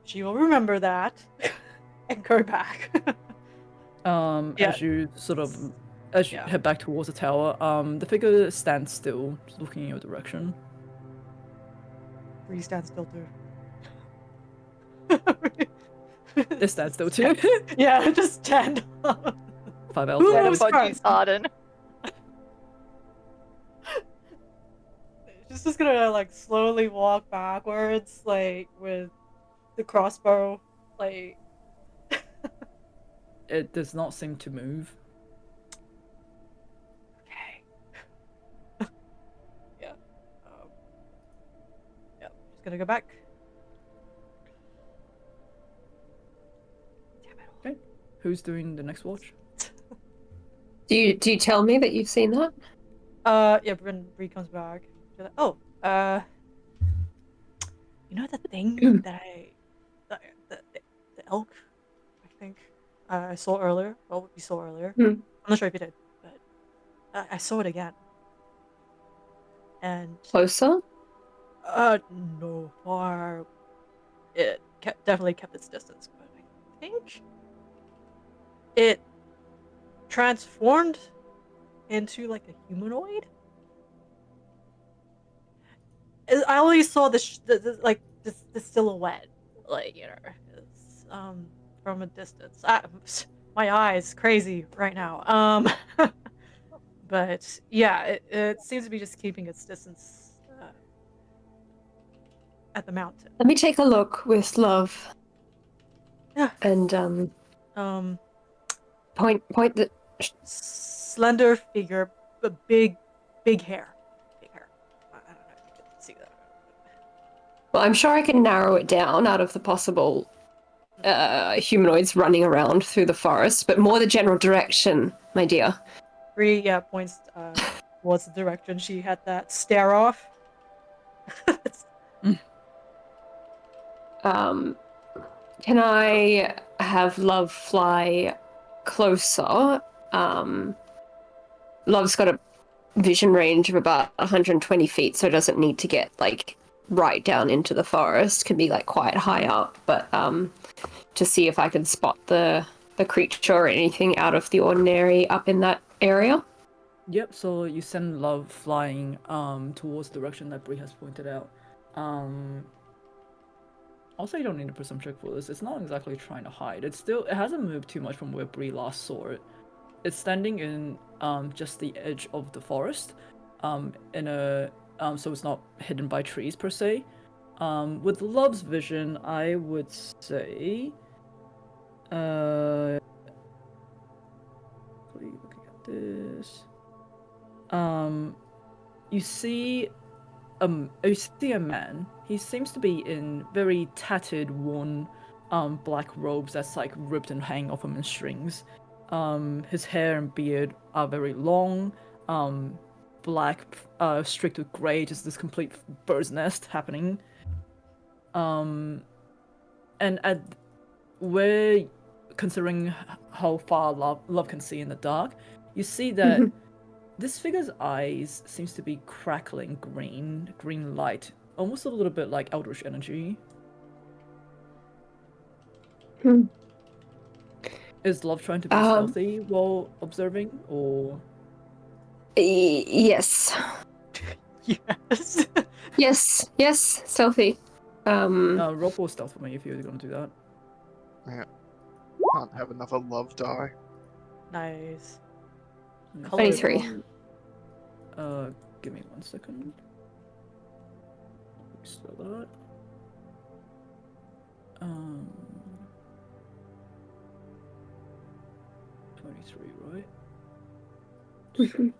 Speaker 6: She will remember that and go back. Yeah.
Speaker 2: As you
Speaker 6: Yeah.
Speaker 2: head back towards the tower, the figure stands still, just looking in your direction.
Speaker 6: Bree stands still too.
Speaker 2: It stands still too.
Speaker 6: Yeah, just stand up.
Speaker 2: 5 elves
Speaker 6: Who
Speaker 2: later.
Speaker 6: knows?
Speaker 3: Beg
Speaker 6: Christ.
Speaker 3: pardon.
Speaker 6: She's just gonna slowly walk backwards, with the crossbow,
Speaker 2: It does not seem to move.
Speaker 6: Okay. Yeah. Yeah. Just gonna go back. Damn it.
Speaker 2: Okay. Who's doing the next watch?
Speaker 5: Do you tell me that you've seen that?
Speaker 6: Yeah, when Bree comes back, she's like, oh, you know the thing that the elk, I think, I saw earlier. Well, we saw earlier.
Speaker 5: Hmm.
Speaker 6: I'm not sure if you did, but I saw it again. And
Speaker 5: Closer?
Speaker 6: no, far. It definitely kept its distance, but I think it transformed into a humanoid. I only saw the silhouette, it's, from a distance. My eyes crazy right now. But yeah, it seems to be just keeping its distance at the mountain.
Speaker 5: Let me take a look with love.
Speaker 6: Yeah.
Speaker 5: And point the
Speaker 6: Slender figure, but big hair. Big hair. I don't know if you can see that.
Speaker 5: Well, I'm sure I can narrow it down out of the possible humanoids running around through the forest, but more the general direction, my dear.
Speaker 6: Bree, yeah, points towards the direction she had that stare off.
Speaker 5: Can I have love fly closer Love's got a vision range of about 120 feet, so it doesn't need to get like right down into the forest. Can be like quite high up, but to see if I can spot the creature or anything out of the ordinary up in that area.
Speaker 2: Yep, so you send Love flying towards the direction that Bree has pointed out. Also, you don't need a perception check for this. It's not exactly trying to hide. It hasn't moved too much from where Bree last saw it. It's standing in just the edge of the forest, so it's not hidden by trees per se. With Love's vision, I would say, looking at this, you see a man. He seems to be in very tattered, worn, black robes that's like ripped and hang off him in strings. His hair and beard are very long, black, streaked with grey, just this complete bird's nest happening. And at where, considering how far Love can see in the dark, you see that this figure's eyes seems to be crackling green light, almost a little bit like eldritch energy. Is Love trying to be stealthy while observing, or?
Speaker 5: Yes.
Speaker 6: Yes.
Speaker 5: Yes, stealthy.
Speaker 2: Roll for stealth for me if you're gonna do that.
Speaker 4: Yeah. Can't have another love die.
Speaker 6: Nice.
Speaker 5: 23.
Speaker 2: Give me 1 second. Spell that. 23, right? Quickly.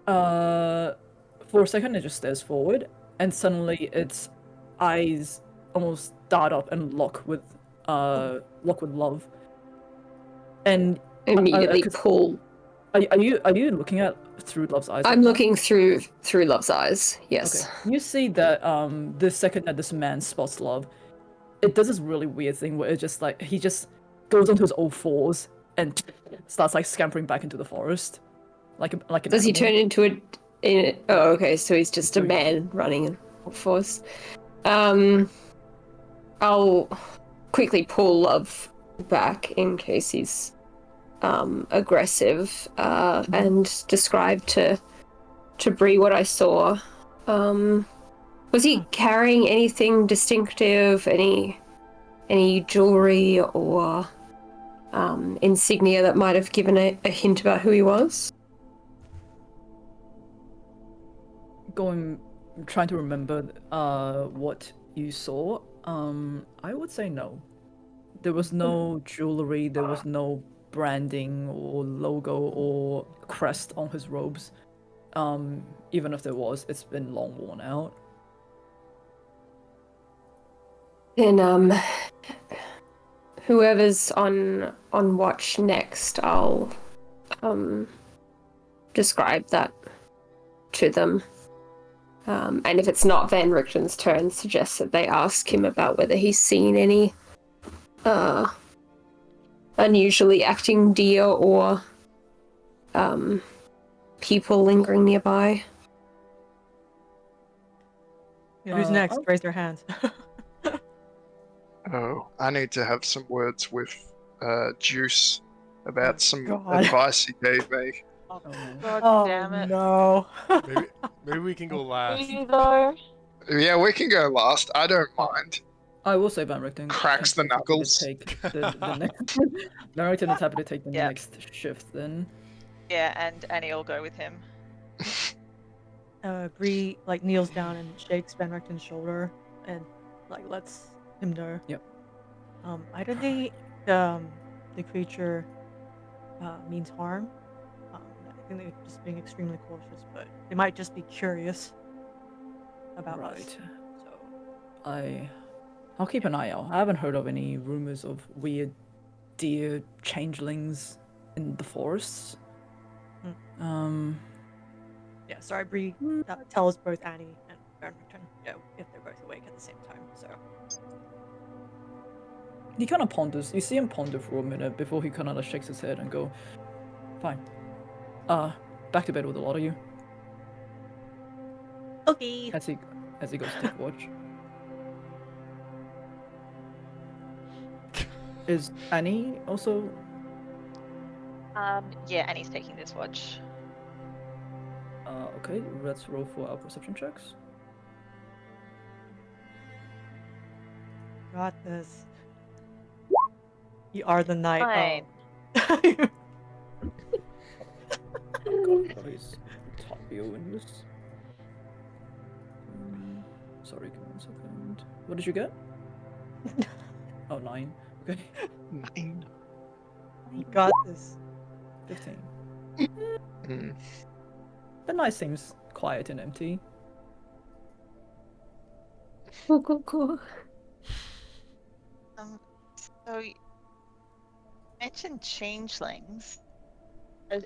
Speaker 2: For a second, it just stares forward, and suddenly its eyes almost dart up and lock with Love. And
Speaker 5: Immediately pull.
Speaker 2: Are you looking at through Love's eyes?
Speaker 5: I'm looking through Love's eyes. Yes.
Speaker 2: Okay. You see that the second that this man spots Love, it does this really weird thing where it just like he just goes onto his all fours and starts like scampering back into the forest, like an
Speaker 5: Does he
Speaker 2: animal.
Speaker 5: turn into a? Oh, okay. So he's just a man running in full force. I'll quickly pull Love back in case he's aggressive, and describe to Bree what I saw. Was he carrying anything distinctive? Any jewelry or insignia that might have given a hint about who he was?
Speaker 2: Trying to remember what you saw. I would say no. There was no jewelry. There was no branding or logo or crest on his robes. Even if there was, it's been long worn out.
Speaker 5: Then whoever's on watch next, I'll describe that to them. And if it's not Van Richten's turn, suggest that they ask him about whether he's seen any unusually acting deer or people lingering nearby.
Speaker 6: Yeah, who's next? Raise their hands.
Speaker 4: Oh, I need to have some words with Juice about some
Speaker 6: God.
Speaker 4: advice he gave me.
Speaker 3: God damn it.
Speaker 6: No.
Speaker 1: Maybe we can go last.
Speaker 4: Yeah, we can go last. I don't mind.
Speaker 2: I will say Van Richten
Speaker 4: Cracks the
Speaker 2: is happy to
Speaker 4: knuckles.
Speaker 2: take the next. Van Richten is happy to take the
Speaker 3: Yeah.
Speaker 2: next shift then.
Speaker 3: Yeah, and Annie will go with him.
Speaker 6: Bree like kneels down and shakes Van Richten's shoulder and like lets him know.
Speaker 2: Yep.
Speaker 6: I don't think the creature means harm. I think they're just being extremely cautious, but they might just be curious about us.
Speaker 2: So I'll keep an eye out. I haven't heard of any rumors of weird deer changelings in the forests.
Speaker 6: Yeah, sorry, Bree tells both Annie and and Richten, if they're both awake at the same time. So
Speaker 2: He kind of ponders. You see him ponder for a minute before he kind of shakes his head and go, "Fine. Back to bed with a lot of you."
Speaker 6: okay.
Speaker 2: As he goes to take watch. Is Annie also?
Speaker 3: Yeah, Annie's taking this watch.
Speaker 2: Okay. Let's roll for our perception checks.
Speaker 6: Got this. You are the knight.
Speaker 3: Fine.
Speaker 6: Oh.
Speaker 2: God, he's top view in this. Sorry, give me 1 second. What did you get? Oh, 9. Okay.
Speaker 4: 9.
Speaker 6: You got this.
Speaker 2: 15.
Speaker 4: Mm.
Speaker 2: The night seems quiet and empty.
Speaker 5: Cool.
Speaker 3: So you mentioned changelings.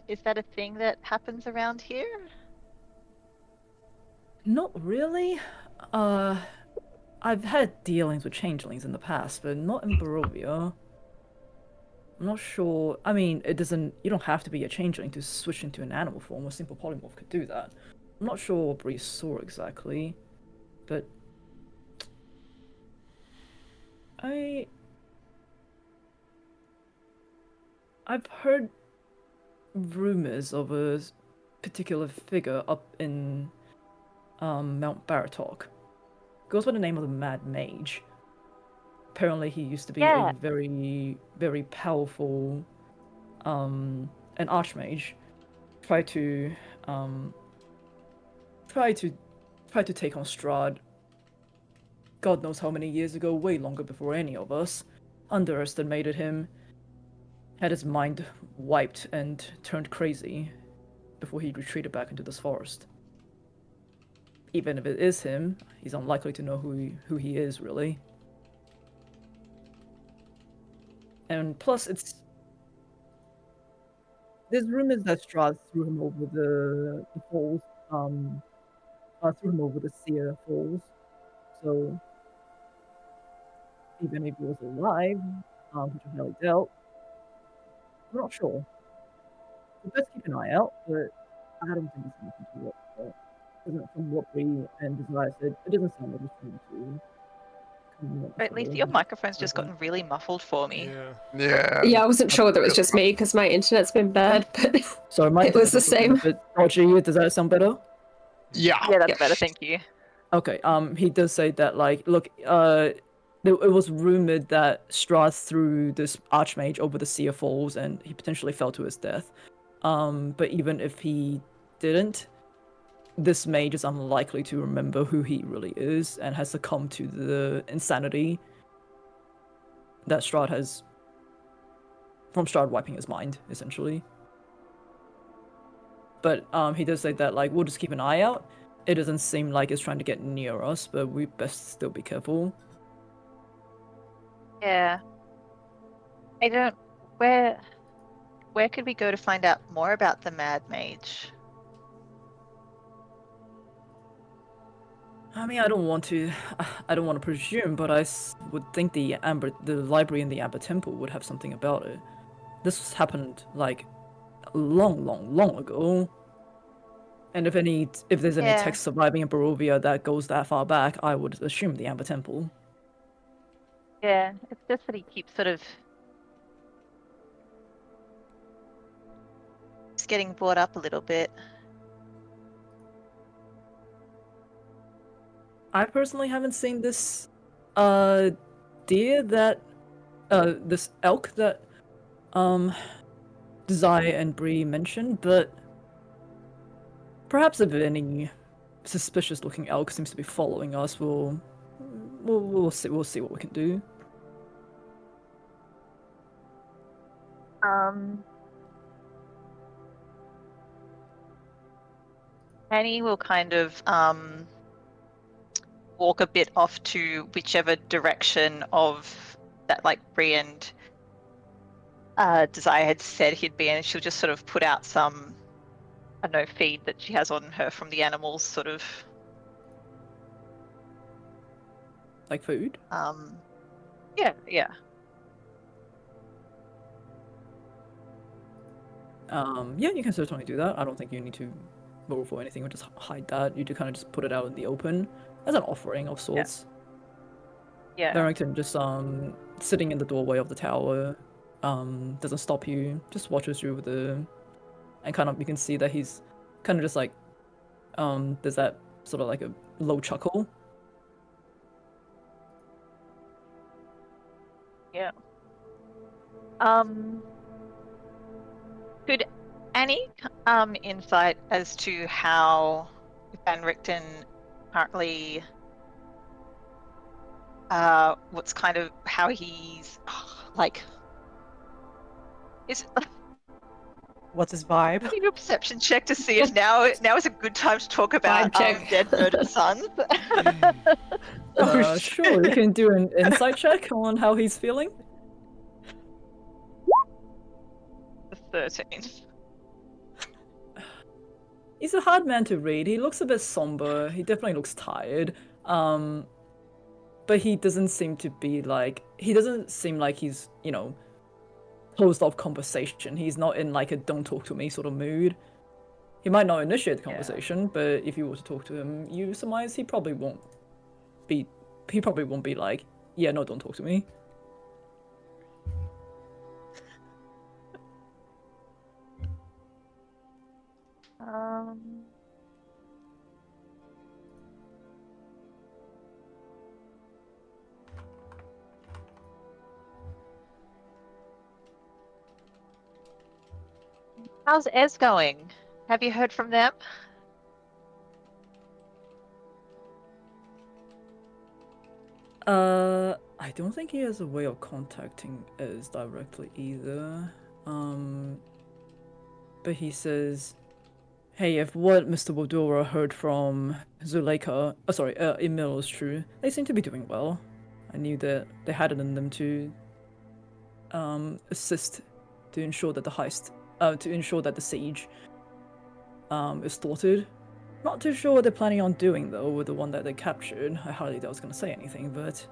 Speaker 3: Is that a thing that happens around here?
Speaker 2: Not really. I've had dealings with changelings in the past, but not in Barovia. I'm not sure. I mean, it doesn't. You don't have to be a changeling to switch into an animal form. A simple polymorph could do that. I'm not sure what Bree saw exactly, but I've heard rumors of a particular figure up in Mount Baratok. Goes by the name of the Mad Mage. Apparently, he used to be
Speaker 3: Yeah.
Speaker 2: a very, very powerful an archmage. Tried to take on Strahd. God knows how many years ago, way longer before any of us. Underestimated him. Had his mind wiped and turned crazy before he retreated back into this forest. Even if it is him, he's unlikely to know who he is, really. And plus, there's rumors that Strahd threw him over the falls, threw him over the Seer Falls. So, even if he was alive, which I highly doubt, I'm not sure. So let's keep an eye out, but I don't think it's anything to work about. From what Bree and Desire said, it doesn't sound like it's trying to come up
Speaker 3: At
Speaker 2: with
Speaker 3: least
Speaker 2: a-
Speaker 3: your microphone's just gotten really muffled for me.
Speaker 1: Yeah.
Speaker 5: Yeah, I wasn't sure whether it was just me because my internet's been bad, but
Speaker 2: Sorry, my
Speaker 5: It was the
Speaker 2: internet's looking a
Speaker 5: same.
Speaker 2: bit dodgy. Does that sound better?
Speaker 4: Yeah.
Speaker 3: Yeah, that's better, thank you.
Speaker 2: Okay. He does say that, like, look, it was rumored that Strahd threw this archmage over the Seer Falls, and he potentially fell to his death. But even if he didn't, this mage is unlikely to remember who he really is, and has succumbed to the insanity that Strahd has from Strahd wiping his mind, essentially. But he does say that, like, we'll just keep an eye out. It doesn't seem like it's trying to get near us, but we best still be careful.
Speaker 3: Yeah. I don't. Where could we go to find out more about the Mad Mage?
Speaker 2: I mean, I don't want to presume, but would think the library in the Amber Temple would have something about it. This happened like long ago. And if there's any
Speaker 3: Yeah.
Speaker 2: text surviving in Barovia that goes that far back, I would assume the Amber Temple.
Speaker 3: Yeah, it's just that he keeps sort of just getting brought up a little bit.
Speaker 2: I personally haven't seen this deer that this elk that Desire and Bree mentioned, but perhaps if any suspicious looking elk seems to be following us, we'll see what we can do.
Speaker 3: Annie will kind of walk a bit off to whichever direction of that, like, Bree and Desire had said he'd be, and she'll just sort of put out some, I don't know, feed that she has on her from the animals, sort of
Speaker 2: Like food?
Speaker 3: Yeah, yeah.
Speaker 2: Yeah, you can certainly do that. I don't think you need to roll for anything or just hide that. You do kind of just put it out in the open as an offering of sorts.
Speaker 3: Yeah.
Speaker 2: Barrington just sitting in the doorway of the tower, doesn't stop you, just watches you with and kind of you can see that he's kind of just like there's that sort of like a low chuckle.
Speaker 3: Yeah. Could any insight as to how Van Richten currently what's kind of how he's like is
Speaker 6: What's his vibe?
Speaker 3: I need a perception check to see if now is a good time to talk about
Speaker 5: Vibe check.
Speaker 3: dead murdered sons.
Speaker 6: Oh,
Speaker 2: Sure, you can do an insight check on how he's feeling.
Speaker 3: 13.
Speaker 2: He's a hard man to read. He looks a bit somber. He definitely looks tired. But he doesn't seem to be like he doesn't seem like he's, closed off conversation. He's not in like a don't talk to me sort of mood. He might not initiate the conversation, but if you were to talk to him, you surmise he probably won't be like, yeah, no, don't talk to me.
Speaker 3: How's Ez going? Have you heard from them?
Speaker 2: I don't think he has a way of contacting us directly either. But he says, hey, if what Mr. Wodora heard from Zuleika, Emil is true, they seem to be doing well. I knew that they had it in them to assist to ensure that the siege is thwarted. Not too sure what they're planning on doing though with the one that they captured. I hardly thought I was gonna say anything, but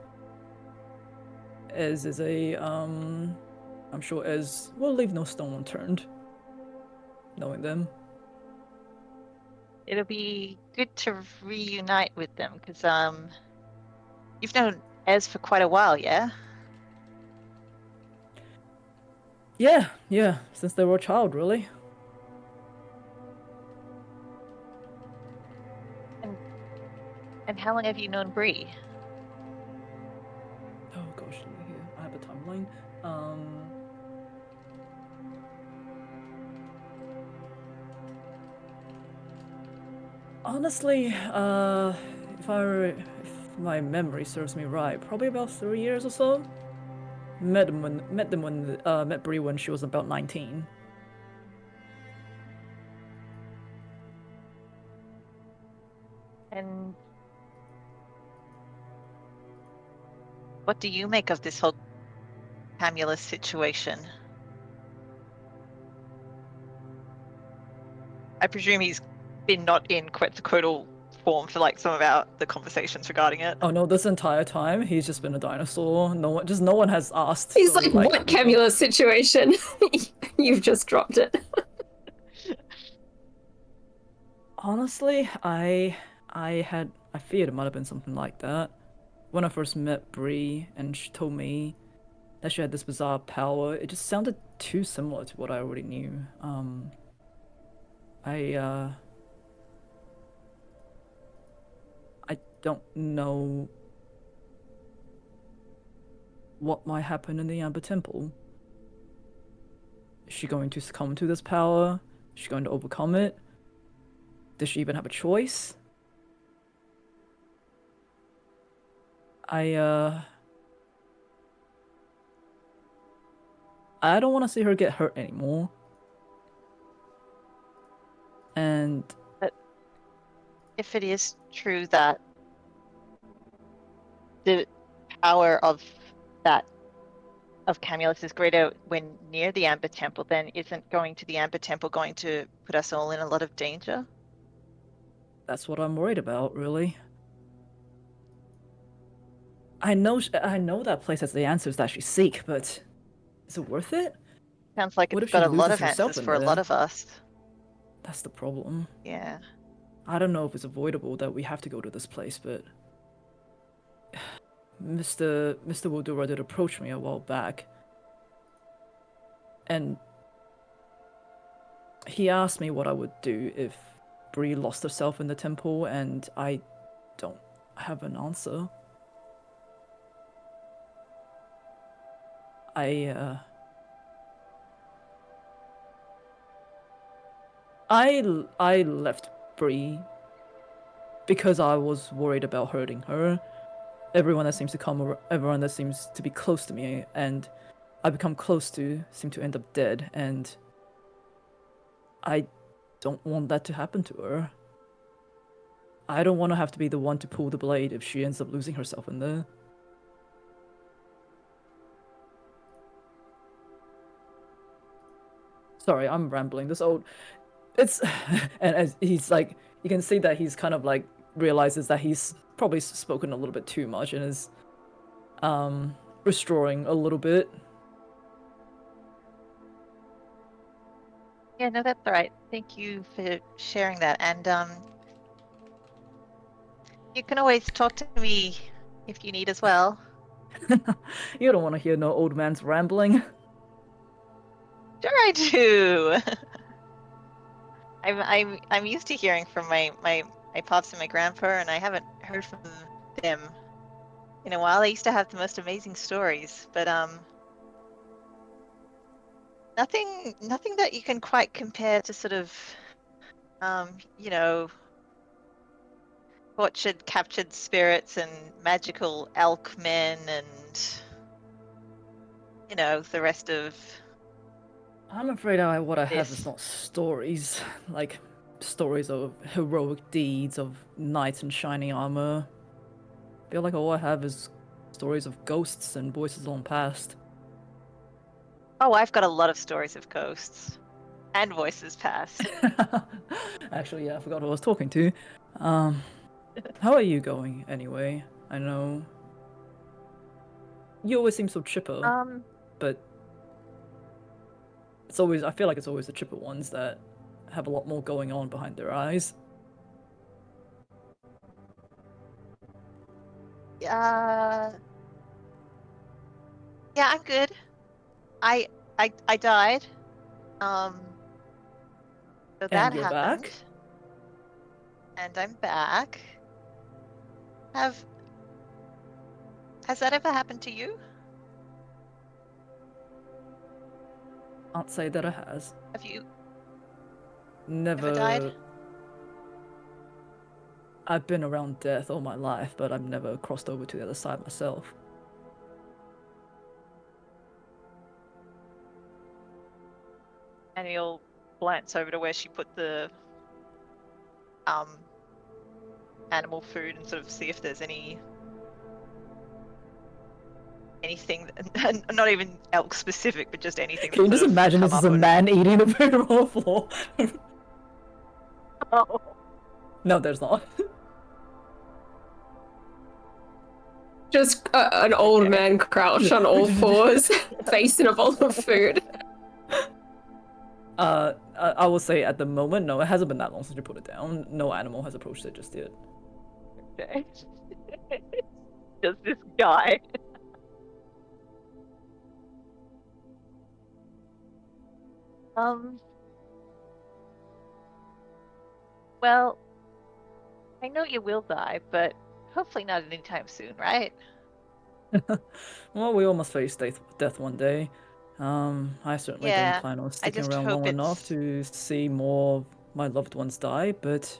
Speaker 2: Ez is I'm sure Ez will leave no stone unturned, knowing them.
Speaker 3: It'll be good to reunite with them because you've known Ez for quite a while, yeah?
Speaker 2: Yeah, since they were a child, really.
Speaker 3: And how long have you known Bree?
Speaker 2: Oh gosh, let me hear. I have a timeline. Honestly, if my memory serves me right, probably about 3 years or so. Met Bree when she was about 19.
Speaker 3: And what do you make of this whole Camulus situation? I presume he's been not in Quetzalcoatl form for like some of the conversations regarding it.
Speaker 2: Oh no, this entire time he's just been a dinosaur. No one has asked.
Speaker 5: He's
Speaker 2: so,
Speaker 5: like, what Camula situation? You've just dropped it.
Speaker 2: Honestly, I feared it might have been something like that. When I first met Bree and she told me that she had this bizarre power, it just sounded too similar to what I already knew. I don't know what might happen in the Amber Temple. Is she going to succumb to this power? Is she going to overcome it? Does she even have a choice? I don't want to see her get hurt anymore. And
Speaker 3: If it is true that the power of Camulus is greater when near the Amber Temple, then isn't going to the Amber Temple going to put us all in a lot of danger?
Speaker 2: that's what I'm worried about, really. I know that place has the answers that she seek, but is it worth it?
Speaker 3: Sounds like
Speaker 2: What
Speaker 3: it's
Speaker 2: if she
Speaker 3: got a lot
Speaker 2: loses
Speaker 3: of
Speaker 2: herself
Speaker 3: answers
Speaker 2: in
Speaker 3: for a lot
Speaker 2: there?
Speaker 3: of us.
Speaker 2: That's the problem.
Speaker 3: Yeah.
Speaker 2: I don't know if it's avoidable that we have to go to this place, but Mr. Wildura did approach me a while back, and he asked me what I would do if Bree lost herself in the temple, and I don't have an answer. I left Bree because I was worried about hurting her. Everyone that seems to be close to me and I become close to seem to end up dead, and I don't want that to happen to her. I don't want to have to be the one to pull the blade if she ends up losing herself in there. Sorry, I'm rambling. It's and as he's like, you can see that he's kind of like realizes that he's probably spoken a little bit too much and is restoring a little bit.
Speaker 3: Yeah, no, that's all right. Thank you for sharing that. And you can always talk to me if you need as well.
Speaker 2: You don't want to hear no old man's rambling.
Speaker 3: Sure, I do. I'm used to hearing from my pops and my grandpa, and I haven't heard from them in a while. They used to have the most amazing stories, but nothing that you can quite compare to sort of you know, tortured, captured spirits and magical elk men and the rest of
Speaker 2: I'm afraid what I have is not stories, like stories of heroic deeds of knights in shiny armor. I feel like all I have is stories of ghosts and voices long past.
Speaker 3: Oh, I've got a lot of stories of ghosts and voices past.
Speaker 2: Actually, yeah, I forgot who I was talking to. How are you going anyway? I know you always seem so chipper, but I feel like it's always the chipper ones that have a lot more going on behind their eyes.
Speaker 3: Yeah, I'm good. I died. So that
Speaker 2: You're
Speaker 3: happened.
Speaker 2: back?
Speaker 3: And I'm back. Has that ever happened to you?
Speaker 2: Can't say that it has.
Speaker 3: Have you
Speaker 2: Never
Speaker 3: ever died?
Speaker 2: I've been around death all my life, but I've never crossed over to the other side myself.
Speaker 3: And he'll glance over to where she put the animal food and sort of see if there's anything, not even elk specific, but just anything.
Speaker 2: Can you just imagine this is a man eating the food on the floor?
Speaker 3: Oh.
Speaker 2: No, there's not.
Speaker 5: Just an old man crouched on all fours, facing a bowl of food.
Speaker 2: I will say at the moment, no, it hasn't been that long since you put it down. No animal has approached it just yet.
Speaker 3: Okay. Just this guy. Well, I know you will die, but hopefully not anytime soon, right?
Speaker 2: Well, we all must face death one day. I certainly don't plan on sticking around long enough to see more of my loved ones die, but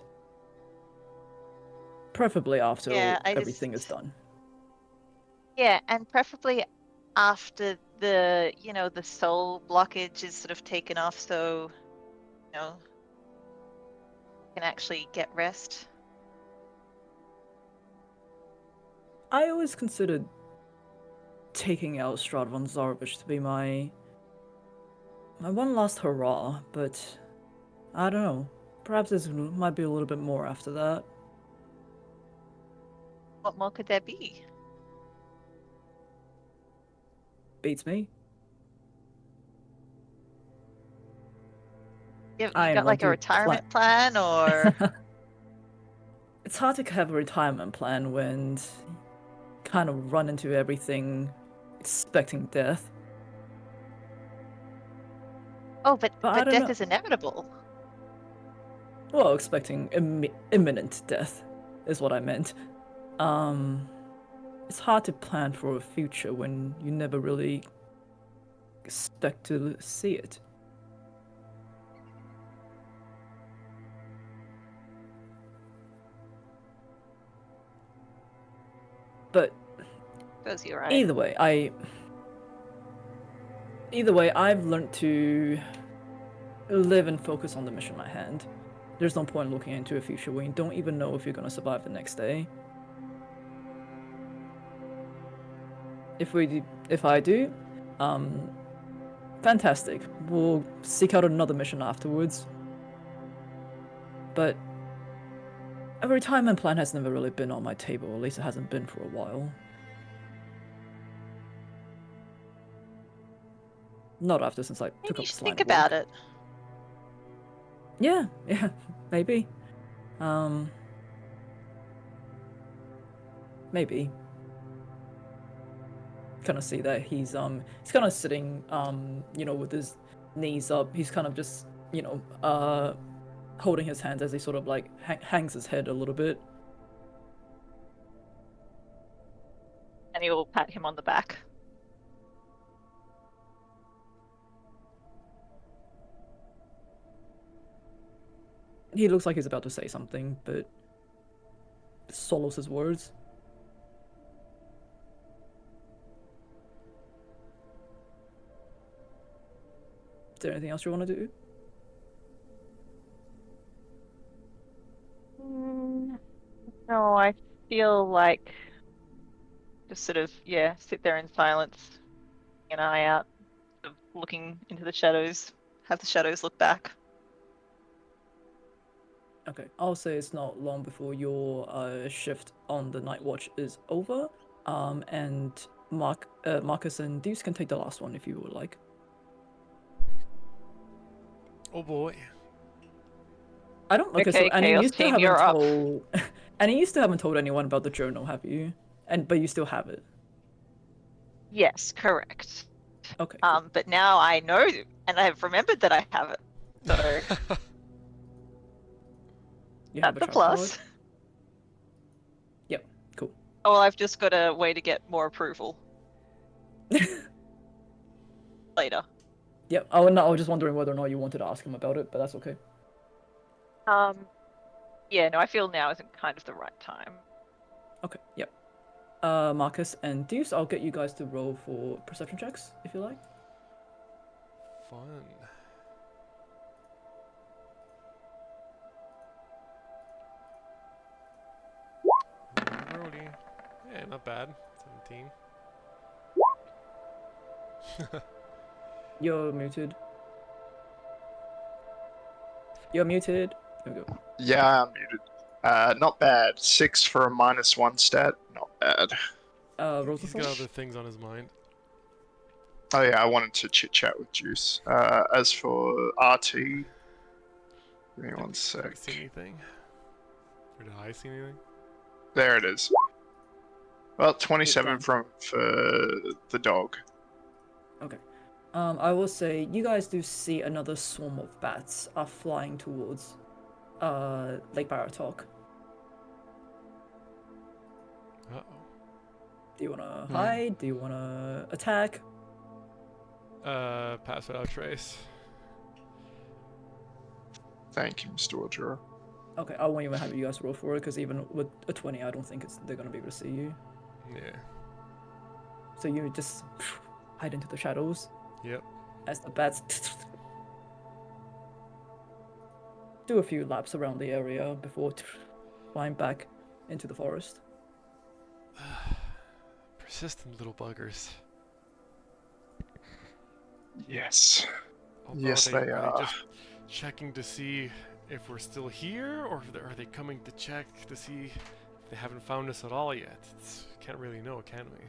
Speaker 2: preferably after everything is done.
Speaker 3: Yeah, and preferably after the soul blockage is sort of taken off, so you can actually get rest.
Speaker 2: I always considered taking out Strahd von Zarovich to be my one last hurrah, but I don't know. Perhaps there might be a little bit more after that.
Speaker 3: What more could there be?
Speaker 2: beats me.
Speaker 3: You
Speaker 2: I am
Speaker 3: got like a
Speaker 2: going to
Speaker 3: retirement plan or?
Speaker 2: It's hard to have a retirement plan when you kind of run into everything expecting death.
Speaker 3: Oh, but
Speaker 2: I don't
Speaker 3: death
Speaker 2: know.
Speaker 3: is inevitable.
Speaker 2: Well, expecting imminent death is what I meant. It's hard to plan for a future when you never really expect to see it. But
Speaker 3: Suppose you're right.
Speaker 2: either way, I've learned to live and focus on the mission at hand. There's no point looking into a future when you don't even know if you're gonna survive the next day. If I do, fantastic. We'll seek out another mission afterwards. But a retirement plan has never really been on my table, or at least it hasn't been for a while. Not after since I
Speaker 3: Maybe
Speaker 2: took
Speaker 3: you
Speaker 2: up
Speaker 3: should
Speaker 2: this line
Speaker 3: think
Speaker 2: of work.
Speaker 3: about it.
Speaker 2: Yeah, maybe. Maybe. Kind of see that he's kind of sitting with his knees up. He's kind of just holding his hands as he sort of like hangs his head a little bit.
Speaker 3: And you'll pat him on the back.
Speaker 2: He looks like he's about to say something, but swallows his words. Is there anything else you want to do?
Speaker 3: No, I feel like just sort of, sit there in silence, an eye out, sort of looking into the shadows, have the shadows look back.
Speaker 2: Okay, I'll say it's not long before your shift on the night watch is over, and Marcus and Deuce can take the last one if you would like.
Speaker 1: Oh boy.
Speaker 2: I don't. Okay, so
Speaker 3: Okay,
Speaker 2: Annie, you
Speaker 3: Chaos
Speaker 2: still
Speaker 3: Team,
Speaker 2: haven't
Speaker 3: you're up.
Speaker 2: told. Annie, you still haven't told anyone about the journal, have you? But you still have it.
Speaker 3: Yes, correct.
Speaker 2: Okay. Cool.
Speaker 3: But now I know, and I've remembered that I have it. So
Speaker 2: You have
Speaker 3: that's a
Speaker 2: travel
Speaker 3: plus.
Speaker 2: card? Yep. Cool.
Speaker 3: Oh, well, I've just got a way to get more approval later.
Speaker 2: Yep. I was just wondering whether or not you wanted to ask him about it, but that's okay.
Speaker 3: Yeah, no, I feel now isn't kind of the right time.
Speaker 2: Okay. Yep. Marcus and Deuce, I'll get you guys to roll for perception checks if you like.
Speaker 1: Fun. Brody. Yeah, not bad. 17.
Speaker 2: You're muted. You're muted. There we go.
Speaker 4: Yeah, I'm muted. Not bad. 6 for a -1 stat. Not bad.
Speaker 2: Roll
Speaker 1: He's
Speaker 2: the
Speaker 1: got
Speaker 2: force.
Speaker 1: other things on his mind.
Speaker 4: Oh yeah, I wanted to chit chat with Juice. As for RT, give me one
Speaker 1: Did you
Speaker 4: sec.
Speaker 1: see anything? Or did I see anything?
Speaker 4: There it is. Well, 27
Speaker 2: done.
Speaker 4: for the dog.
Speaker 2: Okay. I will say you guys do see another swarm of bats are flying towards Lake Baratok.
Speaker 1: Uh-oh.
Speaker 2: Do you wanna hide? Do you wanna attack?
Speaker 1: Pass without trace.
Speaker 4: Thank you, Mr. Woodrow.
Speaker 2: Okay, I won't even have you guys roll for it because even with a 20, I don't think they're gonna be able to see you.
Speaker 1: Yeah.
Speaker 2: So you just hide into the shadows
Speaker 1: Yep.
Speaker 2: as the bats do a few laps around the area before flying back into the forest.
Speaker 1: Persistent little buggers.
Speaker 4: Yes.
Speaker 1: Although
Speaker 4: Yes, they
Speaker 1: are
Speaker 4: are.
Speaker 1: they just checking to see if we're still here, or are they coming to check to see if they haven't found us at all yet? Can't really know, can we?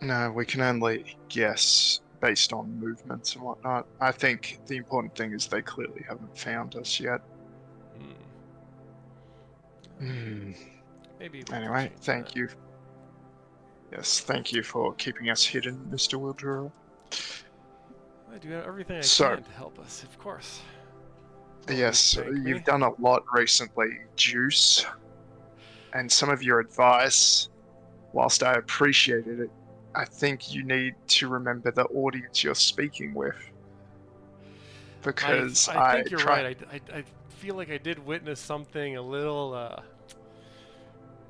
Speaker 4: No, we can only guess based on movements and whatnot. I think the important thing is they clearly haven't found us yet. Hmm.
Speaker 1: Maybe. We can
Speaker 4: Anyway,
Speaker 1: change
Speaker 4: thank
Speaker 1: that.
Speaker 4: you. Yes, thank you for keeping us hidden, Mr. Wildrow.
Speaker 1: I do everything I
Speaker 4: So-
Speaker 1: can to help us, of course. Don't
Speaker 4: Yes,
Speaker 1: thank me.
Speaker 4: you've done a lot recently, Juice. And some of your advice, whilst I appreciated it, I think you need to remember the audience you're speaking with. Because
Speaker 1: I think you're
Speaker 4: try-
Speaker 1: right. I feel like I did witness something a little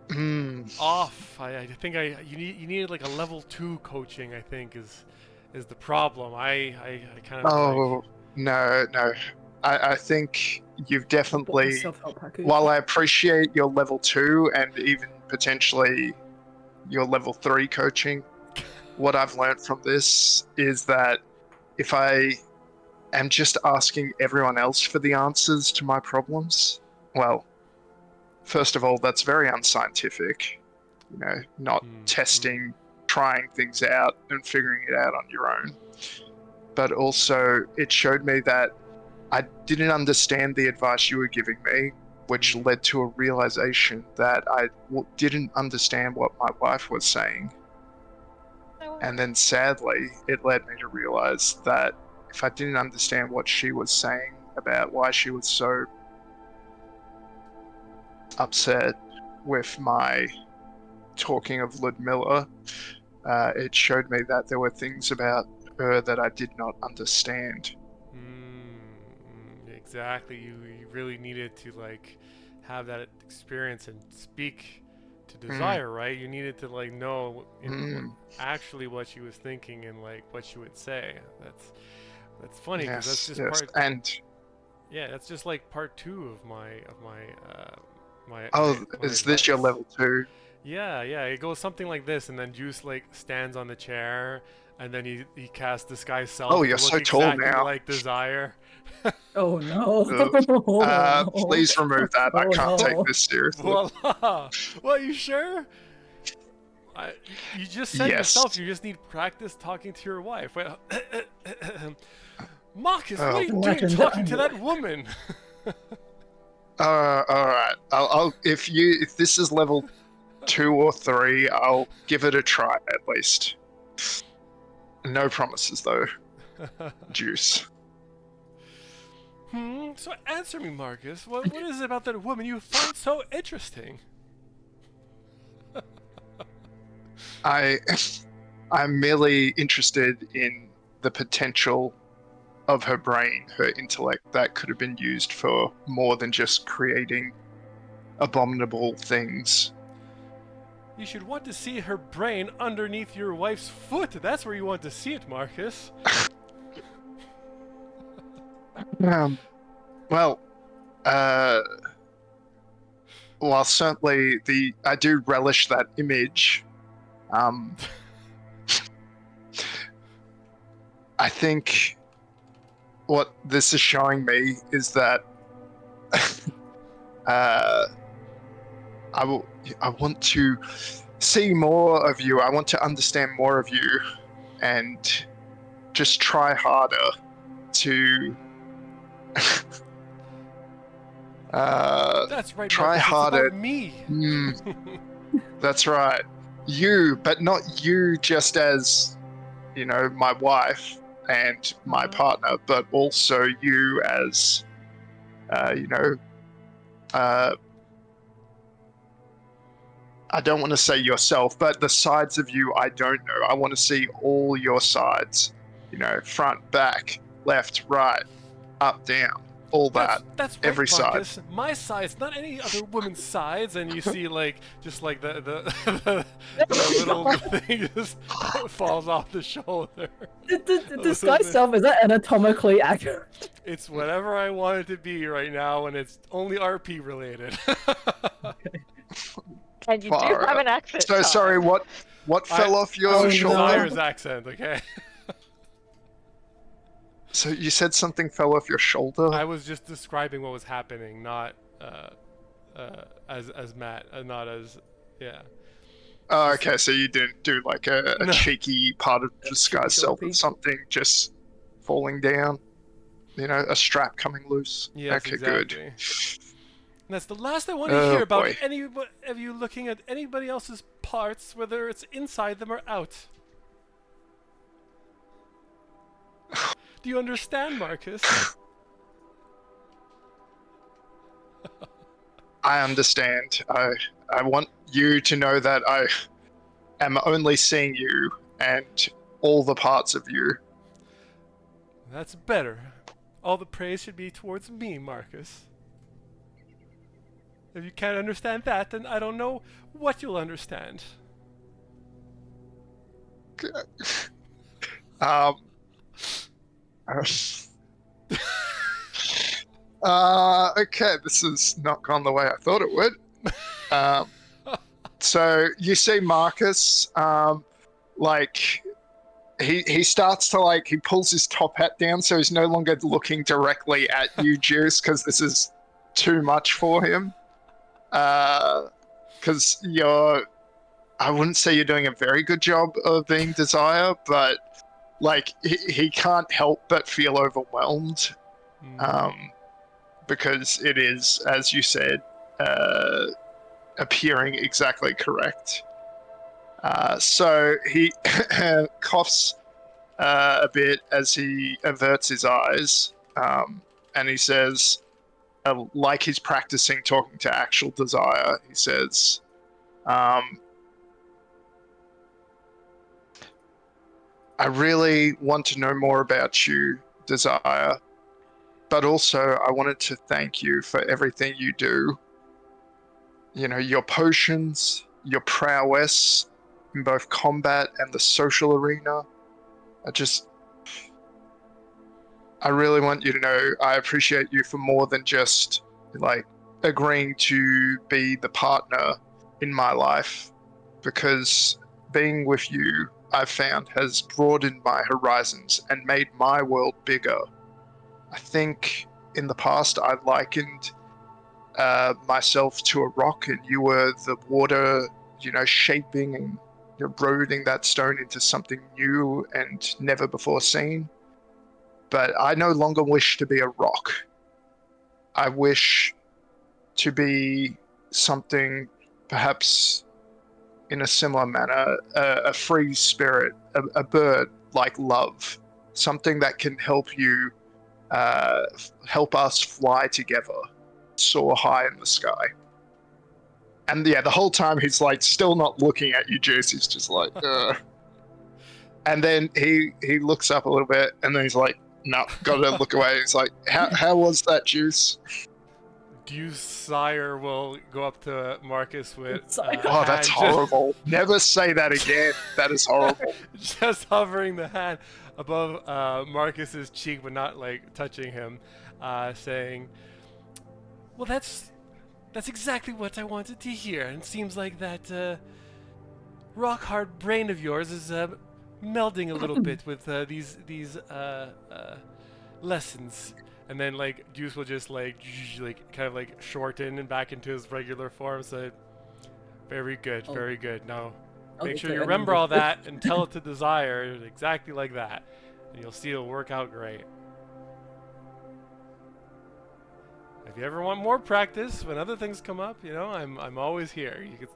Speaker 4: Hmm.
Speaker 1: off. I think you needed like a level 2 coaching. I think is the problem. I kind of
Speaker 4: Oh, no. I think you've definitely,
Speaker 2: Self-help package.
Speaker 4: while I appreciate your level 2 and even potentially your level 3 coaching, what I've learned from this is that if I am just asking everyone else for the answers to my problems, well, first of all, that's very unscientific. You know, not testing, trying things out and figuring it out on your own. But also, it showed me that I didn't understand the advice you were giving me, which led to a realization that I didn't understand what my wife was saying. And then sadly, it led me to realize that if I didn't understand what she was saying about why she was so upset with my talking of Ludmilla, it showed me that there were things about her that I did not understand.
Speaker 1: Exactly. You really needed to like have that experience and speak to Desire, right? You needed to like know actually what she was thinking and like what she would say. That's funny because that's just part.
Speaker 4: And
Speaker 1: yeah, that's just like part 2 of my
Speaker 4: oh,
Speaker 1: my
Speaker 4: is this your
Speaker 1: advice.
Speaker 4: level 2?
Speaker 1: Yeah, it goes something like this, and then Juice like stands on the chair, and then he casts Disguise Self.
Speaker 4: Oh, you're
Speaker 1: to look
Speaker 4: so tall
Speaker 1: exactly
Speaker 4: now.
Speaker 1: like Desire.
Speaker 2: Oh no.
Speaker 4: Please remove that. I
Speaker 2: Oh,
Speaker 4: can't
Speaker 2: no.
Speaker 4: take this seriously.
Speaker 1: Voila! Well, you sure? You just said
Speaker 4: Yes.
Speaker 1: yourself you just need practice talking to your wife. Wait, Marcus, what are you doing
Speaker 2: Imagine
Speaker 1: talking to
Speaker 2: that.
Speaker 1: that woman?
Speaker 4: All right. I'll if this is level 2 or 3, I'll give it a try at least. No promises though. Juice.
Speaker 1: So answer me, Marcus. What is it about that woman you find so interesting?
Speaker 4: I'm merely interested in the potential of her brain, her intellect that could have been used for more than just creating abominable things.
Speaker 1: You should want to see her brain underneath your wife's foot. That's where you want to see it, Marcus.
Speaker 4: Well, while certainly I do relish that image, I think what this is showing me is that I want to see more of you. I want to understand more of you, and just try harder to.
Speaker 1: That's right,
Speaker 4: try
Speaker 1: Marcus.
Speaker 4: harder.
Speaker 1: It's about me.
Speaker 4: That's right. You, but not you just as, my wife and my partner, but also you as, I don't want to say yourself, but the sides of you I don't know. I want to see all your sides, front, back, left, right, up, down, all that.
Speaker 1: That's right,
Speaker 4: every
Speaker 1: Marcus.
Speaker 4: side.
Speaker 1: My sides, not any other woman's sides. And you see, like, just like the little thing just falls off the shoulder.
Speaker 2: The Disguise Self, is that anatomically accurate?
Speaker 1: It's whatever I want it to be right now, and it's only RP related.
Speaker 3: And you do
Speaker 4: Far
Speaker 3: have
Speaker 4: out.
Speaker 3: an accent.
Speaker 4: So
Speaker 3: Todd.
Speaker 4: sorry, what fell off your shoulder?
Speaker 1: Desire's accent, okay?
Speaker 4: So you said something fell off your shoulder?
Speaker 1: I was just describing what was happening, not as Matt, not as, yeah.
Speaker 4: Oh, okay, so you didn't do like a
Speaker 1: No.
Speaker 4: cheeky part of disguise self or
Speaker 2: peek.
Speaker 4: something, just falling down. You know, a strap coming loose.
Speaker 1: Yes,
Speaker 4: Okay,
Speaker 1: exactly.
Speaker 4: good.
Speaker 1: And that's the last I want to
Speaker 4: Oh,
Speaker 1: hear about
Speaker 4: boy.
Speaker 1: any of you looking at anybody else's parts, whether it's inside them or out. Do you understand, Marcus?
Speaker 4: I understand. I want you to know that I am only seeing you and all the parts of you.
Speaker 1: That's better. All the praise should be towards me, Marcus. If you can't understand that, then I don't know what you'll understand.
Speaker 4: Um. Okay, this has not gone the way I thought it would. So you see Marcus, like he starts to like he pulls his top hat down, so he's no longer looking directly at you, Juice, because this is too much for him. Because I wouldn't say you're doing a very good job of being Desire, but like he can't help but feel overwhelmed. Because it is, as you said, appearing exactly correct. So he coughs a bit as he averts his eyes, and he says, like he's practicing talking to actual Desire, he says, I really want to know more about you, Desire, but also I wanted to thank you for everything you do. You know, your potions, your prowess in both combat and the social arena. I really want you to know I appreciate you for more than just, like, agreeing to be the partner in my life, because being with you, I've found, has broadened my horizons and made my world bigger. I think in the past I likened myself to a rock, and you were the water, you know, shaping and eroding that stone into something new and never before seen. But I no longer wish to be a rock. I wish to be something perhaps in a similar manner, a free spirit, a bird like love, something that can help you, help us fly together, soar high in the sky. And yeah, the whole time he's like still not looking at you, Juice. He's just like, And then he looks up a little bit, and then he's like, no, gotta look away. He's like, how was that, Juice?
Speaker 1: Deuce Sire will go up to Marcus with.
Speaker 2: Sire.
Speaker 4: Oh, that's
Speaker 1: hand
Speaker 4: horrible. Never say that again. That is horrible.
Speaker 1: just hovering the hand above Marcus's cheek, but not like touching him, saying, "Well, that's exactly what I wanted to hear. And it seems like that rock hard brain of yours is melding a little bit with these lessons." And then like Juice will just like kind of like shorten and back into his regular form. So very good, very good. Now make sure you remember all that and tell it to Desire exactly like that, and you'll see it'll work out great. If you ever want more practice, when other things come up, you know, I'm always here. You can,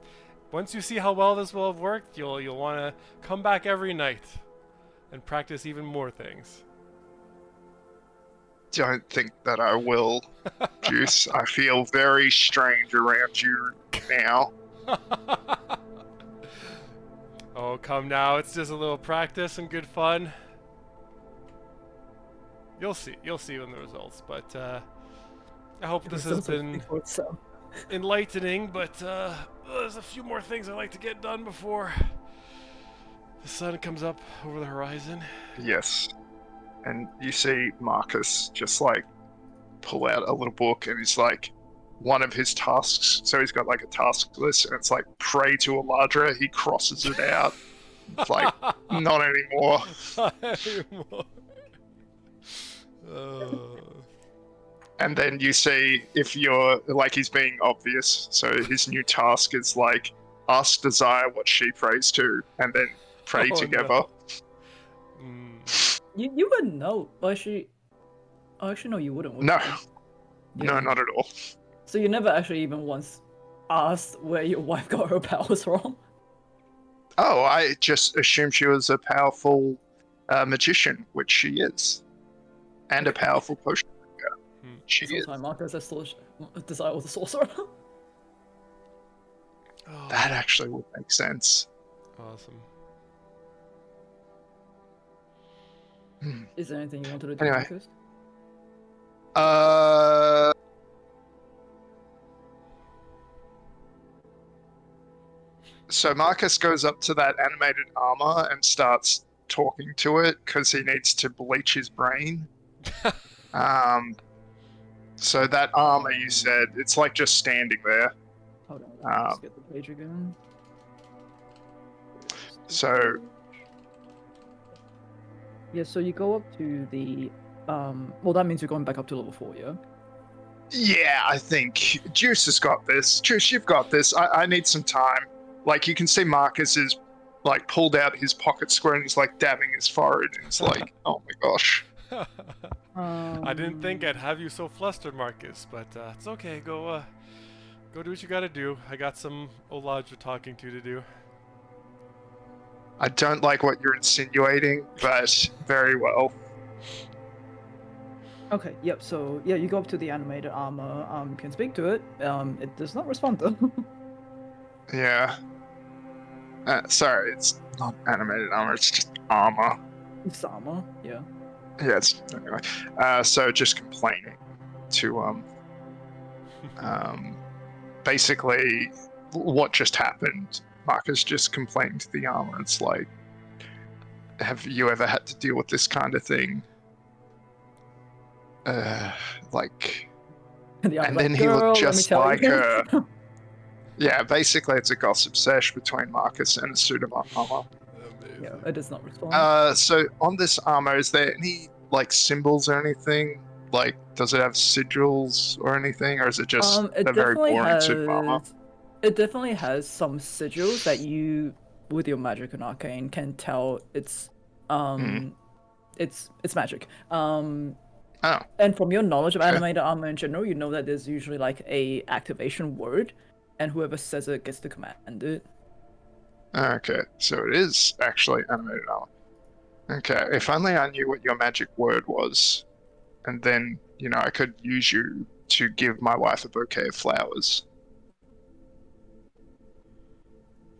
Speaker 1: once you see how well this will have worked, you'll want to come back every night and practice even more things.
Speaker 4: Don't think that I will, Juice. I feel very strange around you now.
Speaker 1: Oh, come now. It's just a little practice and good fun. You'll see in the results, but I hope this has been enlightening, but there's a few more things I'd like to get done before the sun comes up over the horizon.
Speaker 4: Yes. And you see Marcus just like pull out a little book, and he's like, one of his tasks, so he's got like a task list, and it's like pray to Eladra. He crosses it out. It's like, not anymore.
Speaker 1: Not anymore.
Speaker 4: And then you see, if you're like, he's being obvious, so his new task is like, ask Desire what she prays to, and then pray
Speaker 1: Oh,
Speaker 4: together.
Speaker 1: no. Mm.
Speaker 2: You wouldn't know. Actually, no, you wouldn't. Would
Speaker 4: No,
Speaker 2: you?
Speaker 4: no,
Speaker 2: Yeah.
Speaker 4: not at all.
Speaker 2: So you never actually even once asked where your wife got her powers from?
Speaker 4: Oh, I just assumed she was a powerful magician, which she is, and a powerful potion maker.
Speaker 1: Hmm.
Speaker 4: She
Speaker 2: This whole
Speaker 4: is.
Speaker 2: time Marcus has Desire was a sorcerer.
Speaker 1: Oh,
Speaker 4: That actually would make sense.
Speaker 1: awesome.
Speaker 4: Hmm.
Speaker 2: Is there anything you wanted to do,
Speaker 4: Anyway.
Speaker 2: Marcus?
Speaker 4: So Marcus goes up to that animated armor and starts talking to it because he needs to bleach his brain. So that armor, you said, it's like just standing there.
Speaker 2: Hold on, let me just get the page again.
Speaker 4: So
Speaker 2: Yeah, so you go up to the well, that means you're going back up to level 4, yeah?
Speaker 4: yeah, I think Juice has got this. Juice, you've got this. I need some time. Like you can see Marcus is like pulled out his pocket square and he's like dabbing his forehead and it's like, oh my gosh.
Speaker 1: I didn't think I'd have you so flustered, Marcus, but it's okay. Go do what you gotta do. I got some Olaj talking to do.
Speaker 4: I don't like what you're insinuating, but very well.
Speaker 2: Okay, yep, so yeah, you go up to the animated armor, you can speak to it. It does not respond though.
Speaker 4: Yeah. Sorry, it's not animated armor, it's just armor.
Speaker 2: It's armor, yeah.
Speaker 4: Yeah, it's anyway. So just complaining to basically what just happened. Marcus just complained to the armor. It's like, have you ever had to deal with this kind of thing? Like,
Speaker 2: And, the
Speaker 4: and
Speaker 2: armor's
Speaker 4: then
Speaker 2: like,
Speaker 4: he
Speaker 2: "Girl,
Speaker 4: looked
Speaker 2: let me
Speaker 4: just
Speaker 2: tell
Speaker 4: like
Speaker 2: you."
Speaker 4: her. Yeah, basically it's a gossip sesh between Marcus and a suit of armor.
Speaker 2: Yeah, it does not respond.
Speaker 4: So on this armor, is there any like symbols or anything? Like, does it have sigils or anything, or is it just
Speaker 2: It
Speaker 4: a very
Speaker 2: definitely
Speaker 4: boring suit of armor?
Speaker 2: has. It definitely has some sigils that you, with your magic and arcane, can tell it's it's magic.
Speaker 4: Oh,
Speaker 2: And from your knowledge of
Speaker 4: Okay.
Speaker 2: animated armor in general, you know that there's usually like a activation word, and whoever says it gets to command it.
Speaker 4: okay. So it is actually animated armor. Okay. If only I knew what your magic word was, and then I could use you to give my wife a bouquet of flowers.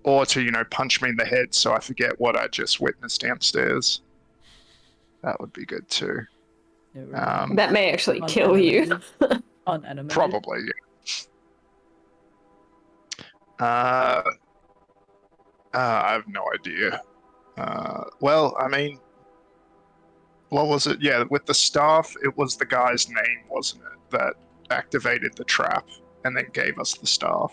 Speaker 4: Or to, punch me in the head so I forget what I just witnessed downstairs. That would be good too.
Speaker 2: Yeah, really.
Speaker 5: That may actually kill you.
Speaker 2: Unanimated.
Speaker 4: Probably, yeah. I have no idea. Well, I mean, what was it? Yeah, with the staff, it was the guy's name, wasn't it, that activated the trap and then gave us the staff.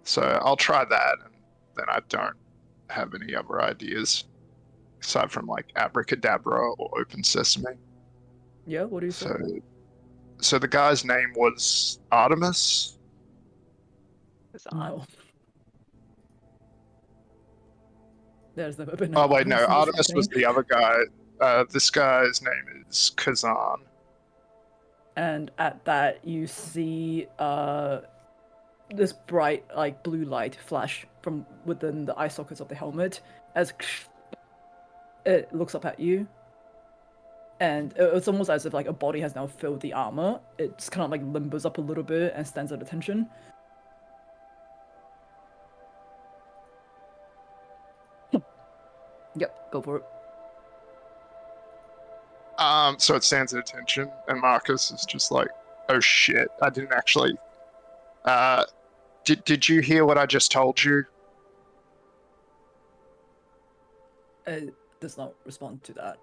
Speaker 4: So I'll try that, and then I don't have any other ideas aside from like abracadabra or open sesame.
Speaker 2: Yeah, what do you say?
Speaker 4: So the guy's name was Artemis.
Speaker 3: It's on.
Speaker 2: No. There's never been.
Speaker 4: Oh wait, no,
Speaker 2: Artemis in this
Speaker 4: Artemis was
Speaker 2: campaign.
Speaker 4: the other guy. This guy's name is Kazan.
Speaker 2: And at that, you see this bright, like blue light flash from within the eye sockets of the helmet as it looks up at you. And it's almost as if like a body has now filled the armor. It just kind of like limbers up a little bit and stands at attention. Yep, go for it.
Speaker 4: So it stands at attention, and Marcus is just like, "Oh shit! I didn't actually." Did you hear what I just told you?
Speaker 2: It does not respond to that.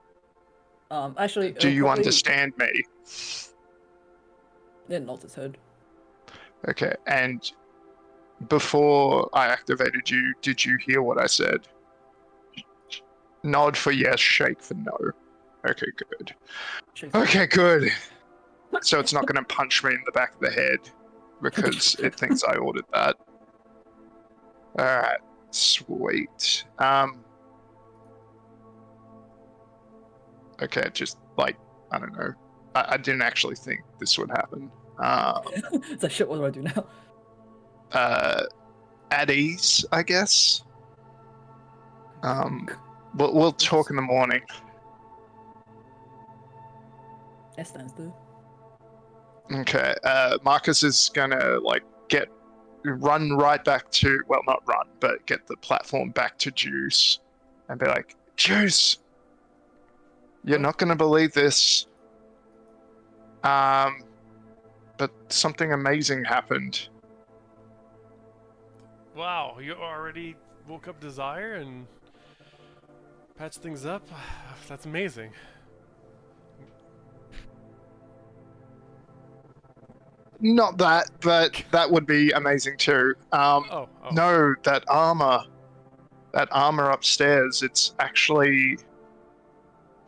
Speaker 2: Actually,
Speaker 4: Do you understand me?
Speaker 2: It nods its head.
Speaker 4: Okay, and before I activated you, did you hear what I said? Nod for yes, shake for no. Okay, good. Okay, good. So it's not going to punch me in the back of the head because it thinks I ordered that. Alright, sweet. Okay, just like, I don't know. I didn't actually think this would happen.
Speaker 2: It's like, shit, what do I do now?
Speaker 4: At ease, I guess. We'll talk in the morning.
Speaker 2: It stands there.
Speaker 4: Okay, Marcus is gonna like run right back to, well, not run, but get the platform back to Juice and be like, Juice, you're not gonna believe this. But something amazing happened.
Speaker 1: Wow, you already woke up Desire and patched things up? That's amazing.
Speaker 4: Not that, but that would be amazing too.
Speaker 1: Oh.
Speaker 4: No, that armor upstairs, it's actually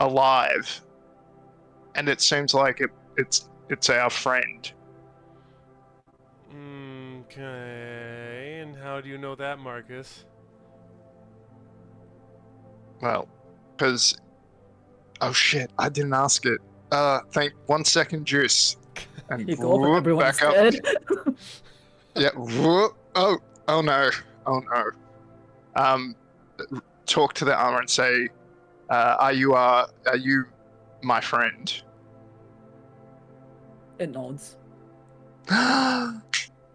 Speaker 4: alive. And it seems like it's our friend.
Speaker 1: Okay, and how do you know that, Marcus?
Speaker 4: Well, because... Oh shit, I didn't ask it. 1 second, Juice. And
Speaker 2: You go up and everyone's
Speaker 4: back up.
Speaker 2: dead.
Speaker 4: Yeah, whoop. Oh no. Talk to the armor and say, are you my friend?
Speaker 2: It nods.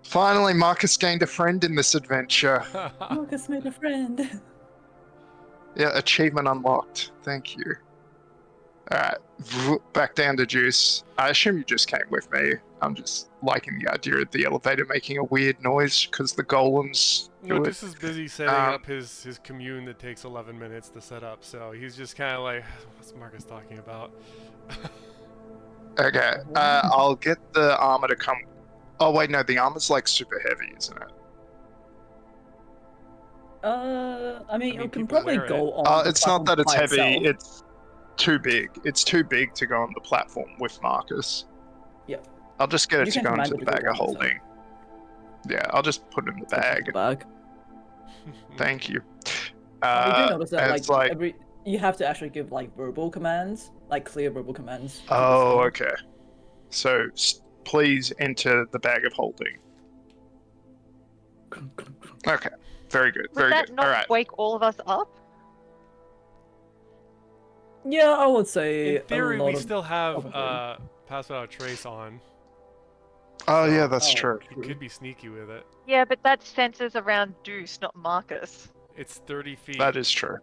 Speaker 4: Finally, Marcus gained a friend in this adventure.
Speaker 2: Marcus made a friend.
Speaker 4: Yeah, achievement unlocked. Thank you. Alright, back down to Juice. I assume you just came with me. I'm just liking the idea of the elevator making a weird noise because the golems do
Speaker 1: No,
Speaker 4: it.
Speaker 1: this is busy setting up his commune that takes 11 minutes to set up, so he's just kind of like, what's Marcus talking about?
Speaker 4: Okay, I'll get the armor to come. Oh wait, no, the armor's like super heavy, isn't it?
Speaker 2: I mean, you can
Speaker 1: people
Speaker 2: probably
Speaker 1: wear
Speaker 2: go on. The
Speaker 4: It's not
Speaker 2: platform
Speaker 4: that it's
Speaker 2: by
Speaker 4: heavy,
Speaker 2: itself.
Speaker 4: it's too big. It's too big to go on the platform with Marcus.
Speaker 2: Yep.
Speaker 4: I'll just get it
Speaker 2: You
Speaker 4: to
Speaker 2: can
Speaker 4: go
Speaker 2: command
Speaker 4: into
Speaker 2: it
Speaker 4: the
Speaker 2: to go
Speaker 4: bag of
Speaker 2: on itself.
Speaker 4: holding. Yeah, I'll just put it in the bag.
Speaker 2: Bag.
Speaker 4: Thank you.
Speaker 2: You do notice that
Speaker 4: and
Speaker 2: like,
Speaker 4: it's like,
Speaker 2: you have to actually give like verbal commands, like clear verbal commands. to
Speaker 4: oh,
Speaker 2: the
Speaker 4: okay. So please enter the bag of holding.
Speaker 2: server.
Speaker 4: Okay, very good,
Speaker 3: Would
Speaker 4: very
Speaker 3: that
Speaker 4: good.
Speaker 3: not
Speaker 4: All right.
Speaker 3: wake all of us up?
Speaker 2: Yeah, I would say
Speaker 1: In theory,
Speaker 2: a lot
Speaker 1: we
Speaker 2: of...
Speaker 1: still have
Speaker 2: probably.
Speaker 1: Pass Without Trace on.
Speaker 4: Oh
Speaker 1: So-
Speaker 4: yeah, that's
Speaker 2: Oh,
Speaker 4: true.
Speaker 1: You could be sneaky with it.
Speaker 3: Yeah, but that centers around Deuce, not Marcus.
Speaker 1: It's 30 feet.
Speaker 4: That is true.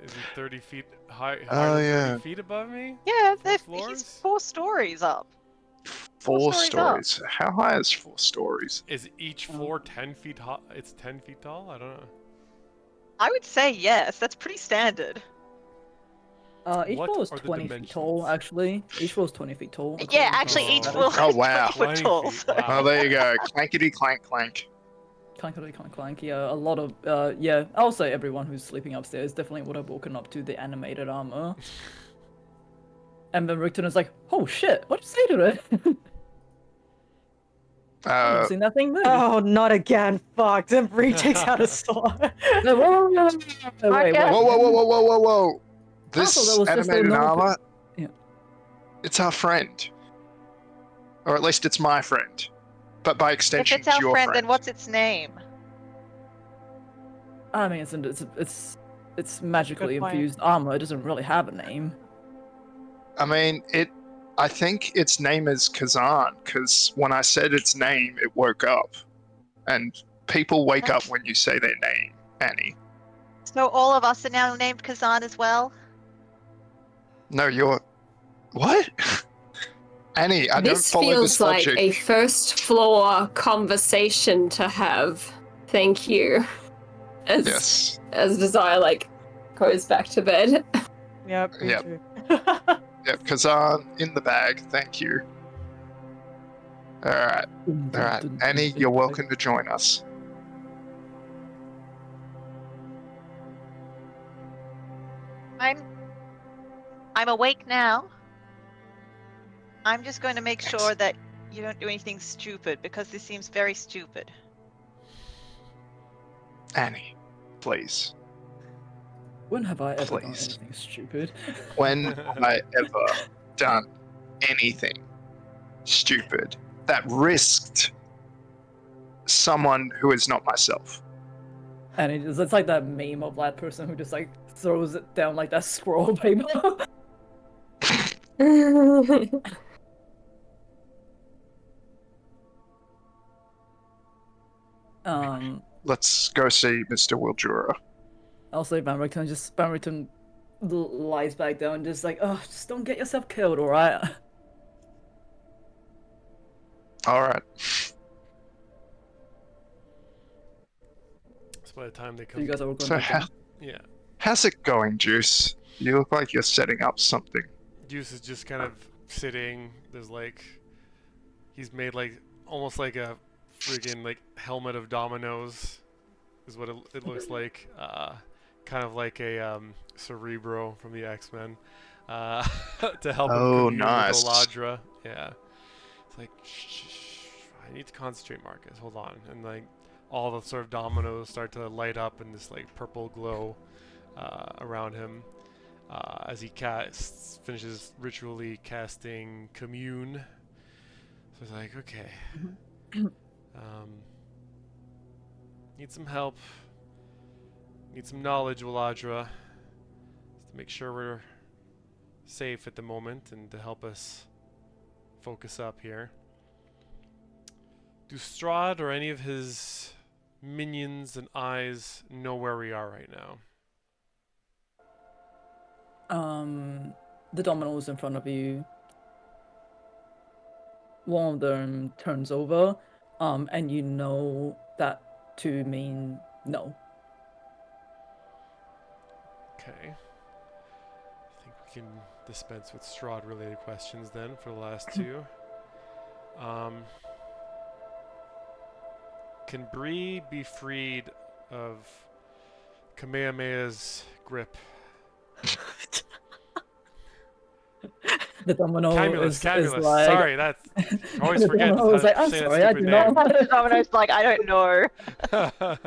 Speaker 1: Is it 30 feet high?
Speaker 4: Oh,
Speaker 1: Higher than 30
Speaker 4: yeah.
Speaker 1: feet above me?
Speaker 3: Yeah,
Speaker 1: 4
Speaker 3: he's
Speaker 1: floors?
Speaker 3: 4 stories up.
Speaker 4: 4
Speaker 3: stories up.
Speaker 4: stories. How high is 4 stories?
Speaker 1: Is each floor 10 feet high? It's 10 feet tall? I don't know.
Speaker 3: I would say yes. That's pretty standard.
Speaker 2: Each
Speaker 1: What
Speaker 2: floor is
Speaker 1: are the
Speaker 2: 20 feet tall,
Speaker 1: dimensions?
Speaker 2: actually. Each floor is 20 feet tall.
Speaker 3: Yeah,
Speaker 2: according to
Speaker 3: actually,
Speaker 1: Oh.
Speaker 3: each
Speaker 2: that.
Speaker 3: floor
Speaker 4: Oh,
Speaker 3: is
Speaker 4: wow.
Speaker 3: 20 foot tall.
Speaker 1: 20 feet,
Speaker 3: So.
Speaker 1: wow.
Speaker 4: Oh, there you go. Clankety clank clank.
Speaker 2: Clankety clank clank. Yeah, a lot of yeah. I'll say everyone who's sleeping upstairs definitely would have woken up to the animated armor. And then Richten is like, "Oh shit! What did you say to it?" I've never seen that thing move.
Speaker 6: Oh, not again. Fuck. Then Bree takes out a sword.
Speaker 2: No, whoa, wait,
Speaker 3: Marcus.
Speaker 4: Whoa. This
Speaker 2: Also, that was just a
Speaker 4: animated
Speaker 2: normal
Speaker 4: armor,
Speaker 2: yeah.
Speaker 4: it's our friend. Or at least it's my friend. But by
Speaker 3: If
Speaker 4: extension,
Speaker 3: it's our
Speaker 4: your
Speaker 3: friend, then what's its name?
Speaker 2: I mean, it's magically
Speaker 6: Good point.
Speaker 2: infused armor. It doesn't really have a name.
Speaker 4: I mean, I think its name is Kazan, because when I said its name, it woke up. And people wake up when you say their name, Annie.
Speaker 3: So all of us are now named Kazan as well?
Speaker 4: No, you're... What? Annie, I don't
Speaker 5: This
Speaker 4: follow
Speaker 5: feels
Speaker 4: this
Speaker 5: like
Speaker 4: logic.
Speaker 5: a first floor conversation to have. Thank you. As
Speaker 4: Yes.
Speaker 5: as Desire like goes back to bed.
Speaker 6: Yep. Me
Speaker 4: Yep.
Speaker 6: too.
Speaker 4: Yep, Kazan, in the bag, thank you. Alright, Annie, you're welcome to join us.
Speaker 3: I'm awake now. I'm just going to make sure that you don't do anything stupid because this seems very stupid.
Speaker 4: Annie, please.
Speaker 2: When have I ever done
Speaker 4: Please.
Speaker 2: anything stupid?
Speaker 4: When have I ever done anything stupid that risked someone who is not myself?
Speaker 2: And it's like that meme of that person who just like throws it down like that scroll paper.
Speaker 4: Let's go see Mr. Wildura.
Speaker 2: I'll say Van lies back down, just like, oh, just don't get yourself killed, alright?
Speaker 4: Alright.
Speaker 1: So by the time they
Speaker 2: So
Speaker 1: come,
Speaker 2: you guys are all going
Speaker 4: So
Speaker 2: back down.
Speaker 1: yeah,
Speaker 4: how's it going, Juice? You look like you're setting up something.
Speaker 1: Juice is just kind of sitting. There's like, he's made like almost like a friggin' like helmet of dominoes, is what it looks like. Kind of like a Cerebro from the X-Men, to help him
Speaker 4: Oh,
Speaker 1: commune
Speaker 4: nice.
Speaker 1: with Oladra. Yeah, it's like, shh, I need to concentrate, Marcus. Hold on, and like all the sort of dominoes start to light up in this like purple glow around him as he finishes ritually casting commune. So it's like, okay, need some help. Need some knowledge, Waladra, to make sure we're safe at the moment and to help us focus up here. Do Strahd or any of his minions and eyes know where we are right now?
Speaker 2: The dominoes in front of you. One of them turns over, and you know that to mean no.
Speaker 1: Okay. I think we can dispense with Strahd-related questions then for the last two. Can Bree be freed of Kamehameha's grip?
Speaker 2: The domino
Speaker 1: Camulus,
Speaker 2: is
Speaker 1: Camulus.
Speaker 2: like...
Speaker 1: Sorry, that's... I always
Speaker 2: The
Speaker 1: forget
Speaker 2: domino is
Speaker 1: to
Speaker 2: like, I'm
Speaker 1: say
Speaker 2: sorry,
Speaker 1: that
Speaker 2: I
Speaker 1: stupid
Speaker 2: do
Speaker 1: name.
Speaker 2: not...
Speaker 3: Domino's like, I don't know.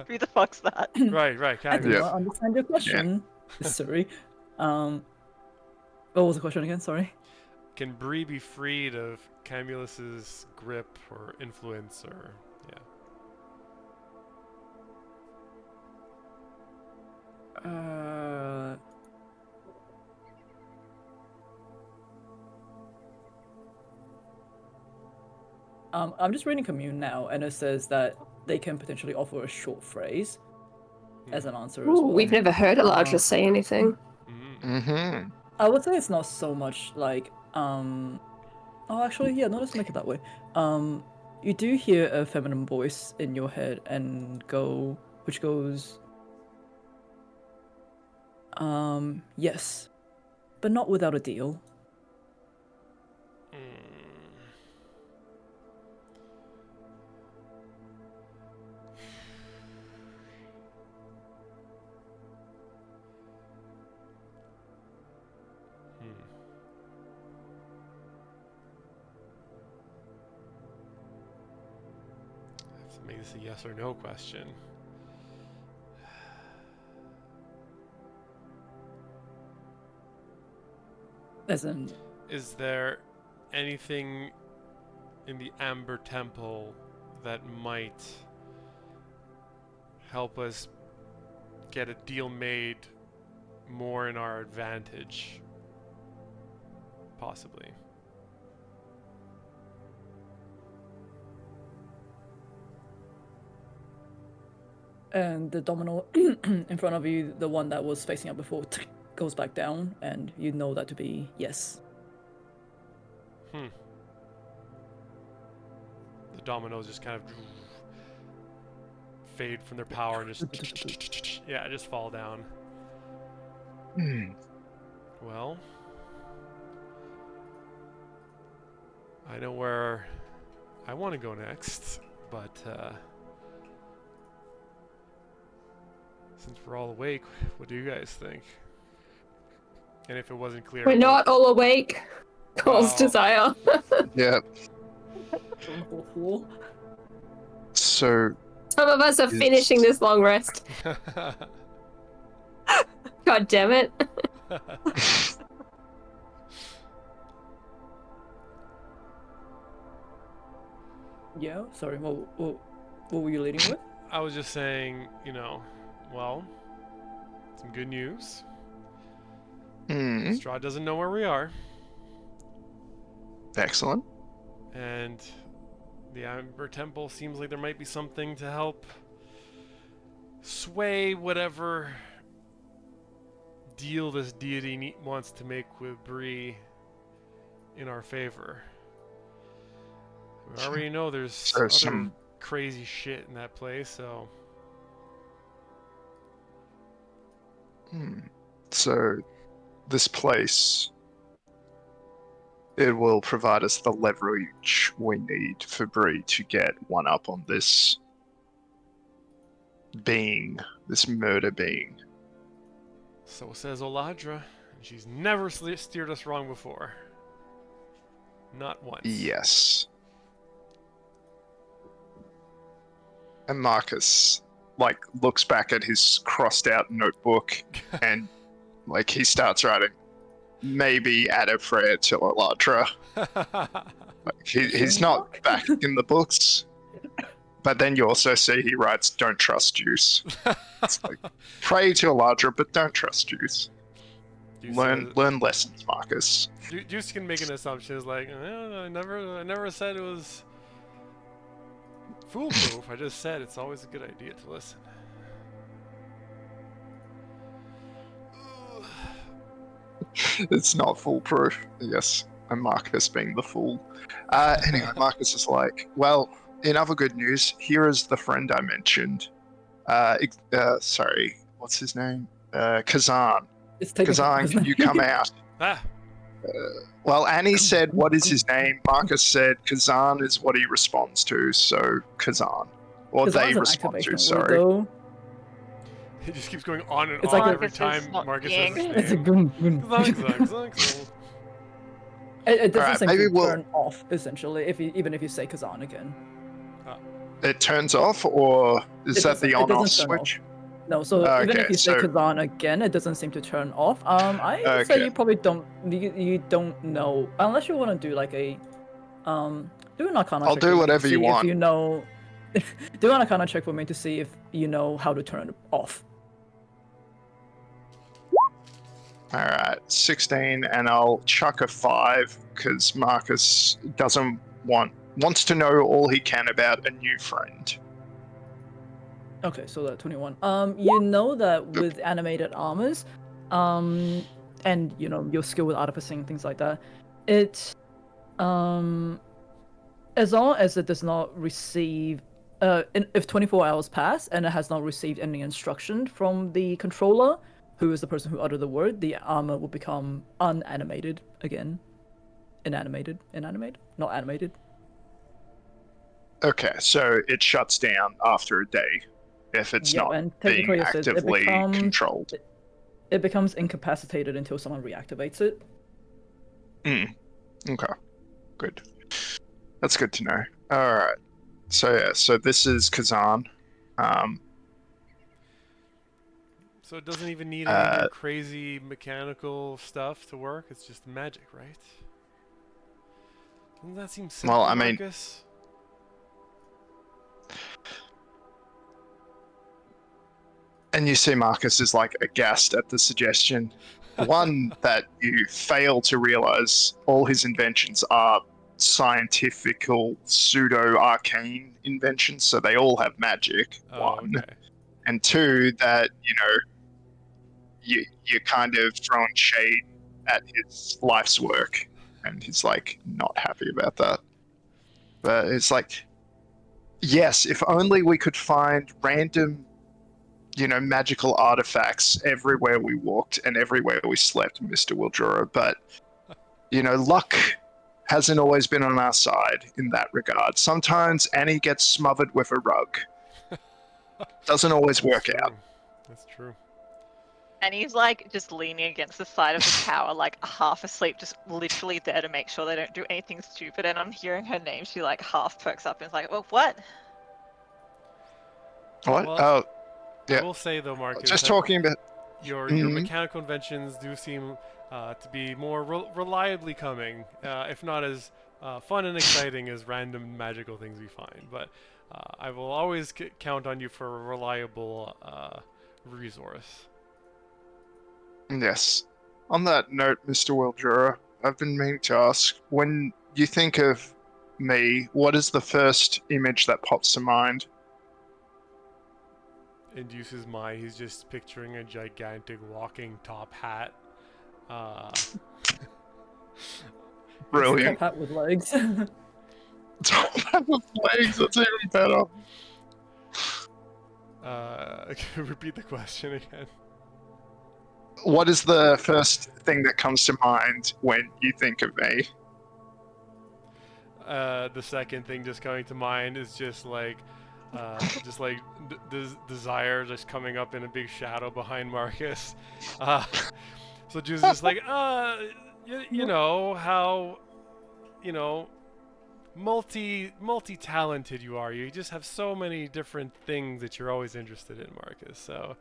Speaker 3: Who the fuck's that?
Speaker 1: Right,
Speaker 2: I do
Speaker 1: Camulus.
Speaker 2: not understand your question. Sorry. What was the question again? Sorry.
Speaker 1: Can Bree be freed of Camulus's grip or influence or... yeah.
Speaker 2: I'm just reading Commune now, and it says that they can potentially offer a short phrase as an answer as
Speaker 5: Ooh,
Speaker 2: well.
Speaker 5: we've never heard Elijah say anything.
Speaker 4: Mm-hmm.
Speaker 2: I would say it's not so much like oh, actually, yeah, no, let's make it that way. You do hear a feminine voice in your head which goes, yes, but not without a deal.
Speaker 1: Make this a yes or no question.
Speaker 2: As in,
Speaker 1: is there anything in the Amber Temple that might help us get a deal made more in our advantage? Possibly.
Speaker 2: and the domino in front of you, the one that was facing up before, goes back down, and you know that to be yes.
Speaker 1: The dominoes just kind of fade from their power and just just fall down. Well, I know where I want to go next, but since we're all awake, what do you guys think? And if it wasn't clear,
Speaker 5: We're not all awake. Calls desire.
Speaker 4: Yeah. So
Speaker 5: Some of us are
Speaker 4: Yes.
Speaker 5: finishing this long rest. God damn it.
Speaker 2: Yeah. Sorry. What were you leading with?
Speaker 1: I was just saying, well, some good news.
Speaker 4: Hmm.
Speaker 1: Strahd doesn't know where we are,
Speaker 4: Excellent.
Speaker 1: and the Amber Temple seems like there might be something to help sway whatever deal this deity wants to make with Bree in our favor. We already know there's
Speaker 4: So
Speaker 1: other
Speaker 4: some-
Speaker 1: crazy shit in that place, so
Speaker 4: So, this place, it will provide us the leverage we need for Bree to get one up on this being, this murder being.
Speaker 1: so says Oladra, and she's never steered us wrong before. Not once.
Speaker 4: Yes. And Marcus, like, looks back at his crossed out notebook and, like, he starts writing, maybe add a prayer to Oladra. Like, he's not back in the books. But then you also see he writes, don't trust Juice. It's like, pray to Oladra, but don't trust Juice. Learn lessons, Marcus.
Speaker 1: Juice can make an assumption. It's like, I never said it was foolproof. I just said it's always a good idea to listen.
Speaker 4: It's not foolproof. Yes, and Marcus being the fool. Anyway, Marcus is like, well, in other good news, here is the friend I mentioned. Sorry, what's his name? Kazan.
Speaker 2: It's taking
Speaker 4: Kazan, can you come out?
Speaker 1: Ah,
Speaker 4: Well, Annie said, what is his name? Marcus said, Kazan is what he responds to, so Kazan. Or
Speaker 2: Because
Speaker 4: they
Speaker 2: an
Speaker 4: respond
Speaker 2: activation
Speaker 4: to,
Speaker 2: word,
Speaker 4: sorry.
Speaker 2: though.
Speaker 1: he just keeps going on and
Speaker 2: It's
Speaker 1: on
Speaker 2: like
Speaker 1: every
Speaker 3: Marcus is
Speaker 1: time
Speaker 3: not
Speaker 1: Marcus
Speaker 3: being-
Speaker 1: says his
Speaker 2: It's a
Speaker 1: name.
Speaker 2: gun. It doesn't
Speaker 4: Alright,
Speaker 2: seem
Speaker 4: maybe
Speaker 2: to
Speaker 4: we'll-
Speaker 2: turn off, essentially, even if you say Kazan again.
Speaker 4: It turns off, or is
Speaker 2: It
Speaker 4: that the
Speaker 2: doesn't- it
Speaker 4: on-off
Speaker 2: doesn't turn off.
Speaker 4: switch?
Speaker 2: No, so even
Speaker 4: Okay,
Speaker 2: if you say
Speaker 4: so-
Speaker 2: Kazan again, it doesn't seem to turn off. I would say
Speaker 4: Okay.
Speaker 2: you probably don't. You don't know unless you want to do like a do an Arcana
Speaker 4: I'll
Speaker 2: check.
Speaker 4: do
Speaker 2: with me to
Speaker 4: whatever you
Speaker 2: see
Speaker 4: want.
Speaker 2: If you know, do an Arcana check for me to see if you know how to turn it off.
Speaker 4: Alright, 16, and I'll chuck a 5, because Marcus wants to know all he can about a new friend.
Speaker 2: Okay, so that 21. You know that with animated armors, and your skill with artificing things like that, it, as long as it does not receive, if 24 hours pass and it has not received any instruction from the controller, who is the person who uttered the word, the armor will become unanimated again. Inanimated, not animated.
Speaker 4: Okay, so it shuts down after a day if it's
Speaker 2: Yeah,
Speaker 4: not
Speaker 2: and
Speaker 4: being
Speaker 2: technically it says it
Speaker 4: actively
Speaker 2: becomes-
Speaker 4: controlled.
Speaker 2: It becomes incapacitated until someone reactivates it.
Speaker 4: Okay, good. That's good to know. Alright, so yeah, so this is Kazan.
Speaker 1: So it doesn't even need any of your crazy mechanical stuff to work. It's just magic, right? Doesn't that seem simple,
Speaker 4: Well, I mean-
Speaker 1: Marcus?
Speaker 4: And you see Marcus is like aghast at the suggestion. One, that you fail to realize all his inventions are scientifical, pseudo-arcane inventions, so they all have magic,
Speaker 1: Oh,
Speaker 4: one.
Speaker 1: okay.
Speaker 4: And two, that, you're kind of throwing shade at his life's work, and he's like not happy about that. But it's like, yes, if only we could find random, magical artifacts everywhere we walked and everywhere we slept, Mr. Wildura, but luck hasn't always been on our side in that regard. Sometimes Annie gets smothered with a rug. Doesn't always work
Speaker 1: That's
Speaker 4: out.
Speaker 1: true. That's true.
Speaker 3: And he's like just leaning against the side of the tower, like half asleep, just literally there to make sure they don't do anything stupid. And I'm hearing her name, she like half perks up and is like, "Well, what?"
Speaker 4: What?
Speaker 1: Well,
Speaker 4: Oh,
Speaker 1: I
Speaker 4: yeah.
Speaker 1: will say though, Marcus,
Speaker 4: Just
Speaker 1: that
Speaker 4: talking about.
Speaker 1: your
Speaker 4: Mhm.
Speaker 1: mechanical inventions do seem to be more reliably coming, if not as fun and exciting as random magical things we find. But I will always count on you for a reliable resource.
Speaker 4: Yes. On that note, Mr. Wildura, I've been meaning to ask, when you think of me, what is the first image that pops to mind?
Speaker 1: Induces mind. He's just picturing a gigantic walking top hat. Uh,
Speaker 4: Brilliant.
Speaker 2: Top hat with legs.
Speaker 4: Top hat with legs, that's even better.
Speaker 1: repeat the question again.
Speaker 4: What is the first thing that comes to mind when you think of me?
Speaker 1: The second thing just coming to mind is just like desire just coming up in a big shadow behind Marcus. So Juice is just like, you know how, you know, multi-talented you are. You just have so many different things that you're always interested in, Marcus. So,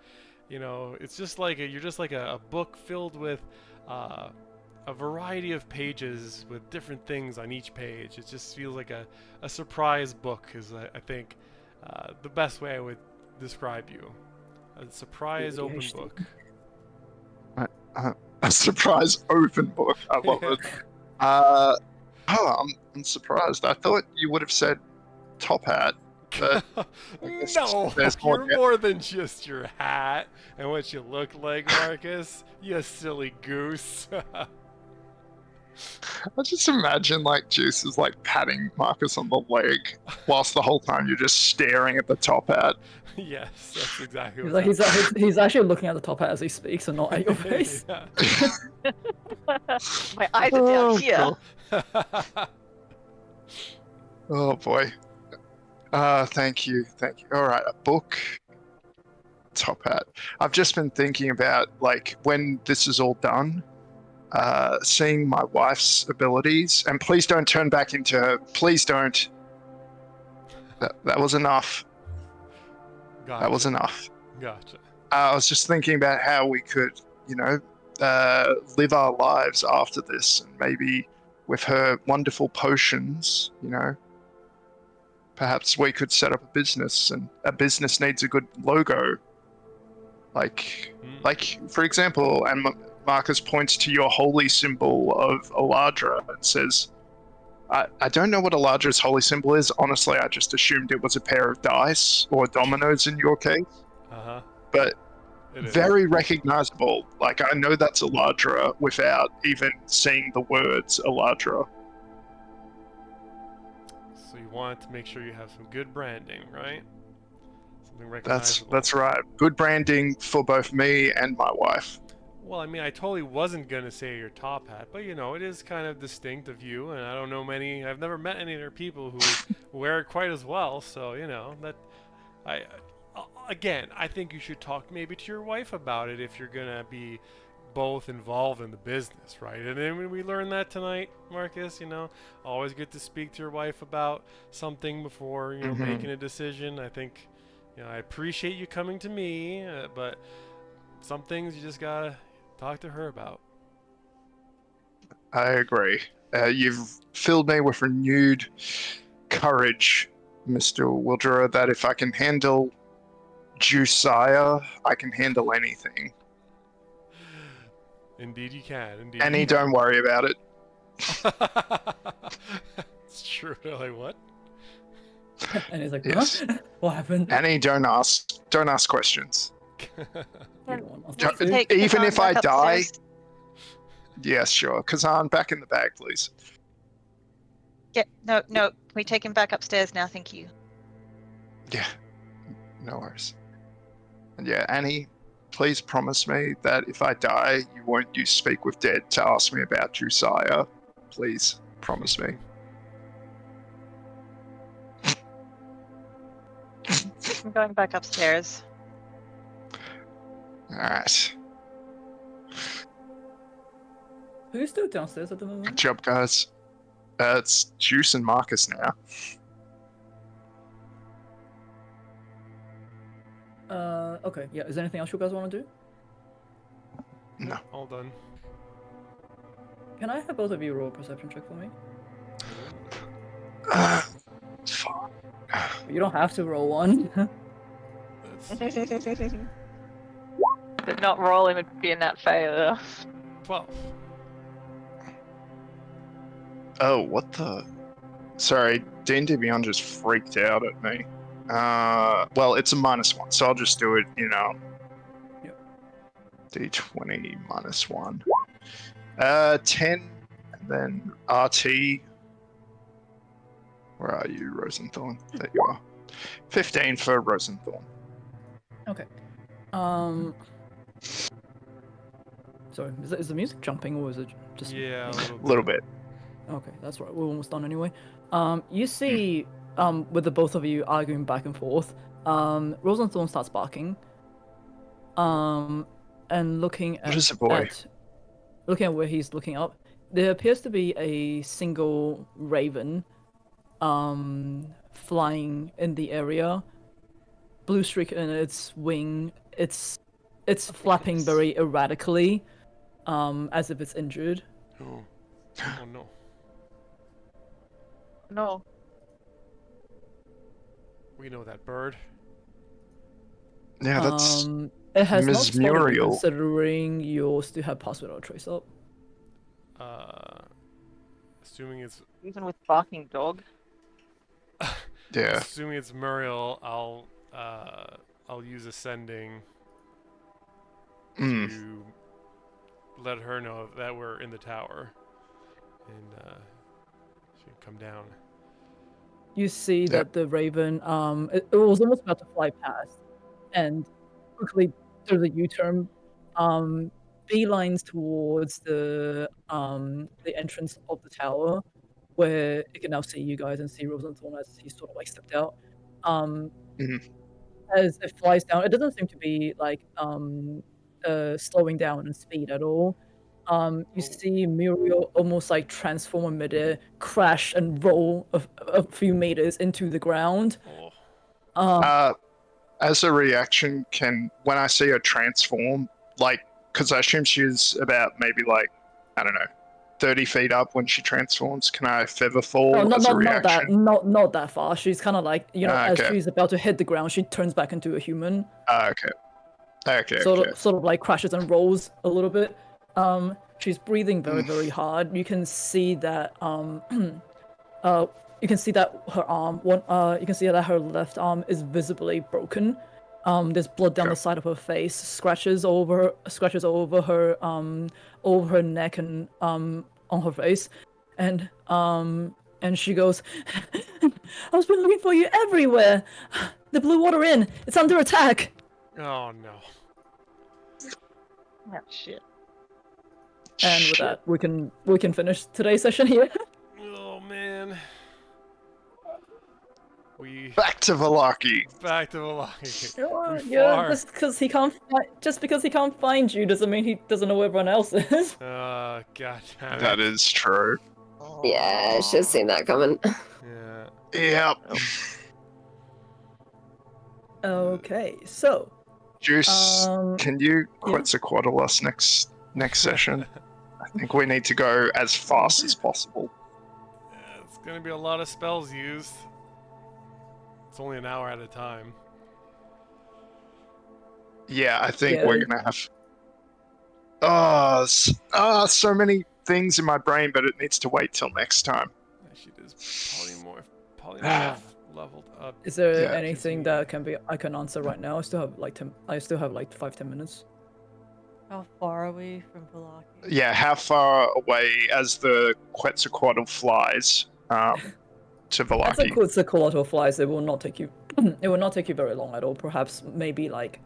Speaker 1: you know, it's just like you're just like a book filled with a variety of pages with different things on each page. It just feels like a surprise book is, I think, the best way I would describe you. A surprise open
Speaker 2: ADHD.
Speaker 1: book.
Speaker 4: A surprise open book. I love it. I'm surprised. I thought you would have said top hat. But I guess
Speaker 1: No,
Speaker 4: there's more
Speaker 1: you're
Speaker 4: depth.
Speaker 1: more than just your hat and what you look like, Marcus. You silly goose.
Speaker 4: I just imagine like Juice is like patting Marcus on the leg, whilst the whole time you're just staring at the top hat.
Speaker 1: Yes, that's exactly
Speaker 2: He's,
Speaker 1: what's
Speaker 2: like, he's actually looking at the top hat as he speaks and not at your face.
Speaker 1: Yeah.
Speaker 3: My eyes are down
Speaker 4: Oh,
Speaker 3: here.
Speaker 4: God. Oh boy. Thank you. All right, a book, top hat. I've just been thinking about like when this is all done, seeing my wife's abilities, and please don't turn back into her. Please don't. That was enough.
Speaker 1: Gotcha.
Speaker 4: That was enough.
Speaker 1: Gotcha.
Speaker 4: I was just thinking about how we could, you know, live our lives after this, and maybe with her wonderful potions, you know, perhaps we could set up a business, and a business needs a good logo. Like for example, and Marcus points to your holy symbol of Eladra and says, I don't know what Eladra's holy symbol is. Honestly, I just assumed it was a pair of dice or dominoes in your case.
Speaker 1: Uh-huh.
Speaker 4: But
Speaker 1: It is.
Speaker 4: very recognizable. Like, I know that's Eladra without even seeing the words Eladra.
Speaker 1: So you want to make sure you have some good branding, right? Something recognizable.
Speaker 4: That's right. Good branding for both me and my wife.
Speaker 1: Well, I mean, I totally wasn't gonna say your top hat, but you know, it is kind of distinct of you, and I don't know many. I've never met any other people who wear it quite as well. So you know that. Again, I think you should talk maybe to your wife about it if you're gonna be both involved in the business, right? And then when we learned that tonight, Marcus, you know, always good to speak to your wife about something before you know making a decision. I think, you know, I appreciate you coming to me, but some things you just gotta talk to her about.
Speaker 4: I agree. You've filled me with renewed courage, Mr. Wildra, that if I can handle Josiah, I can handle anything.
Speaker 1: Indeed you can. Indeed.
Speaker 4: Annie,
Speaker 1: you can.
Speaker 4: don't worry about it.
Speaker 1: It's true. Like what?
Speaker 2: And he's like,
Speaker 4: Yes.
Speaker 2: huh? What happened?
Speaker 4: Annie, don't ask questions.
Speaker 2: You
Speaker 3: Can
Speaker 2: don't want
Speaker 4: Don't-
Speaker 2: us to.
Speaker 3: Take
Speaker 4: even
Speaker 3: Kazan
Speaker 4: if I
Speaker 3: back
Speaker 4: die-
Speaker 3: upstairs?
Speaker 4: Yes, sure. Kazan, back in the bag, please.
Speaker 3: Yeah, no. Can we take him back upstairs now? Thank you.
Speaker 4: Yeah, no worries. And yeah, Annie, please promise me that if I die, you won't use Speak with Dead to ask me about Josiah. Please, promise me.
Speaker 3: I'm going back upstairs.
Speaker 4: Alright.
Speaker 2: Who's still downstairs at the
Speaker 4: Good
Speaker 2: moment?
Speaker 4: job, guys. It's Juice and Marcus now.
Speaker 2: Okay, yeah. Is there anything else you guys want to do?
Speaker 4: No.
Speaker 1: All done.
Speaker 2: Can I have both of you roll a perception check for me?
Speaker 4: Fuck.
Speaker 2: You don't have to roll one.
Speaker 1: That's
Speaker 3: But not rolling would be in that failure.
Speaker 1: 12.
Speaker 4: Oh, what the? Sorry, D&D Beyond just freaked out at me. Well, it's a -1, so I'll just do it,
Speaker 2: Yep.
Speaker 4: D20 -1. 10, and then RT. Where are you, Rosenthorn? There you are. 15 for Rosenthorn.
Speaker 2: Okay. Sorry, is the music jumping or is it just?
Speaker 1: Yeah,
Speaker 4: A little bit.
Speaker 2: Okay, that's right. We're almost done anyway. You see, with the both of you arguing back and forth, Rosenthorn starts barking. And looking
Speaker 4: What is it, boy?
Speaker 2: looking at where he's looking up, there appears to be a single raven, flying in the area. Blue streak in its wing. It's flapping very erratically, as if it's injured.
Speaker 1: Oh. Oh no.
Speaker 3: No.
Speaker 1: We know that bird.
Speaker 4: Yeah, that's
Speaker 2: It has not
Speaker 4: Ms.
Speaker 2: spotted you,
Speaker 4: Muriel.
Speaker 2: considering you still have pass without trace up.
Speaker 1: Assuming it's
Speaker 3: Even with barking dog.
Speaker 4: yeah.
Speaker 1: assuming it's Muriel, I'll use ascending
Speaker 4: Mm.
Speaker 1: to let her know that we're in the tower, and she can come down.
Speaker 2: You see that the raven, it was almost about to fly past, and quickly does a U-turn, beelines towards the entrance of the tower, where it can now see you guys and see Rosenthorn as he sort of like stepped out.
Speaker 4: Mhm.
Speaker 2: As it flies down, it doesn't seem to be like slowing down in speed at all. You see Muriel almost like transform in midair, crash and roll a few meters into the ground.
Speaker 1: Oh,
Speaker 4: As a reaction, when I see her transform, because I assume she's about maybe I don't know, 30 feet up when she transforms, can I feather fall
Speaker 2: No,
Speaker 4: as a reaction?
Speaker 2: not that far. She's kind of like, as
Speaker 4: Okay.
Speaker 2: she's about to hit the ground, she turns back into a human.
Speaker 4: Okay. Okay.
Speaker 2: Sort of like crashes and rolls a little bit. She's breathing very, very hard. You can see that you can see that her arm you can see that her left arm is visibly broken. There's blood down the side of her face, scratches over her neck and on her face. And she goes, I've been looking for you everywhere. The Blue Water Inn, it's under attack.
Speaker 1: oh no.
Speaker 3: Oh shit.
Speaker 2: And with that, we can finish today's session here.
Speaker 1: Oh man. We
Speaker 4: Back to Velaki.
Speaker 1: back to Velaki.
Speaker 2: Yeah,
Speaker 1: Far.
Speaker 2: just because he can't find you doesn't mean he doesn't know where everyone else is.
Speaker 1: God damn it.
Speaker 4: That is true.
Speaker 5: Yeah, I should have seen that coming.
Speaker 1: Yeah.
Speaker 4: Yep.
Speaker 2: Okay, so
Speaker 4: Juice, can you Quetzalcoatl us next session? I think we need to go as fast as possible.
Speaker 1: Yeah, it's gonna be a lot of spells used. It's only an hour at a time.
Speaker 4: Yeah, I think
Speaker 2: Yeah.
Speaker 4: we're gonna have so many things in my brain, but it needs to wait till next time.
Speaker 1: Actually, there's polymorph leveled up.
Speaker 2: is there
Speaker 4: Yeah.
Speaker 2: anything that I can answer right now? I still have like 5-10 minutes.
Speaker 6: How far are we from Velaki?
Speaker 4: Yeah, how far away as the Quetzalcoatl flies to
Speaker 2: As
Speaker 4: Velaki?
Speaker 2: the Quetzalcoatl flies, it will not take you it will not take you very long at all. Perhaps maybe like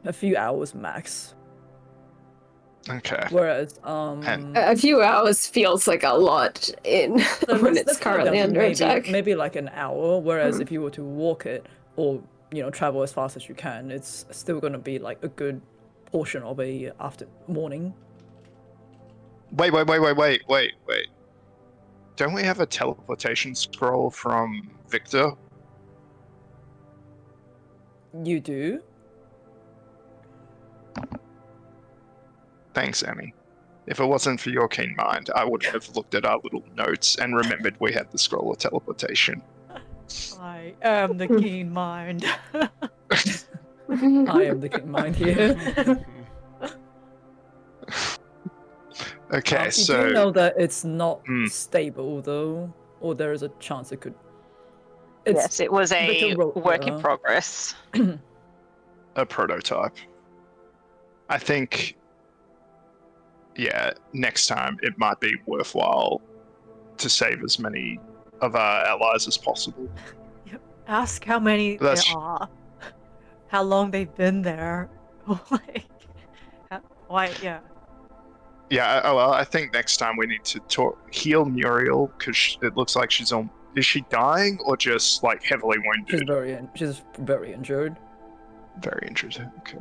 Speaker 2: a few hours max.
Speaker 4: Okay.
Speaker 2: Whereas
Speaker 5: A few hours feels like a lot in
Speaker 2: so
Speaker 5: when
Speaker 2: let's
Speaker 5: it's
Speaker 2: cut it down
Speaker 5: currently
Speaker 2: to
Speaker 5: under attack.
Speaker 2: maybe like an hour. Whereas if you were to walk it or travel as fast as you can, it's still going to be like a good portion of a after morning.
Speaker 4: Wait. Don't we have a teleportation scroll from Victor?
Speaker 2: You do.
Speaker 4: Thanks, Annie. If it wasn't for your keen mind, I would have looked at our little notes and remembered we had the scroll of teleportation.
Speaker 6: I am the keen mind.
Speaker 2: I am the king mind here.
Speaker 4: Okay,
Speaker 2: You
Speaker 4: so
Speaker 2: do know that it's not
Speaker 4: Hmm.
Speaker 2: stable though, or there is a chance it could.
Speaker 3: Yes, it was a
Speaker 2: Victor wrote
Speaker 3: work in
Speaker 2: there.
Speaker 3: progress.
Speaker 4: a prototype. I think, yeah, next time it might be worthwhile to save as many of our allies as possible.
Speaker 6: Ask how many
Speaker 4: That's-
Speaker 6: there are. How long they've been there. Like, why? Yeah.
Speaker 4: Yeah, well, I think next time we need to heal Muriel because it looks like she's on. Is she dying or just like heavily wounded?
Speaker 2: She's very injured.
Speaker 4: Very interesting. Okay.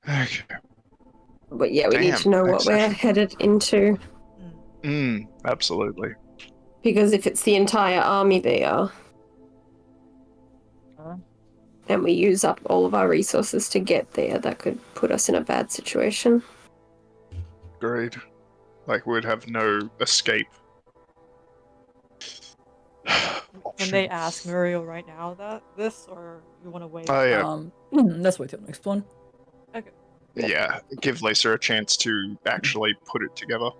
Speaker 4: Okay.
Speaker 5: But yeah, we need
Speaker 4: Damn,
Speaker 5: to know what we're
Speaker 4: excellent.
Speaker 5: headed into.
Speaker 4: Absolutely.
Speaker 5: Because if it's the entire army there, and we use up all of our resources to get there, that could put us in a bad situation.
Speaker 4: Agreed. Like we'd have no escape.
Speaker 6: Can they ask Muriel right now this, or you want to wait?
Speaker 4: Oh yeah,
Speaker 2: Let's wait till the next one.
Speaker 4: yeah. Give Lisa a chance to actually put it together.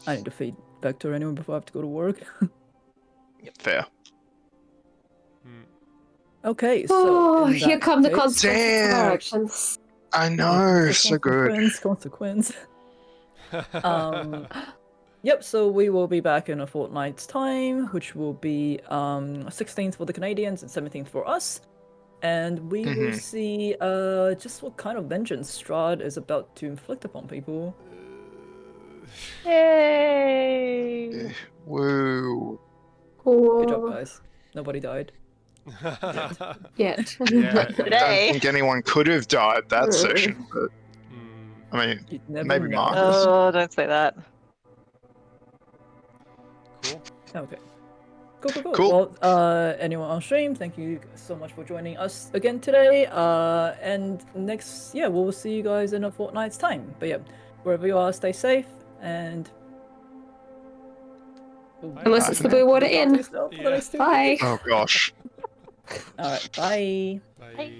Speaker 2: I need to feed Vector anyway before I have to go to work.
Speaker 4: Fair.
Speaker 2: Okay, so
Speaker 5: Oh,
Speaker 2: in
Speaker 5: here
Speaker 2: that
Speaker 5: come the
Speaker 2: case-
Speaker 5: consequences of our
Speaker 4: Damn.
Speaker 5: actions.
Speaker 4: I know,
Speaker 2: The
Speaker 4: so good.
Speaker 2: consequence. Yep, so we will be back in a fortnight's time, which will be 16th for the Canadians and 17th for us. And we will see just what kind of vengeance Strahd is about to inflict upon people.
Speaker 3: Yay!
Speaker 4: Woo.
Speaker 2: Good job, guys. Nobody died.
Speaker 5: Yeah.
Speaker 4: I
Speaker 1: Yeah.
Speaker 3: Today.
Speaker 4: don't think anyone could have died that session, but I mean,
Speaker 2: You'd never
Speaker 4: maybe
Speaker 2: know.
Speaker 4: Marcus.
Speaker 3: Oh, don't say that.
Speaker 1: Cool.
Speaker 2: Okay. Cool.
Speaker 4: Cool.
Speaker 2: Well, anyone on stream, thank you so much for joining us again today. And next, we'll see you guys in a fortnight's time. But yeah, wherever you are, stay safe and.
Speaker 5: Unless it's the Blue Water Inn.
Speaker 2: For the next 2
Speaker 5: Bye.
Speaker 4: Oh gosh.
Speaker 2: All right, bye.
Speaker 1: Bye.